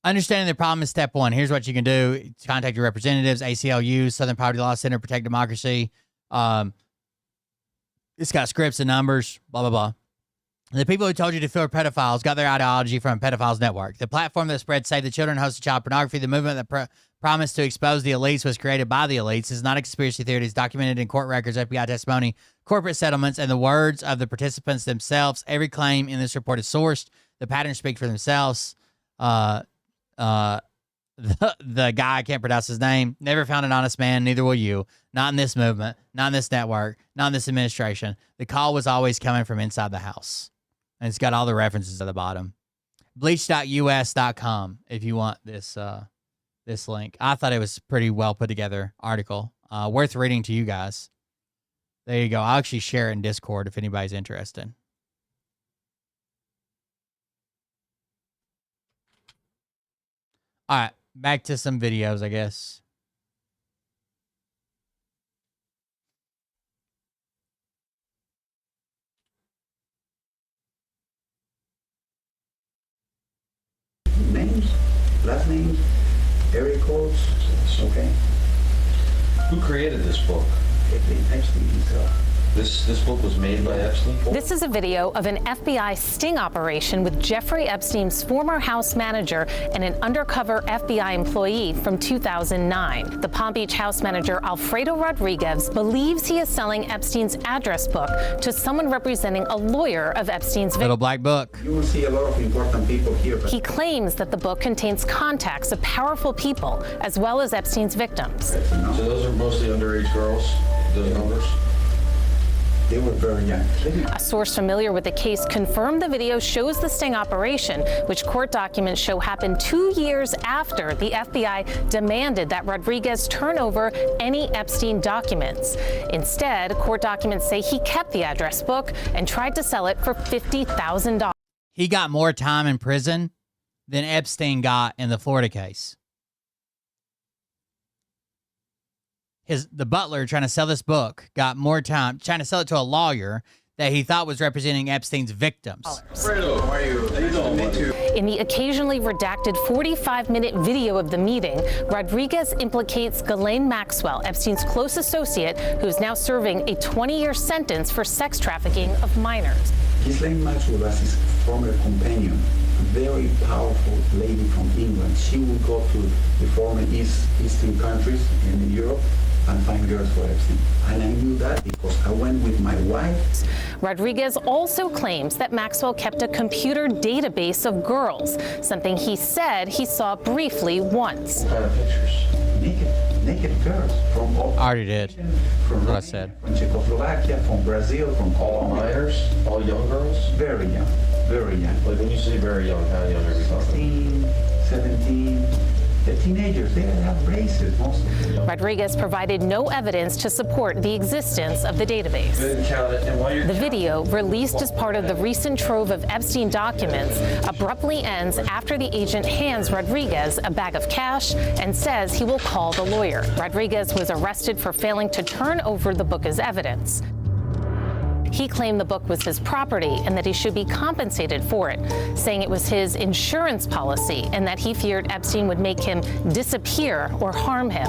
Understanding the problem is step one. Here's what you can do. Contact your representatives, ACLU, Southern Poverty Law Center, Protect Democracy. It's got scripts and numbers, blah, blah, blah. The people who told you to filter pedophiles got their ideology from Pedophiles Network. The platform that spread Save the Children hosted child pornography. The movement that promised to expose the elites was created by the elites. It's not a conspiracy theory. It's documented in court records, FBI testimony, corporate settlements, and the words of the participants themselves. Every claim in this report is sourced. The patterns speak for themselves. The guy, I can't pronounce his name, never found an honest man, neither will you. Not in this movement, not in this network, not in this administration. The call was always coming from inside the house. And it's got all the references at the bottom. Bleach.us.com if you want this this link. I thought it was a pretty well put together article. Worth reading to you guys. There you go. I'll actually share it in Discord if anybody's interested. All right, back to some videos, I guess. Names, last names, area codes, okay. Who created this book? Epstein himself. This book was made by Epstein? This is a video of an FBI sting operation with Jeffrey Epstein's former house manager and an undercover FBI employee from 2009. The Palm Beach house manager, Alfredo Rodriguez, believes he is selling Epstein's address book to someone representing a lawyer of Epstein's victim. Little black book. You will see a lot of important people here. He claims that the book contains contacts of powerful people, as well as Epstein's victims. So those are mostly underage girls, those numbers? They were very young. A source familiar with the case confirmed the video shows the sting operation, which court documents show happened 2 years after the FBI demanded that Rodriguez turn over any Epstein documents. Instead, court documents say he kept the address book and tried to sell it for $50,000. He got more time in prison than Epstein got in the Florida case. The butler trying to sell this book got more time trying to sell it to a lawyer that he thought was representing Epstein's victims. Fredo, how are you? How you doing? In the occasionally redacted 45-minute video of the meeting, Rodriguez implicates Ghislaine Maxwell, Epstein's close associate, who's now serving a 20-year sentence for sex trafficking of minors. Ghislaine Maxwell was his former companion, a very powerful lady from England. She would go to the former Eastern countries in Europe and find girls for Epstein. And I knew that because I went with my wife. Rodriguez also claims that Maxwell kept a computer database of girls, something he said he saw briefly once. What kind of pictures? Naked girls from all. I already did. From what I said. From Czechoslovakia, from Brazil, from all minors, all young girls. Very young, very young. Like when you say very young, how young are we talking? 16, 17. The teenagers, they have braces, most of them. Rodriguez provided no evidence to support the existence of the database. The video, released as part of the recent trove of Epstein documents, abruptly ends after the agent hands Rodriguez a bag of cash and says he will call the lawyer. Rodriguez was arrested for failing to turn over the book as evidence. He claimed the book was his property and that he should be compensated for it, saying it was his insurance policy and that he feared Epstein would make him disappear or harm him.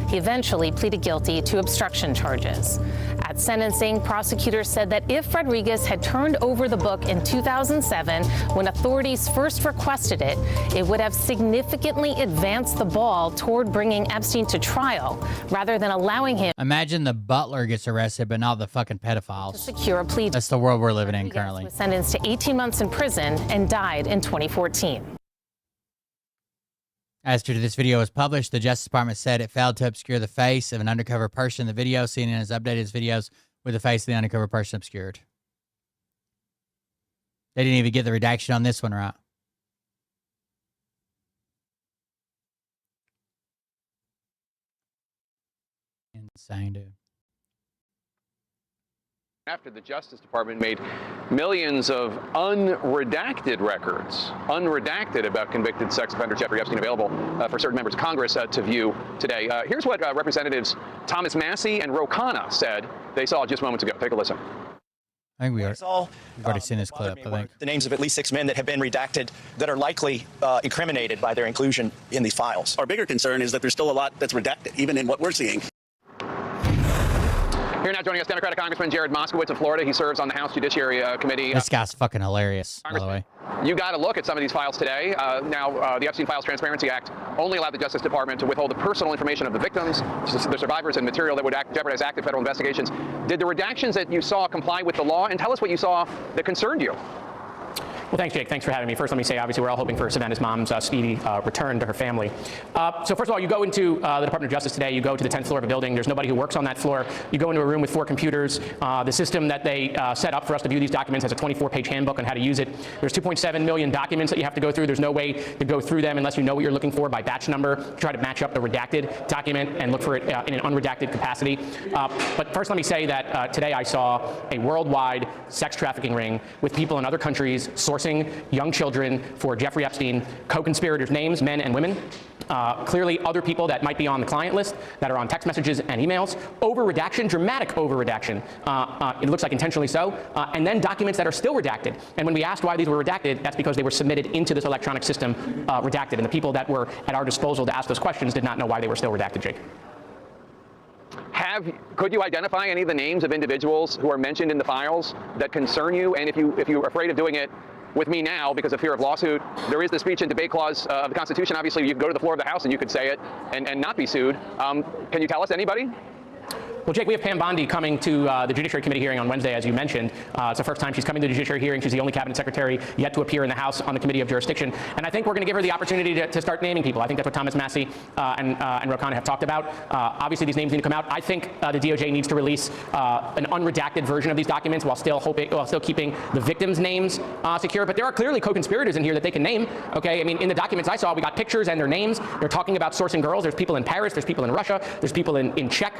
He eventually pleaded guilty to obstruction charges. At sentencing, prosecutors said that if Rodriguez had turned over the book in 2007, when authorities first requested it, it would have significantly advanced the ball toward bringing Epstein to trial, rather than allowing him. Imagine the butler gets arrested, but not the fucking pedophiles. To secure a plea. That's the world we're living in currently. Was sentenced to 18 months in prison and died in 2014. After this video was published, the Justice Department said it failed to obscure the face of an undercover person in the video. CNN has updated its videos with the face of the undercover person obscured. They didn't even get the redaction on this one right. Insane, dude. After the Justice Department made millions of unredacted records, unredacted about convicted sex offender Jeffrey Epstein available for certain members of Congress to view today. Here's what Representatives Thomas Massey and Ro Khanna said they saw just moments ago. Take a listen. I think we've already seen this clip, I think. The names of at least 6 men that have been redacted that are likely incriminated by their inclusion in these files. Our bigger concern is that there's still a lot that's redacted, even in what we're seeing. Here now joining us, Democratic Congressman Jared Moskowitz of Florida. He serves on the House Judiciary Committee. This guy's fucking hilarious, by the way. You got to look at some of these files today. Now, the Epstein Files Transparency Act only allowed the Justice Department to withhold the personal information of the victims, the survivors, and material that would jeopardize active federal investigations. Did the redactions that you saw comply with the law? And tell us what you saw that concerned you. Well, thanks, Jake. Thanks for having me. First, let me say, obviously, we're all hoping for Savannah's mom's speedy return to her family. So first of all, you go into the Department of Justice today, you go to the 10th floor of a building. There's nobody who works on that floor. You go into a room with 4 computers. The system that they set up for us to view these documents has a 24-page handbook on how to use it. There's 2.7 million documents that you have to go through. There's no way to go through them unless you know what you're looking for by batch number, try to match up the redacted document and look for it in an unredacted capacity. But first, let me say that today I saw a worldwide sex trafficking ring with people in other countries sourcing young children for Jeffrey Epstein, co-conspirators' names, men and women. Clearly other people that might be on the client list that are on text messages and emails. Over-redaction, dramatic over-redaction. It looks like intentionally so. And then documents that are still redacted. And when we asked why these were redacted, that's because they were submitted into this electronic system redacted. And the people that were at our disposal to ask those questions did not know why they were still redacted, Jake. Could you identify any of the names of individuals who are mentioned in the files that concern you? And if you're afraid of doing it with me now because of fear of lawsuit, there is the speech and debate clause of the Constitution. Obviously, you could go to the floor of the House and you could say it and not be sued. Can you tell us anybody? Well, Jake, we have Pam Bondi coming to the Judiciary Committee hearing on Wednesday, as you mentioned. It's the first time she's coming to the Judiciary hearing. She's the only cabinet secretary yet to appear in the House on the Committee of Jurisdiction. And I think we're going to give her the opportunity to start naming people. I think that's what Thomas Massey and Ro Khanna have talked about. Obviously, these names need to come out. I think the DOJ needs to release an unredacted version of these documents while still keeping the victims' names secure. But there are clearly co-conspirators in here that they can name. Okay, I mean, in the documents I saw, we got pictures and their names. They're talking about sourcing girls. There's people in Paris. There's people in Russia. There's people in Czech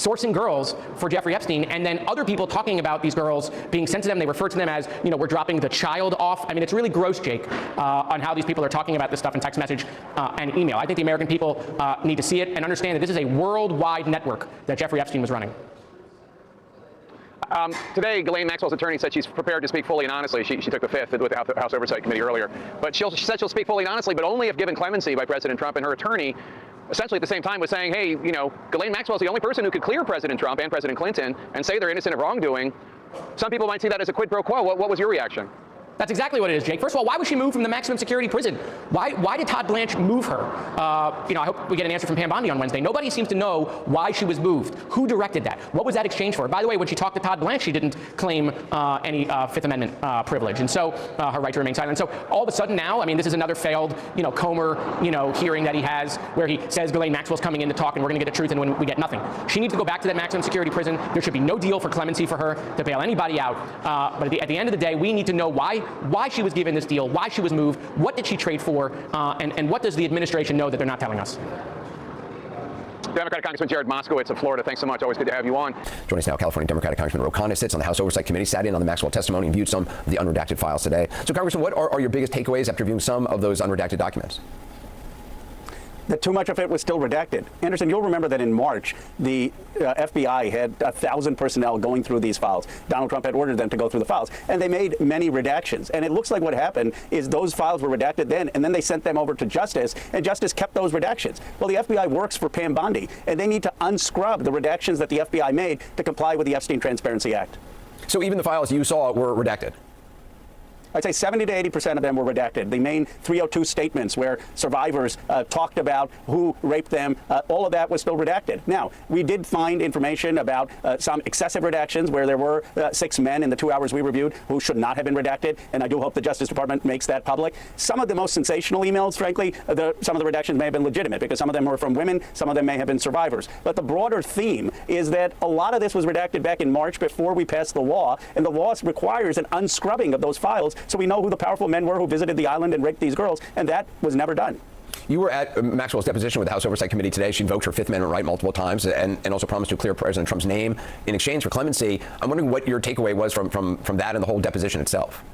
sourcing girls for Jeffrey Epstein, and then other people talking about these girls being sent to them. They refer to them as, you know, we're dropping the child off. I mean, it's really gross, Jake, on how these people are talking about this stuff in text message and email. I think the American people need to see it and understand that this is a worldwide network that Jeffrey Epstein was running. Today, Ghislaine Maxwell's attorney said she's prepared to speak fully and honestly. She took the fifth with the House Oversight Committee earlier. But she said she'll speak fully and honestly, but only if given clemency by President Trump. And her attorney essentially at the same time was saying, hey, you know, Ghislaine Maxwell's the only person who could clear President Trump and President Clinton and say they're innocent of wrongdoing. Some people might see that as a quid pro quo. What was your reaction? That's exactly what it is, Jake. First of all, why was she moved from the maximum security prison? Why did Todd Blanche move her? You know, I hope we get an answer from Pam Bondi on Wednesday. Nobody seems to know why she was moved. Who directed that? What was that exchange for? By the way, when she talked to Todd Blanche, she didn't claim any Fifth Amendment privilege, and so her right to remain silent. And so all of a sudden now, I mean, this is another failed, you know, Comer, you know, hearing that he has where he says Ghislaine Maxwell's coming in to talk and we're going to get the truth, and when we get nothing. She needs to go back to that maximum security prison. There should be no deal for clemency for her to bail anybody out. But at the end of the day, we need to know why she was given this deal, why she was moved, what did she trade for, and what does the administration know that they're not telling us? Democratic Congressman Jared Moskowitz of Florida, thanks so much. Always good to have you on. Joining us now, California Democratic Congressman Ro Khanna sits on the House Oversight Committee, sat in on the Maxwell testimony and viewed some of the unredacted files today. So, Congressman, what are your biggest takeaways after viewing some of those unredacted documents? that too much of it was still redacted. Anderson, you'll remember that in March, the FBI had 1,000 personnel going through these files. Donald Trump had ordered them to go through the files, and they made many redactions. And it looks like what happened is those files were redacted then, and then they sent them over to Justice, and Justice kept those redactions. Well, the FBI works for Pam Bondi, and they need to unscrub the redactions that the FBI made to comply with the Epstein Transparency Act. So even the files you saw were redacted? I'd say 70 to 80% of them were redacted. The main 302 statements where survivors talked about who raped them, all of that was still redacted. Now, we did find information about some excessive redactions where there were 6 men in the 2 hours we reviewed who should not have been redacted, and I do hope the Justice Department makes that public. Some of the most sensational emails, frankly, some of the redactions may have been legitimate because some of them were from women, some of them may have been survivors. But the broader theme is that a lot of this was redacted back in March before we passed the law, and the law requires an unscrubbing of those files so we know who the powerful men were who visited the island and raped these girls, and that was never done. You were at Maxwell's deposition with the House Oversight Committee today. She invoked her Fifth Amendment right multiple times and also promised to clear President Trump's name in exchange for clemency. I'm wondering what your takeaway was from that and the whole deposition itself.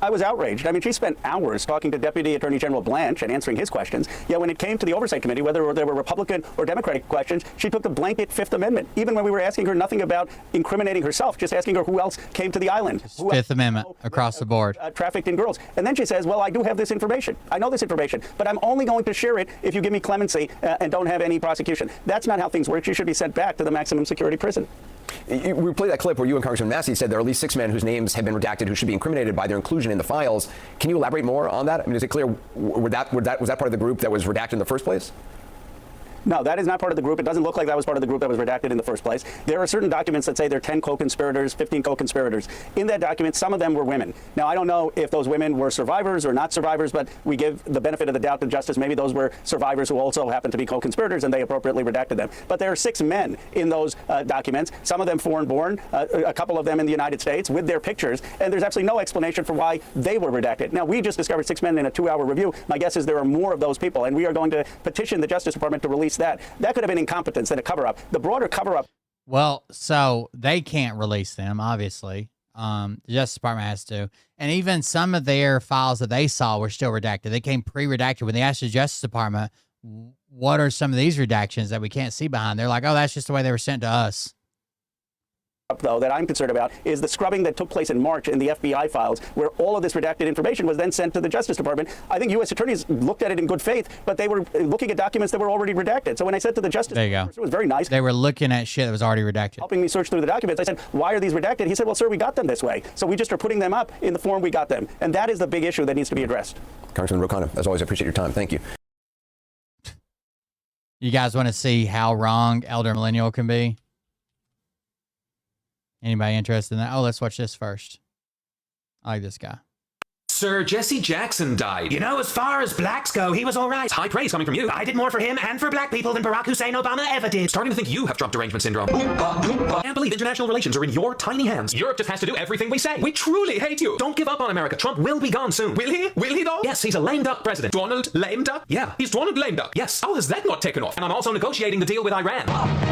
I was outraged. I mean, she spent hours talking to Deputy Attorney General Blanche and answering his questions. Yet when it came to the Oversight Committee, whether there were Republican or Democratic questions, she took the blanket Fifth Amendment, even when we were asking her nothing about incriminating herself, just asking her who else came to the island. Fifth Amendment across the board. Trafficked in girls. And then she says, well, I do have this information. I know this information, but I'm only going to share it if you give me clemency and don't have any prosecution. That's not how things work. She should be sent back to the maximum security prison. We played that clip where you and Congressman Massey said there are at least 6 men whose names have been redacted who should be incriminated by their inclusion in the files. Can you elaborate more on that? I mean, is it clear, was that part of the group that was redacted in the first place? No, that is not part of the group. It doesn't look like that was part of the group that was redacted in the first place. There are certain documents that say there are 10 co-conspirators, 15 co-conspirators. In that document, some of them were women. Now, I don't know if those women were survivors or not survivors, but we give the benefit of the doubt to Justice. Maybe those were survivors who also happened to be co-conspirators, and they appropriately redacted them. But there are 6 men in those documents, some of them foreign-born, a couple of them in the United States, with their pictures, and there's absolutely no explanation for why they were redacted. Now, we just discovered 6 men in a 2-hour review. My guess is there are more of those people, and we are going to petition the Justice Department to release that. That could have been incompetence and a cover-up. The broader cover-up. Well, so they can't release them, obviously. The Justice Department has to. And even some of their files that they saw were still redacted. They came pre-redacted. When they asked the Justice Department, what are some of these redactions that we can't see behind? They're like, oh, that's just the way they were sent to us. Though, that I'm concerned about is the scrubbing that took place in March in the FBI files, where all of this redacted information was then sent to the Justice Department. I think U.S. attorneys looked at it in good faith, but they were looking at documents that were already redacted. So when I said to the Justice Department, it was very nice. They were looking at shit that was already redacted. Helping me search through the documents. I said, why are these redacted? He said, well, sir, we got them this way. So we just are putting them up in the form we got them. And that is the big issue that needs to be addressed. Congressman Ro Khanna, as always, I appreciate your time. Thank you. You guys want to see how wrong Elder Millennial can be? Anybody interested in that? Oh, let's watch this first. I like this guy. Sir Jesse Jackson died. You know, as far as blacks go, he was all right. High praise coming from you. I did more for him and for black people than Barack Hussein Obama ever did. Starting to think you have Trump derangement syndrome. Can't believe international relations are in your tiny hands. Europe just has to do everything we say. We truly hate you. Don't give up on America. Trump will be gone soon. Will he? Will he though? Yes, he's a lame duck president. Donald Lame Duck? Yeah, he's Donald Lame Duck. Yes. How has that not taken off? And I'm also negotiating the deal with Iran.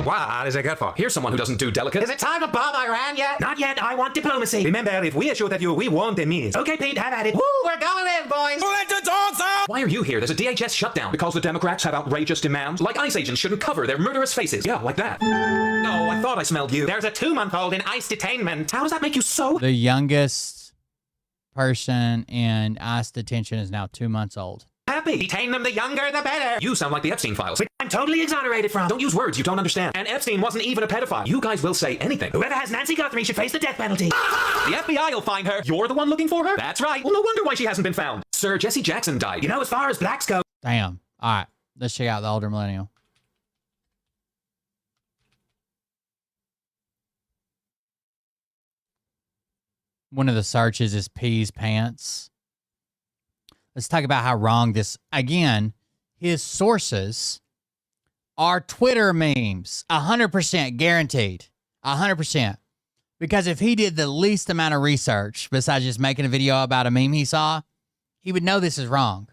What is it good for? Here's someone who doesn't do delicate. Is it time to bomb Iran yet? Not yet. I want diplomacy. Remember, if we assure that we want the means. Okay, Pete, have at it. Woo, we're going in, boys. Let the dogs out! Why are you here? There's a DHS shutdown because the Democrats have outrageous demands. Like ICE agents shouldn't cover their murderous faces. Yeah, like that. No, I thought I smelled you. There's a 2-month-old in ICE detainment. How does that make you so... The youngest person in ICE detention is now 2 months old. Happy. Detain them, the younger, the better. You sound like the Epstein files. Which I'm totally exonerated from. Don't use words you don't understand. And Epstein wasn't even a pedophile. You guys will say anything. Whoever has Nancy Guthrie should face the death penalty. The FBI will find her. You're the one looking for her? That's right. Well, no wonder why she hasn't been found. Sir Jesse Jackson died. You know, as far as blacks go... Damn. All right. Let's check out the Older Millennial. One of the searches is P's pants. Let's talk about how wrong this... Again, his sources are Twitter memes. 100% guaranteed. 100%. Because if he did the least amount of research, besides just making a video about a meme he saw, he would know this is wrong.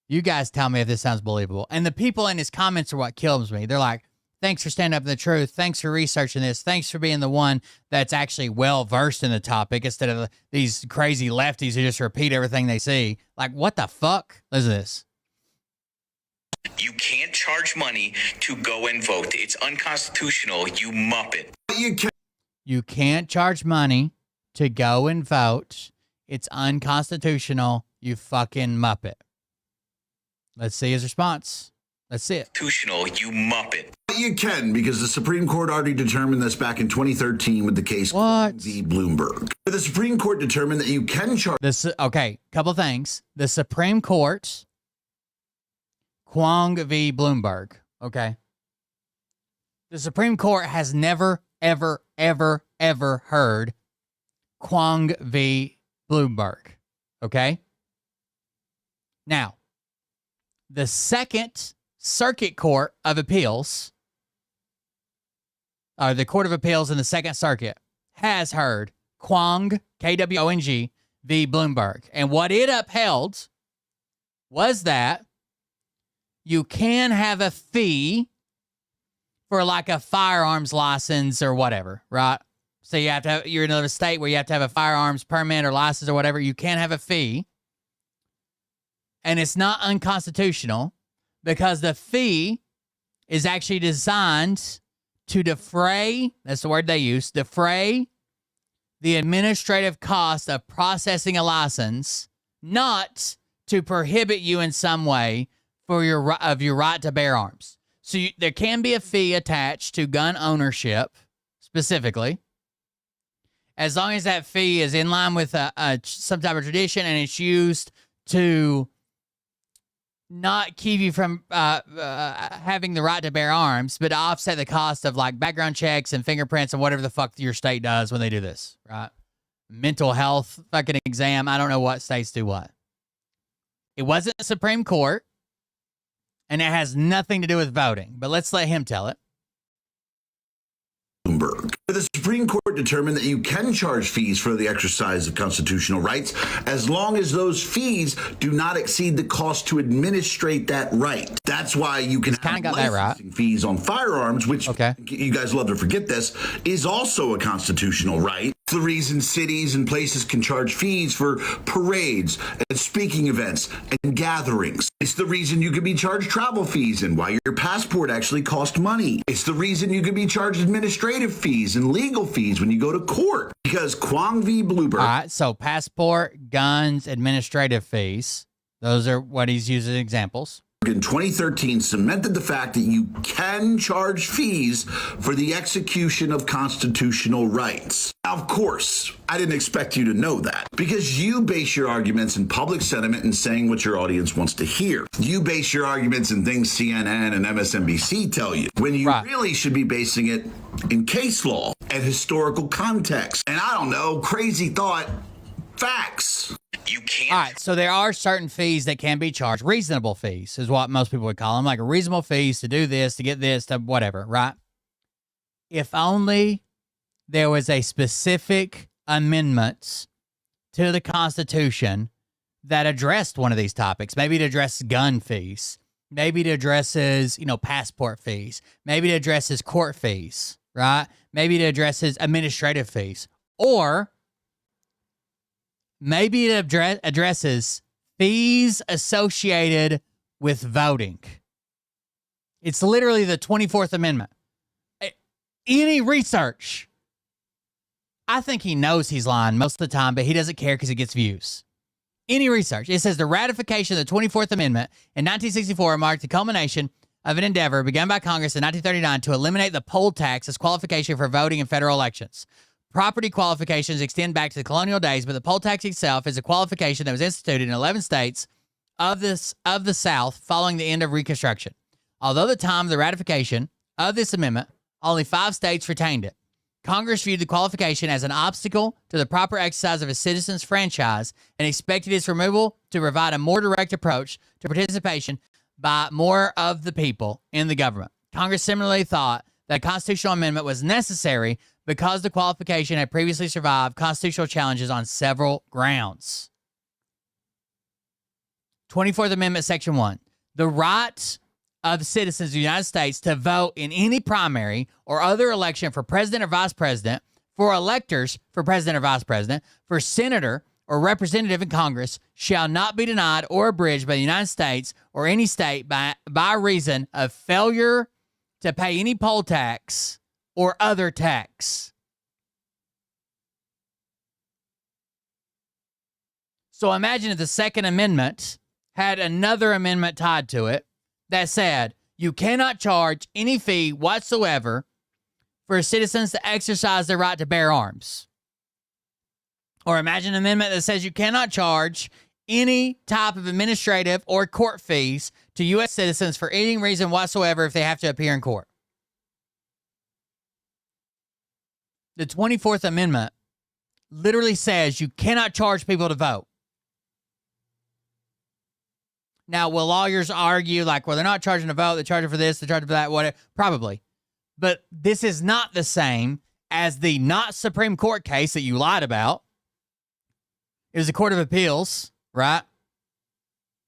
You guys tell me if this sounds believable. And the people in his comments are what kills me. They're like, thanks for standing up for the truth. Thanks for researching this. Thanks for being the one that's actually well-versed in the topic instead of these crazy lefties who just repeat everything they see. Like, what the fuck? Listen to this. You can't charge money to go and vote. It's unconstitutional, you muppet. You can't charge money to go and vote. It's unconstitutional, you fucking muppet. Let's see his response. Let's see it. Constitutional, you muppet. You can, because the Supreme Court already determined this back in 2013 with the case v. Bloomberg. The Supreme Court determined that you can charge... Okay, couple things. The Supreme Court, Kwong v. Bloomberg, okay? The Supreme Court has never, ever, ever, ever heard Kwong v. Bloomberg, okay? Now, the Second Circuit Court of Appeals, the Court of Appeals in the Second Circuit, has heard Kwong, Kwong, v. Bloomberg. And what it upheld was that you can have a fee for like a firearms license or whatever, right? So you have to have, you're in another state where you have to have a firearms permit or license or whatever. You can have a fee. And it's not unconstitutional because the fee is actually designed to defray, that's the word they use, defray the administrative cost of processing a license, not to prohibit you in some way for your right to bear arms. So there can be a fee attached to gun ownership specifically, as long as that fee is in line with some type of tradition and it's used to not keep you from having the right to bear arms, but to offset the cost of like background checks and fingerprints and whatever the fuck your state does when they do this, right? Mental health fucking exam. I don't know what states do what. It wasn't the Supreme Court, and it has nothing to do with voting, but let's let him tell it. Bloomberg. The Supreme Court determined that you can charge fees for the exercise of constitutional rights as long as those fees do not exceed the cost to administrate that right. That's why you can have licensing fees on firearms, which you guys love to forget this, is also a constitutional right. It's the reason cities and places can charge fees for parades and speaking events and gatherings. It's the reason you can be charged travel fees and why your passport actually costs money. It's the reason you can be charged administrative fees and legal fees when you go to court. Because Kwong v. Bloomberg. All right, so passport, guns, administrative fees. Those are what he's using as examples. In 2013 cemented the fact that you can charge fees for the execution of constitutional rights. Now, of course, I didn't expect you to know that because you base your arguments in public sentiment and saying what your audience wants to hear. You base your arguments in things CNN and MSNBC tell you when you really should be basing it in case law and historical context. And I don't know, crazy thought, facts. You can't. All right, so there are certain fees that can be charged. Reasonable fees is what most people would call them, like a reasonable fees to do this, to get this, to whatever, right? If only there was a specific amendment to the Constitution that addressed one of these topics. Maybe it addresses gun fees. Maybe it addresses, passport fees. Maybe it addresses court fees, right? Maybe it addresses administrative fees. Or maybe it addresses fees associated with voting. It's literally the 24th Amendment. Any research, I think he knows he's lying most of the time, but he doesn't care because it gets views. Any research. It says the ratification of the 24th Amendment in 1964 marked the culmination of an endeavor begun by Congress in 1939 to eliminate the poll tax as qualification for voting in federal elections. Property qualifications extend back to the colonial days, but the poll tax itself is a qualification that was instituted in 11 states of the South following the end of Reconstruction. Although at the time of the ratification of this amendment, only 5 states retained it. Congress viewed the qualification as an obstacle to the proper exercise of a citizen's franchise and expected its removal to provide a more direct approach to participation by more of the people in the government. Congress similarly thought that a constitutional amendment was necessary because the qualification had previously survived constitutional challenges on several grounds. 24th Amendment, Section 1. The right of citizens of the United States to vote in any primary or other election for president or vice president, for electors for president or vice president, for senator or representative in Congress shall not be denied or abridged by the United States or any state by reason of failure to pay any poll tax or other tax. So imagine if the Second Amendment had another amendment tied to it that said you cannot charge any fee whatsoever for citizens to exercise their right to bear arms. Or imagine an amendment that says you cannot charge any type of administrative or court fees to U.S. citizens for any reason whatsoever if they have to appear in court. The 24th Amendment literally says you cannot charge people to vote. Now, will lawyers argue like, well, they're not charging to vote, they're charging for this, they're charging for that, whatever? Probably. But this is not the same as the not Supreme Court case that you lied about. It was the Court of Appeals, right?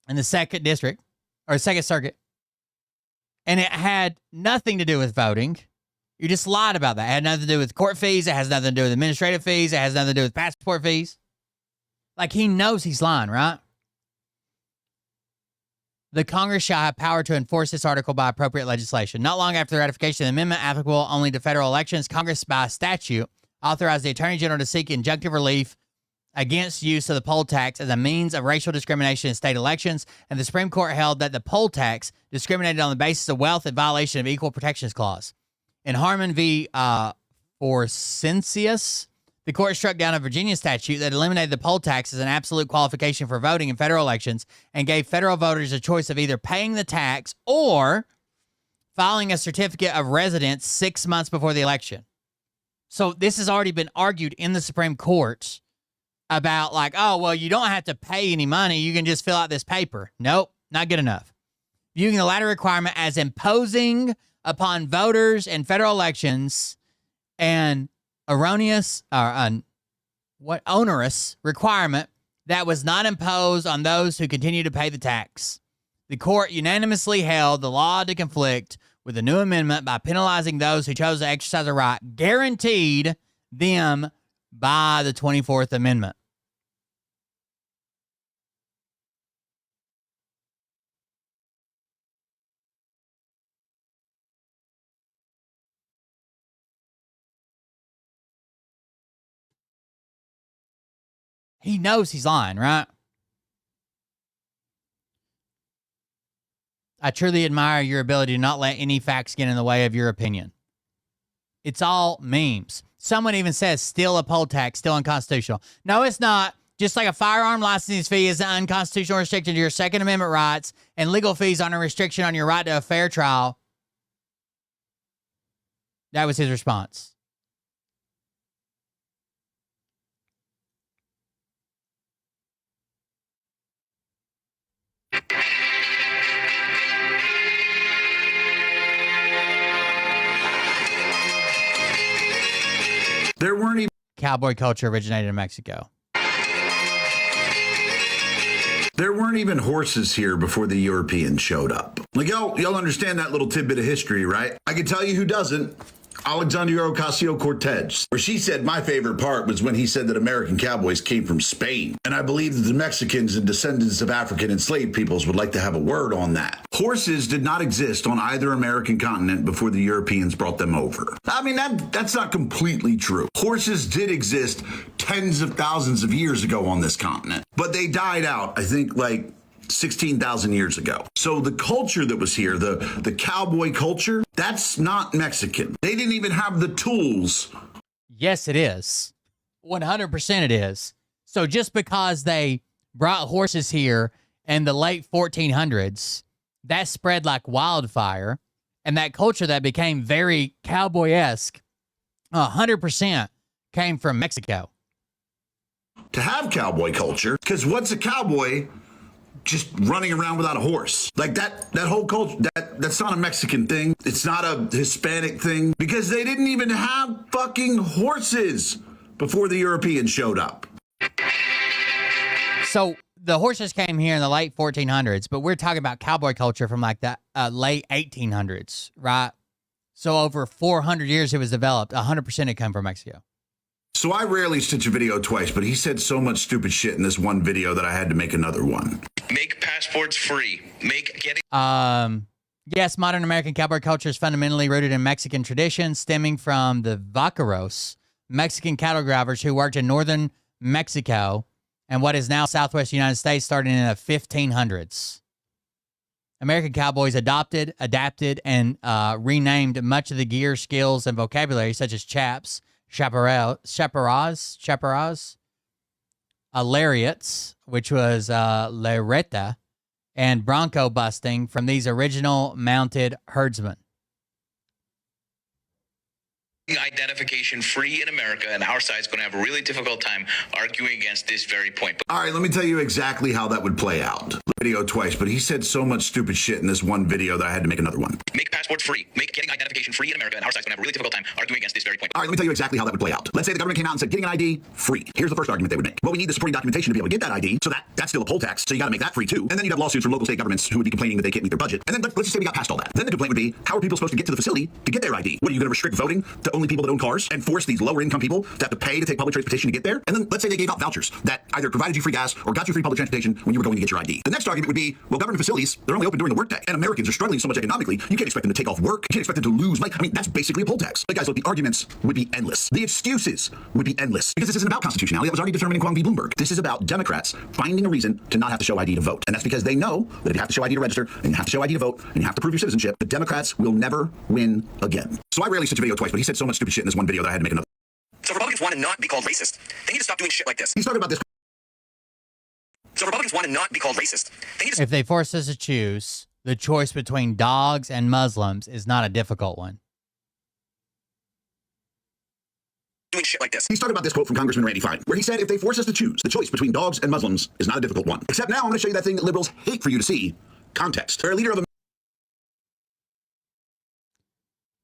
In the Second District, or Second Circuit. And it had nothing to do with voting. You just lied about that. It had nothing to do with court fees. It has nothing to do with administrative fees. It has nothing to do with passport fees. Like, he knows he's lying, right? The Congress shall have power to enforce this article by appropriate legislation. Not long after the ratification of the amendment applicable only to federal elections, Congress, by statute, authorized the Attorney General to seek injunctive relief against use of the poll tax as a means of racial discrimination in state elections, and the Supreme Court held that the poll tax discriminated on the basis of wealth in violation of Equal Protections Clause. In Harmon v. Forsythius, the court struck down a Virginia statute that eliminated the poll tax as an absolute qualification for voting in federal elections and gave federal voters a choice of either paying the tax or filing a certificate of residence 6 months before the election. So this has already been argued in the Supreme Court about like, oh, well, you don't have to pay any money. You can just fill out this paper. Nope, not good enough. Viewing the latter requirement as imposing upon voters in federal elections and onerous requirement that was not imposed on those who continue to pay the tax. The court unanimously held the law to conflict with the new amendment by penalizing those who chose to exercise a right guaranteed them by the 24th Amendment. He knows he's lying, right? I truly admire your ability to not let any facts get in the way of your opinion. It's all memes. Someone even says still a poll tax, still unconstitutional. No, it's not. Just like a firearm licensing fee is an unconstitutional restriction to your Second Amendment rights, and legal fees aren't a restriction on your right to a fair trial. That was his response. There weren't even Cowboy culture originated in Mexico. There weren't even horses here before the Europeans showed up. Like, y'all understand that little tidbit of history, right? I can tell you who doesn't. Alexandria Ocasio-Cortez, where she said my favorite part was when he said that American cowboys came from Spain. And I believe that the Mexicans and descendants of African enslaved peoples would like to have a word on that. Horses did not exist on either American continent before the Europeans brought them over. I mean, that's not completely true. Horses did exist tens of thousands of years ago on this continent, but they died out, I think, like 16,000 years ago. So the culture that was here, the cowboy culture, that's not Mexican. They didn't even have the tools. Yes, it is. 100% it is. So just because they brought horses here in the late 1400s, that spread like wildfire, and that culture that became very cowboy-esque, 100% came from Mexico. To have cowboy culture, because what's a cowboy just running around without a horse? Like that whole culture, that's not a Mexican thing. It's not a Hispanic thing, because they didn't even have fucking horses before the Europeans showed up. So the horses came here in the late 1400s, but we're talking about cowboy culture from like the late 1800s, right? So over 400 years it was developed. 100% it come from Mexico. So I rarely stitch a video twice, but he said so much stupid shit in this one video that I had to make another one. Make passports free. Make getting Yes, modern American cowboy culture is fundamentally rooted in Mexican tradition, stemming from the vaqueros, Mexican cattle drivers who worked in northern Mexico and what is now southwest United States starting in the 1500s. American cowboys adapted, and renamed much of the gear, skills, and vocabulary, such as chaps, chaparras, lariats, which was lereta, and bronco busting from these original mounted herdsmen. identification free in America, and our side's going to have a really difficult time arguing against this very point. All right, let me tell you exactly how that would play out. Video twice, but he said so much stupid shit in this one video that I had to make another one. Make passports free. Make getting identification free in America, and our side's going to have a really difficult time arguing against this very point. All right, let me tell you exactly how that would play out. Let's say the government came out and said getting an ID free. Here's the first argument they would make. Well, we need the supporting documentation to be able to get that ID, so that's still a poll tax, so you got to make that free too. And then you'd have lawsuits from local state governments who would be complaining that they can't meet their budget. And then let's just say we got past all that. Then the complaint would be, how are people supposed to get to the facility to get their ID? What, are you going to restrict voting to only people that own cars and force these lower income people to have to pay to take public transportation to get there? And then let's say they gave out vouchers that either provided you free gas or got you free public transportation when you were going to get your ID. The next argument would be, well, government facilities, they're only open during the workday, and Americans are struggling so much economically, you can't expect them to take off work. You can't expect them to lose money. I mean, that's basically a poll tax. But guys, look, the arguments would be endless. The excuses would be endless, because this isn't about constitutionality. That was already determined in Kwong v. Bloomberg. This is about Democrats finding a reason to not have to show ID to vote. And that's because they know that if you have to show ID to register, and you have to show ID to vote, and you have to prove your citizenship, the Democrats will never win again. So I rarely stitch a video twice, but he said so much stupid shit in this one video that I had to make another. So Republicans want to not be called racist. They need to stop doing shit like this. He's talking about this. So Republicans want to not be called racist. They need to If they force us to choose, the choice between dogs and Muslims is not a difficult one. doing shit like this. He's talking about this quote from Congressman Randy Fine, where he said, if they force us to choose, the choice between dogs and Muslims is not a difficult one. Except now I'm going to show you that thing that liberals hate for you to see. Context. They're a leader of a...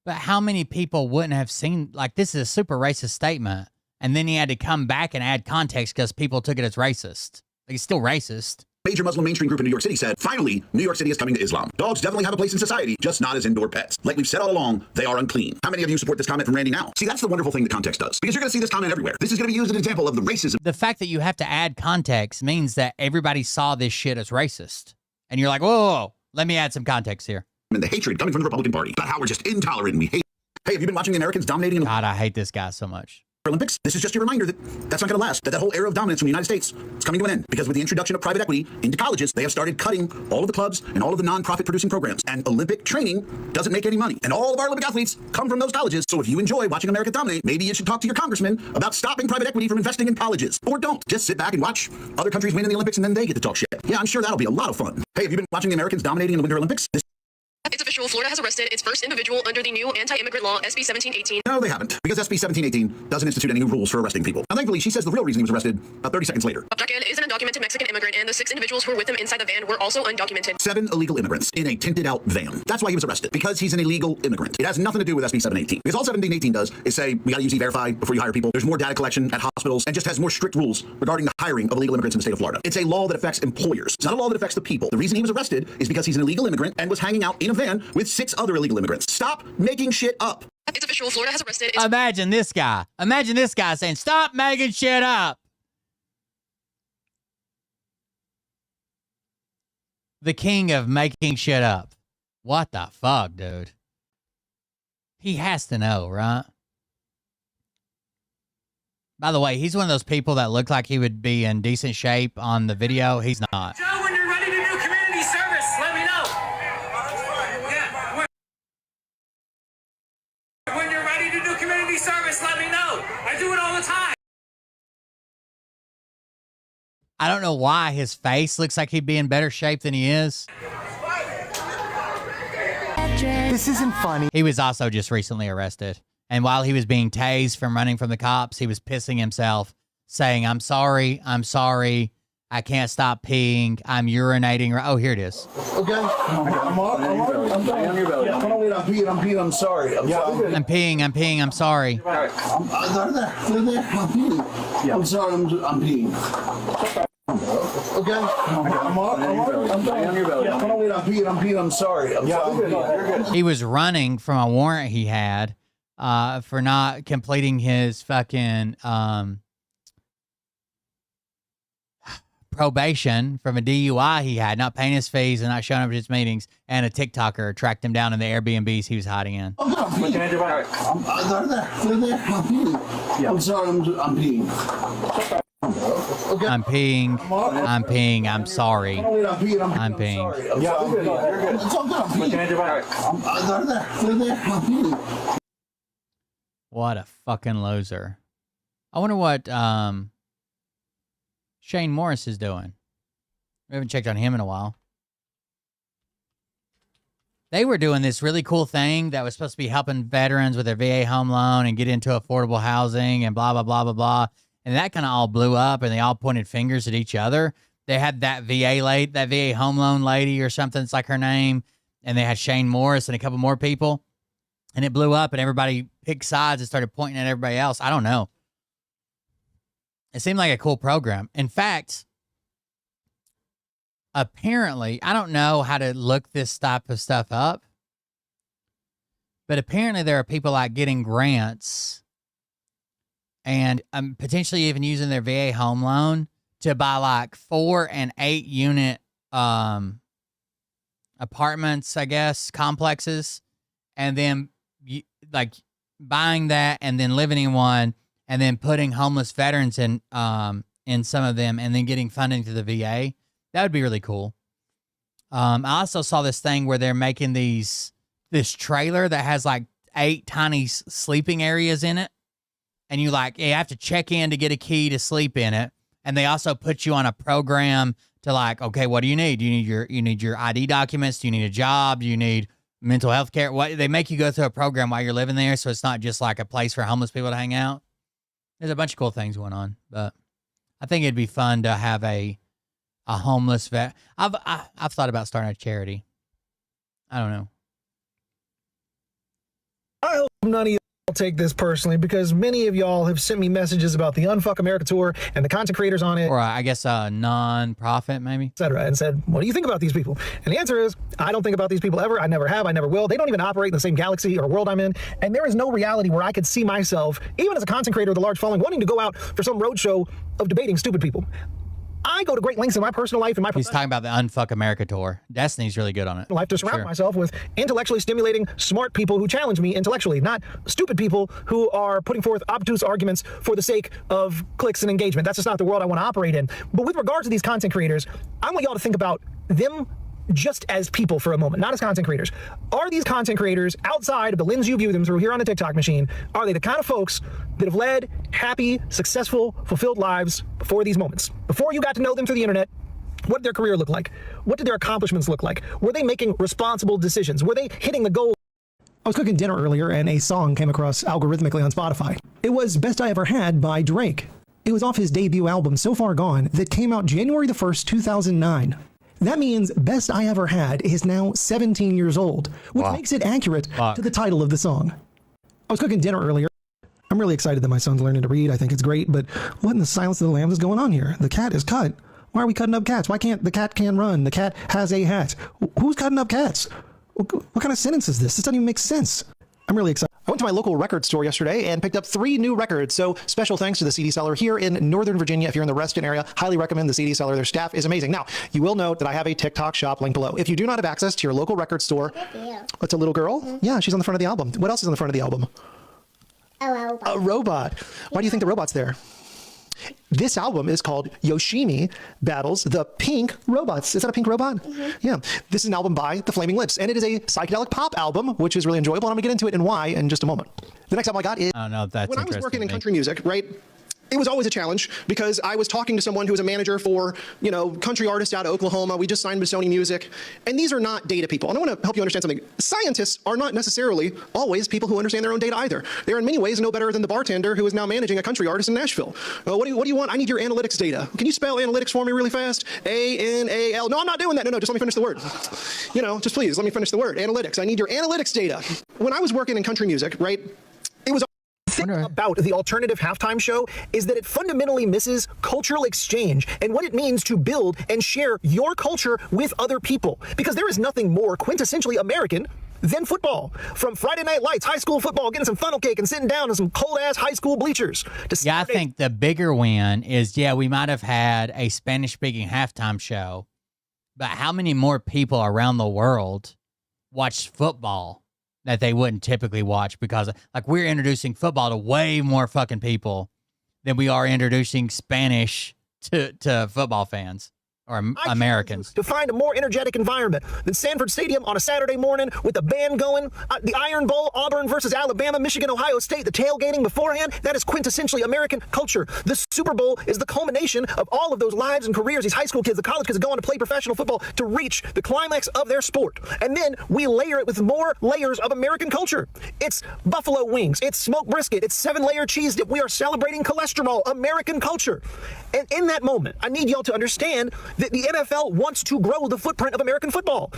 But how many people wouldn't have seen, like, this is a super racist statement, and then he had to come back and add context because people took it as racist. Like, it's still racist. Major Muslim mainstream group in New York City said, finally, New York City is coming to Islam. Dogs definitely have a place in society, just not as indoor pets. Like we've said all along, they are unclean. How many of you support this comment from Randy now? See, that's the wonderful thing that context does, because you're going to see this comment everywhere. This is going to be used as an example of the racism. The fact that you have to add context means that everybody saw this shit as racist. And you're like, whoa, let me add some context here. And the hatred coming from the Republican Party about how we're just intolerant and we hate. Hey, have you been watching the Americans dominating in God, I hate this guy so much. Olympics? This is just your reminder that that's not going to last, that whole era of dominance from the United States is coming to an end, because with the introduction of private equity into colleges, they have started cutting all of the clubs and all of the non-profit producing programs, and Olympic training doesn't make any money, and all of our Olympic athletes come from those colleges. So if you enjoy watching America dominate, maybe you should talk to your congressman about stopping private equity from investing in colleges, or don't. Just sit back and watch other countries win in the Olympics and then they get to talk shit. Yeah, I'm sure that'll be a lot of fun. Hey, have you been watching the Americans dominating in the Winter Olympics? It's official. Florida has arrested its first individual under the new anti-immigrant law, SB 1718. No, they haven't, because SB 1718 doesn't institute any new rules for arresting people. And thankfully, she says the real reason he was arrested about 30 seconds later. Abjakan is an undocumented Mexican immigrant, and the 6 individuals who were with him inside the van were also undocumented. 7 illegal immigrants in a tinted-out van. That's why he was arrested, because he's an illegal immigrant. It has nothing to do with SB 718. Because all 1718 does is say, we got to use E-Verify before you hire people. There's more data collection at hospitals, and just has more strict rules regarding the hiring of illegal immigrants in the state of Florida. It's a law that affects employers. It's not a law that affects the people. The reason he was arrested is because he's an illegal immigrant and was hanging out in a van with 6 other illegal immigrants. Stop making shit up. It's official. Florida has arrested its... Imagine this guy. Imagine this guy saying, stop making shit up. The king of making shit up. What the fuck, dude? He has to know, right? By the way, he's one of those people that look like he would be in decent shape on the video. He's not. Joe, when you're ready to do community service, let me know. Yeah. When you're ready to do community service, let me know. I do it all the time. I don't know why his face looks like he'd be in better shape than he is. This isn't funny. He was also just recently arrested. And while he was being tased from running from the cops, he was pissing himself, saying, I'm sorry, I can't stop peeing, I'm urinating. Oh, here it is. Okay. I'm peeing, I'm sorry. I'm peeing, I'm sorry. I'm sorry, I'm peeing. Okay. I'm peeing, I'm sorry. I'm sorry. He was running from a warrant he had, for not completing his fucking probation from a DUI he had, not paying his fees and not showing up at his meetings, and a TikToker tracked him down in the Airbnbs he was hiding in. They're there. I'm sorry, I'm peeing. Okay. I'm peeing. I'm sorry. I'm peeing. Yeah, you're good. It's all good. They're there. What a fucking loser. I wonder what Shane Morris is doing. We haven't checked on him in a while. They were doing this really cool thing that was supposed to be helping veterans with their VA home loan and get into affordable housing and blah, blah, blah, blah, blah. And that kind of all blew up, and they all pointed fingers at each other. They had that VA home loan lady or something, it's like her name, and they had Shane Morris and a couple more people, and it blew up, and everybody picked sides and started pointing at everybody else. I don't know. It seemed like a cool program. In fact, apparently, I don't know how to look this type of stuff up, but apparently there are people like getting grants and potentially even using their VA home loan to buy like 4 and 8 unit apartments, I guess, complexes, and then like buying that and then living in one and then putting homeless veterans in some of them and then getting funding to the VA. That would be really cool. I also saw this thing where they're making this trailer that has like 8 tiny sleeping areas in it. And you have to check in to get a key to sleep in it. And they also put you on a program to like, okay, what do you need? You need your ID documents? Do you need a job? Do you need mental health care? What they make you go through a program while you're living there, so it's not just like a place for homeless people to hang out. There's a bunch of cool things going on, but I think it'd be fun to have a homeless vet. I've thought about starting a charity. I don't know. I hope none of you take this personally, because many of y'all have sent me messages about the Unfuck America tour and the content creators on it, or I guess a non-profit maybe, etc., and said, what do you think about these people? And the answer is, I don't think about these people ever. I never have. I never will. They don't even operate in the same galaxy or world I'm in, and there is no reality where I could see myself, even as a content creator with a large following, wanting to go out for some roadshow of debating stupid people. I go to great lengths in my personal life and my He's talking about the Unfuck America tour. Destiny's really good on it. Life to surround myself with intellectually stimulating, smart people who challenge me intellectually, not stupid people who are putting forth obtuse arguments for the sake of clicks and engagement. That's just not the world I want to operate in. But with regards to these content creators, I want y'all to think about them just as people for a moment, not as content creators. Are these content creators, outside of the lens you view them through here on the TikTok machine, are they the kind of folks that have led happy, successful, fulfilled lives before these moments? Before you got to know them through the internet, what did their career look like? What did their accomplishments look like? Were they making responsible decisions? Were they hitting the goal? I was cooking dinner earlier and a song came across algorithmically on Spotify. It was Best I Ever Had by Drake. It was off his debut album, So Far Gone, that came out January the 1st, 2009. That means Best I Ever Had is now 17 years old, which makes it accurate to the title of the song. I was cooking dinner earlier. I'm really excited that my son's learning to read. I think it's great, but what in the Silence of the Lambs is going on here? The cat is cut. Why are we cutting up cats? Why can't the cat can run? The cat has a hat. Who's cutting up cats? What kind of sentence is this? This doesn't even make sense. I'm really excited. I went to my local record store yesterday and picked up 3 new records. So special thanks to the CD seller here in Northern Virginia. If you're in the Reston area, highly recommend the CD seller. Their staff is amazing. Now, you will note that I have a TikTok shop link below. If you do not have access to your local record store, what's a little girl? Mm-hmm. Yeah, she's on the front of the album. What else is on the front of the album? A robot. A robot. Why do you think the robot's there? This album is called Yoshimi Battles the Pink Robots. Is that a pink robot? Mm-hmm. Yeah. This is an album by The Flaming Lips, and it is a psychedelic pop album, which is really enjoyable, and I'm going to get into it and why in just a moment. The next album I got is... I don't know if that's when I was working in country music, right? It was always a challenge because I was talking to someone who was a manager for, country artists out of Oklahoma. We just signed with Sony Music. And these are not data people. And I want to help you understand something. Scientists are not necessarily always people who understand their own data either. They're in many ways no better than the bartender who is now managing a country artist in Nashville. What do you want? I need your analytics data. Can you spell analytics for me really fast? A-N-A-L. No, I'm not doing that. No, just let me finish the word. Just please, let me finish the word. Analytics. I need your analytics data. When I was working in country music, right, it was... The thing about the alternative halftime show is that it fundamentally misses cultural exchange and what it means to build and share your culture with other people. Because there is nothing more quintessentially American than football. From Friday Night Lights, high school football, getting some funnel cake and sitting down in some cold-ass high school bleachers. Yeah, I think the bigger win is, we might have had a Spanish-speaking halftime show, but how many more people around the world watch football that they wouldn't typically watch? Because, like, we're introducing football to way more fucking people than we are introducing Spanish to football fans. Or Americans. To find a more energetic environment than Sanford Stadium on a Saturday morning with the band going, the Iron Bowl, Auburn versus Alabama, Michigan, Ohio State, the tailgating beforehand, that is quintessentially American culture. The Super Bowl is the culmination of all of those lives and careers, these high school kids, the college kids that go on to play professional football to reach the climax of their sport. And then we layer it with more layers of American culture. It's buffalo wings, it's smoked brisket, it's 7-layer cheese dip. We are celebrating cholesterol, American culture. And in that moment, I need y'all to understand that the NFL wants to grow the footprint of American football.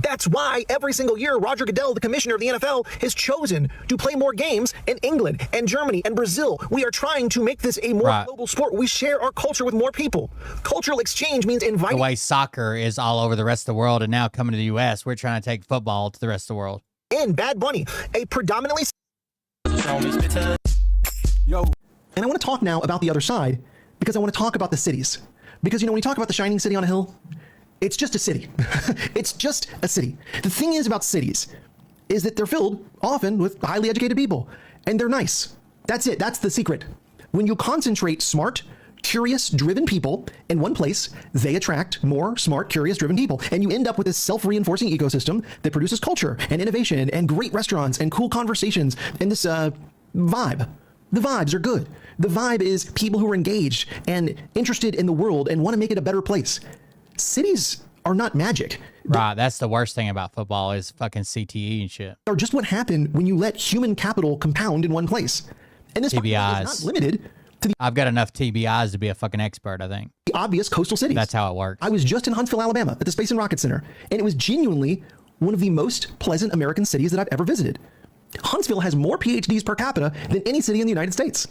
That's why every single year, Roger Goodell, the commissioner of the NFL, has chosen to play more games in England and Germany and Brazil. We are trying to make this a more global sport. We share our culture with more people. Cultural exchange means inviting... The way soccer is all over the rest of the world and now coming to the U.S., we're trying to take football to the rest of the world. In Bad Bunny, a predominantly... Yo. And I want to talk now about the other side, because I want to talk about the cities. Because, when you talk about the shining city on a hill, it's just a city. It's just a city. The thing is about cities is that they're filled often with highly educated people, and they're nice. That's it. That's the secret. When you concentrate smart, curious, driven people in one place, they attract more smart, curious, driven people. And you end up with this self-reinforcing ecosystem that produces culture and innovation and great restaurants and cool conversations and this vibe. The vibes are good. The vibe is people who are engaged and interested in the world and want to make it a better place. Cities are not magic. Right, that's the worst thing about football is fucking CTE and shit. Or just what happened when you let human capital compound in one place. And this TBIs. is not limited to the... I've got enough TBIs to be a fucking expert, I think. The obvious coastal cities. That's how it works. I was just in Huntsville, Alabama at the Space and Rocket Center, and it was genuinely one of the most pleasant American cities that I've ever visited. Huntsville has more PhDs per capita than any city in the United States.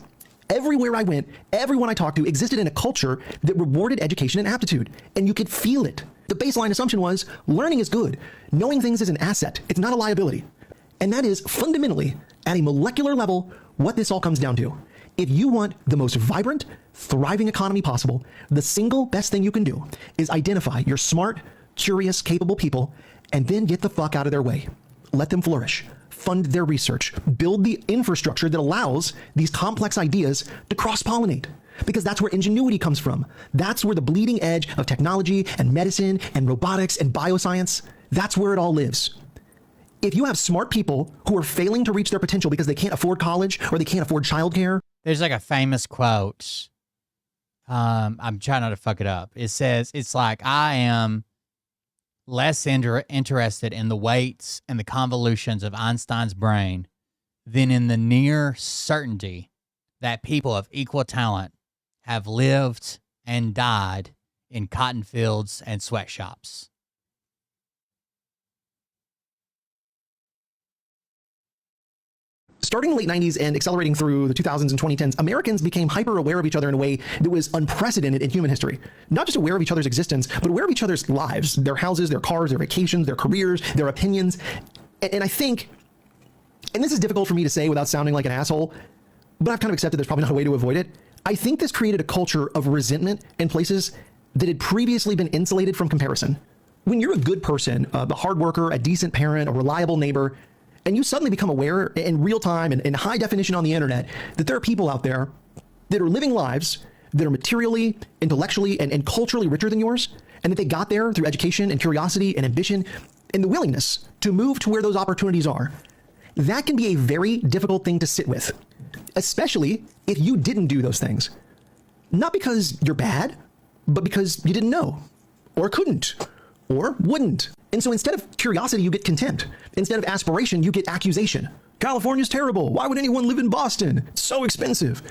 Everywhere I went, everyone I talked to existed in a culture that rewarded education and aptitude, and you could feel it. The baseline assumption was learning is good. Knowing things is an asset. It's not a liability. And that is fundamentally, at a molecular level, what this all comes down to. If you want the most vibrant, thriving economy possible, the single best thing you can do is identify your smart, curious, capable people, and then get the fuck out of their way. Let them flourish. Fund their research, build the infrastructure that allows these complex ideas to cross-pollinate. Because that's where ingenuity comes from. That's where the bleeding edge of technology and medicine and robotics and bioscience, that's where it all lives. If you have smart people who are failing to reach their potential because they can't afford college or they can't afford childcare. There's like a famous quote. I'm trying not to fuck it up. It says, it's like, I am less interested in the weights and the convolutions of Einstein's brain than in the near certainty that people of equal talent have lived and died in cotton fields and sweatshops. Starting in the late 90s and accelerating through the 2000s and 2010s, Americans became hyper aware of each other in a way that was unprecedented in human history. Not just aware of each other's existence, but aware of each other's lives, their houses, their cars, their vacations, their careers, their opinions. And I think, and this is difficult for me to say without sounding like an asshole, but I've kind of accepted there's probably not a way to avoid it. I think this created a culture of resentment in places that had previously been insulated from comparison. When you're a good person, a hard worker, a decent parent, a reliable neighbor, and you suddenly become aware in real time and in high definition on the internet that there are people out there that are living lives that are materially, intellectually, and culturally richer than yours, and that they got there through education and curiosity and ambition and the willingness to move to where those opportunities are. That can be a very difficult thing to sit with, especially if you didn't do those things. Not because you're bad, but because you didn't know, or couldn't, or wouldn't. And so instead of curiosity, you get contempt. Instead of aspiration, you get accusation. California's terrible. Why would anyone live in Boston? It's so expensive.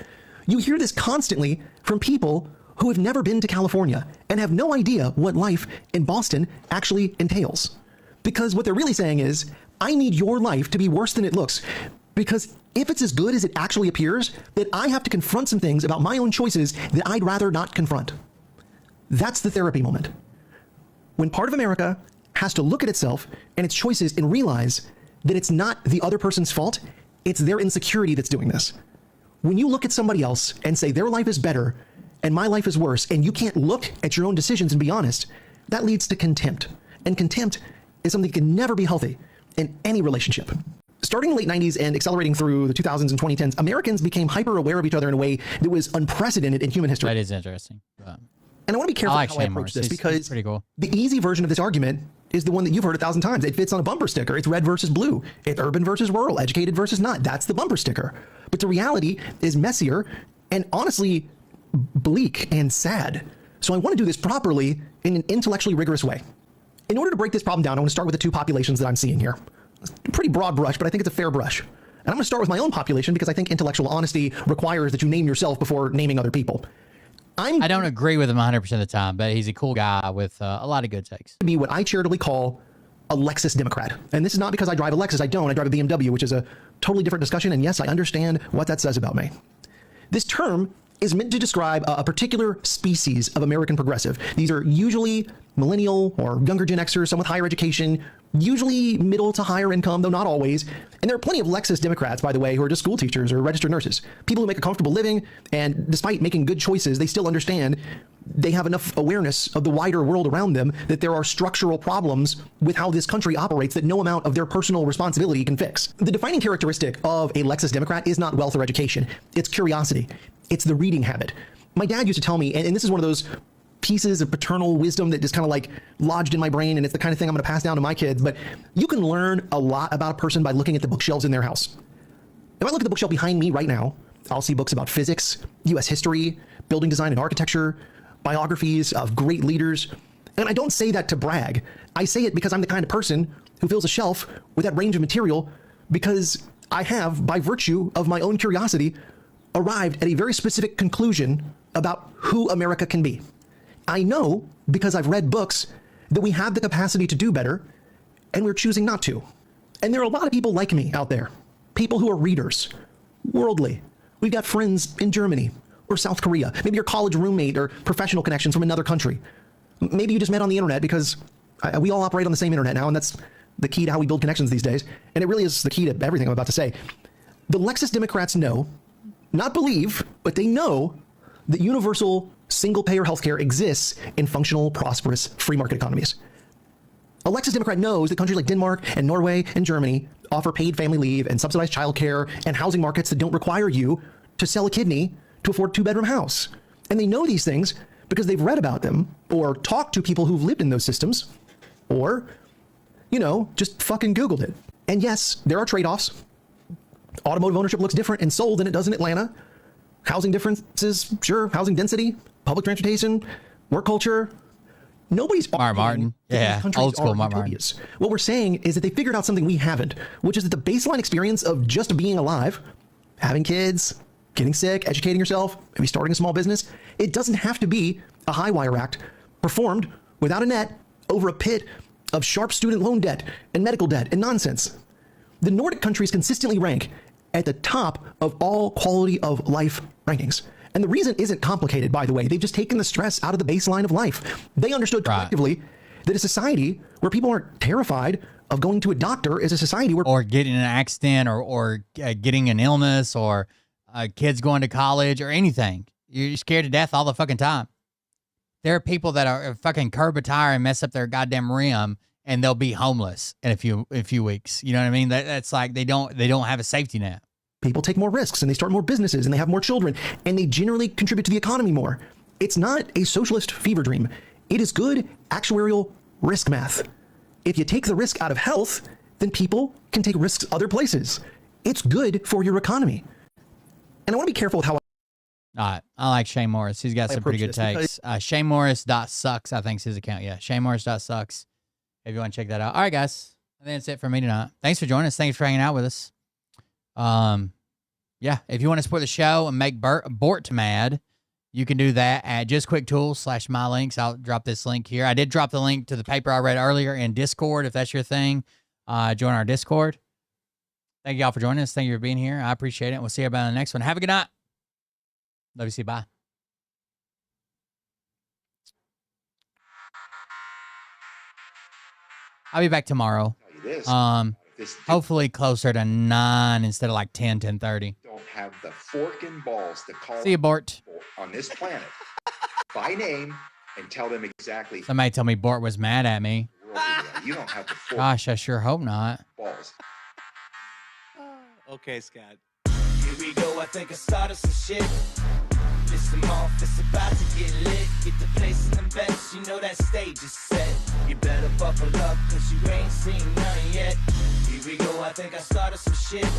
You hear this constantly from people who have never been to California and have no idea what life in Boston actually entails. Because what they're really saying is, I need your life to be worse than it looks. Because if it's as good as it actually appears, then I have to confront some things about my own choices that I'd rather not confront. That's the therapy moment. When part of America has to look at itself and its choices and realize that it's not the other person's fault, it's their insecurity that's doing this. When you look at somebody else and say their life is better and my life is worse, and you can't look at your own decisions and be honest, that leads to contempt. And contempt is something that can never be healthy in any relationship. Starting in the late 90s and accelerating through the 2000s and 2010s, Americans became hyper aware of each other in a way that was unprecedented in human history. That is interesting. And I want to be careful how I approach this, because pretty cool. The easy version of this argument is the one that you've heard 1,000 times. It fits on a bumper sticker. It's red versus blue. It's urban versus rural, educated versus not. That's the bumper sticker. But the reality is messier and honestly bleak and sad. So I want to do this properly in an intellectually rigorous way. In order to break this problem down, I want to start with the two populations that I'm seeing here. It's a pretty broad brush, but I think it's a fair brush. And I'm going to start with my own population because I think intellectual honesty requires that you name yourself before naming other people. I don't agree with him 100% of the time, but he's a cool guy with a lot of good takes. To be what I charitably call a Lexus Democrat. And this is not because I drive a Lexus. I don't. I drive a BMW, which is a totally different discussion. And yes, I understand what that says about me. This term is meant to describe a particular species of American progressive. These are usually millennial or younger Gen Xers, some with higher education, usually middle to higher income, though not always. And there are plenty of Lexus Democrats, by the way, who are just school teachers or registered nurses, people who make a comfortable living, and despite making good choices, they still understand they have enough awareness of the wider world around them that there are structural problems with how this country operates that no amount of their personal responsibility can fix. The defining characteristic of a Lexus Democrat is not wealth or education. It's curiosity. It's the reading habit. My dad used to tell me, and this is one of those pieces of paternal wisdom that just kind of like lodged in my brain, and it's the kind of thing I'm going to pass down to my kids, but you can learn a lot about a person by looking at the bookshelves in their house. If I look at the bookshelf behind me right now, I'll see books about physics, U.S. history, building design and architecture, biographies of great leaders. And I don't say that to brag. I say it because I'm the kind of person who fills a shelf with that range of material because I have, by virtue of my own curiosity, arrived at a very specific conclusion about who America can be. I know, because I've read books, that we have the capacity to do better, and we're choosing not to. And there are a lot of people like me out there, people who are readers, worldly. We've got friends in Germany or South Korea, maybe your college roommate or professional connections from another country. Maybe you just met on the internet because we all operate on the same internet now, and that's the key to how we build connections these days. And it really is the key to everything I'm about to say. The Lexus Democrats know, not believe, but they know that universal single-payer healthcare exists in functional, prosperous, free market economies. A Lexus Democrat knows that countries like Denmark and Norway and Germany offer paid family leave and subsidized childcare and housing markets that don't require you to sell a kidney to afford a two-bedroom house. And they know these things because they've read about them or talked to people who've lived in those systems or, just fucking Googled it. And yes, there are trade-offs. Automotive ownership looks different in Seoul than it does in Atlanta. Housing differences, sure. Housing density, public transportation, work culture. Nobody's Martin. Yeah, old school Martin. What we're saying is that they figured out something we haven't, which is that the baseline experience of just being alive, having kids, getting sick, educating yourself, maybe starting a small business, it doesn't have to be a high wire act performed without a net over a pit of sharp student loan debt and medical debt and nonsense. The Nordic countries consistently rank at the top of all quality of life rankings. And the reason isn't complicated, by the way. They've just taken the stress out of the baseline of life. They understood collectively that a society where people aren't terrified of going to a doctor is a society where... Or getting in an accident or getting an illness or kids going to college or anything. You're scared to death all the fucking time. There are people that are fucking curb a tire and mess up their goddamn rim and they'll be homeless in a few weeks. You know what I mean? That's like they don't have a safety net. People take more risks and they start more businesses and they have more children and they generally contribute to the economy more. It's not a socialist fever dream. It is good actuarial risk math. If you take the risk out of health, then people can take risks other places. It's good for your economy. And I want to be careful with how All right. I like Shane Morris. He's got some pretty good takes. ShaneMorris.sucks, I think is his account. Yeah, ShaneMorris.sucks. If you want to check that out. All right, guys. I think that's it for me tonight. Thanks for joining us. Thanks for hanging out with us. Yeah, if you want to support the show and make Bort mad, you can do that at justquicktools/mylinks. I'll drop this link here. I did drop the link to the paper I read earlier in Discord. If that's your thing, join our Discord. Thank you all for joining us. Thank you for being here. I appreciate it. We'll see you about in the next one. Have a good night. Love you. See you. Bye. I'll be back tomorrow. Hopefully closer to 9 instead of like 10, 10:30. Don't have the fork and balls to call See you, Bort. on this planet by name and tell them exactly. Somebody told me Bort was mad at me. You don't have the fork. Gosh, I sure hope not. Balls. Okay, Scott. Here we go. I think I started some shit. Listen off, it's about to get lit. Get the place in the bets, you know that stage is set. You better buckle up, cause you ain't seen none yet. Here we go, I think I started some shit.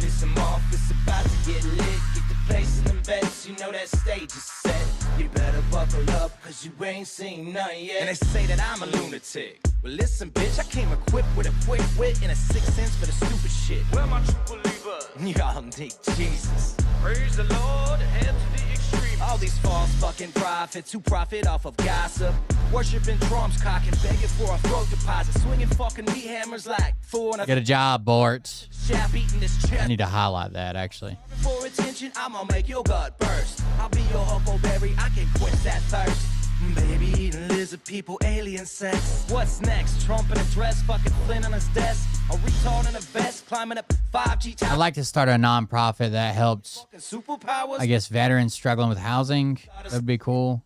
Listen off, it's about to get lit. Get the place in the bets, you know that stage is set. You better buckle up, cause you ain't seen none yet. And they say that I'm a lunatic. Well, listen, bitch, I came equipped with a quick wit and a 6th sense for the stupid shit. Where my true believer? Y'all need Jesus. Praise the Lord, head to the extreme. All these false fucking prophets who profit off of gossip. Worshiping drums, cocking, begging for a throat deposit. Swinging fucking meat hammers like four and a... Get a job, Bort. Shaft eating this chest. I need to highlight that, actually. For attention, I'ma make your gut burst. I'll be your huckleberry, I can quench that thirst. Baby eating lizard people, alien sex. What's next? Trump in a dress, fucking Flynn on his desk. A retard in a vest, climbing up 5G towers. I'd like to start a nonprofit that helps, I guess, veterans struggling with housing. That'd be cool.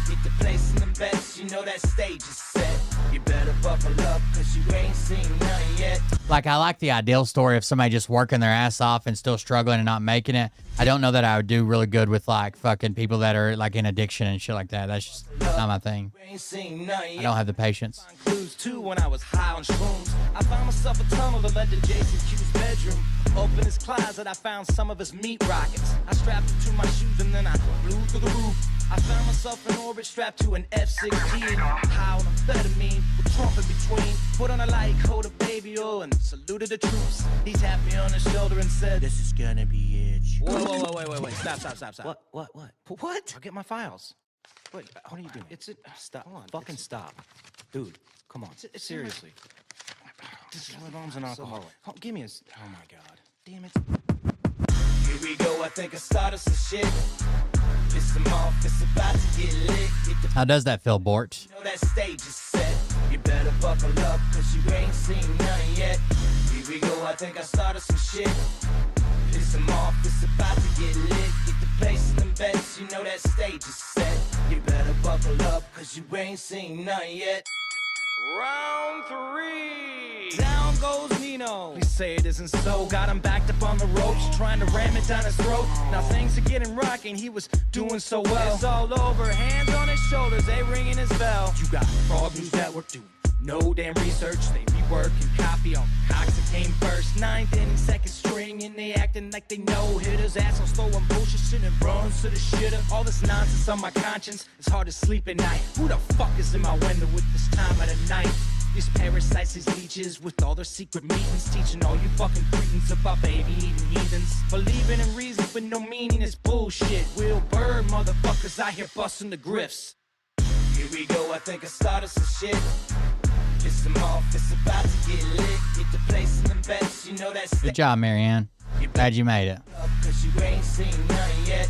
Get the place in the bets, you know that stage is set. You better buckle up, cause you ain't seen none yet. Like, I like the ideal story of somebody just working their ass off and still struggling and not making it. I don't know that I would do really good with, like, fucking people that are, like, in addiction and shit like that. That's just not my thing. I don't have the patience. Clues too when I was high on shrooms. I found myself a tunnel that led to Jason Q's bedroom. Open his closet, I found some of his meat rockets. I strapped them to my shoes and then I flew through the roof. I found myself in orbit strapped to an F-16. High on amphetamine with Trump in between. Put on a light coat of baby oil and saluted the troops. He tapped me on the shoulder and said, "This is gonna be it." Whoa, wait. Stop. What? I'll get my files. Wait, what are you doing? Stop. Hold on. Fucking stop. Dude, come on. Seriously. This is my mom's an alcoholic. Give me a... Oh, my God. Damn it. Here we go. I think I started some shit. Listen off. It's about to get lit. How does that feel, Bort? You know that stage is set. You better buckle up, cause you ain't seen none yet. Here we go. I think I started some shit. Listen off. It's about to get lit. Get the place in the bets. You know that stage is set. You better buckle up, cause you ain't seen none yet. Round 3. Down goes Nino. Please say it isn't so. Got him backed up on the ropes, trying to ram it down his throat. Now things are getting rocking. He was doing so well. It's all over. Hands on his shoulders. They ringing his bell. You got Frog News Network doing no damn research. They rework and copy on cocks that came first. 9th inning, second string, and they acting like they know hitters. Assholes throwing bullshit shit and runs to the shitter. All this nonsense on my conscience. It's hard to sleep at night. Who the fuck is in my window with this time of the night? These parasites, these leeches, with all their secret meetings, teaching all you fucking cretins about baby-eating heathens. Believing in reason with no meaning is bullshit. Will Bird motherfuckers out here busting the grifts. Here we go, I think I started some shit. Listen off, it's about to get lit. Get the place in the bets, you know that's... Good job, Marianne. Glad you made it. Cause you ain't seen none yet.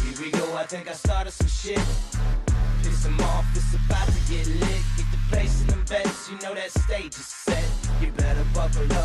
Here we go, I think I started some shit. Piss them off, it's about to get lit. Get the place in the bets, you know that stage is set. You better buckle up.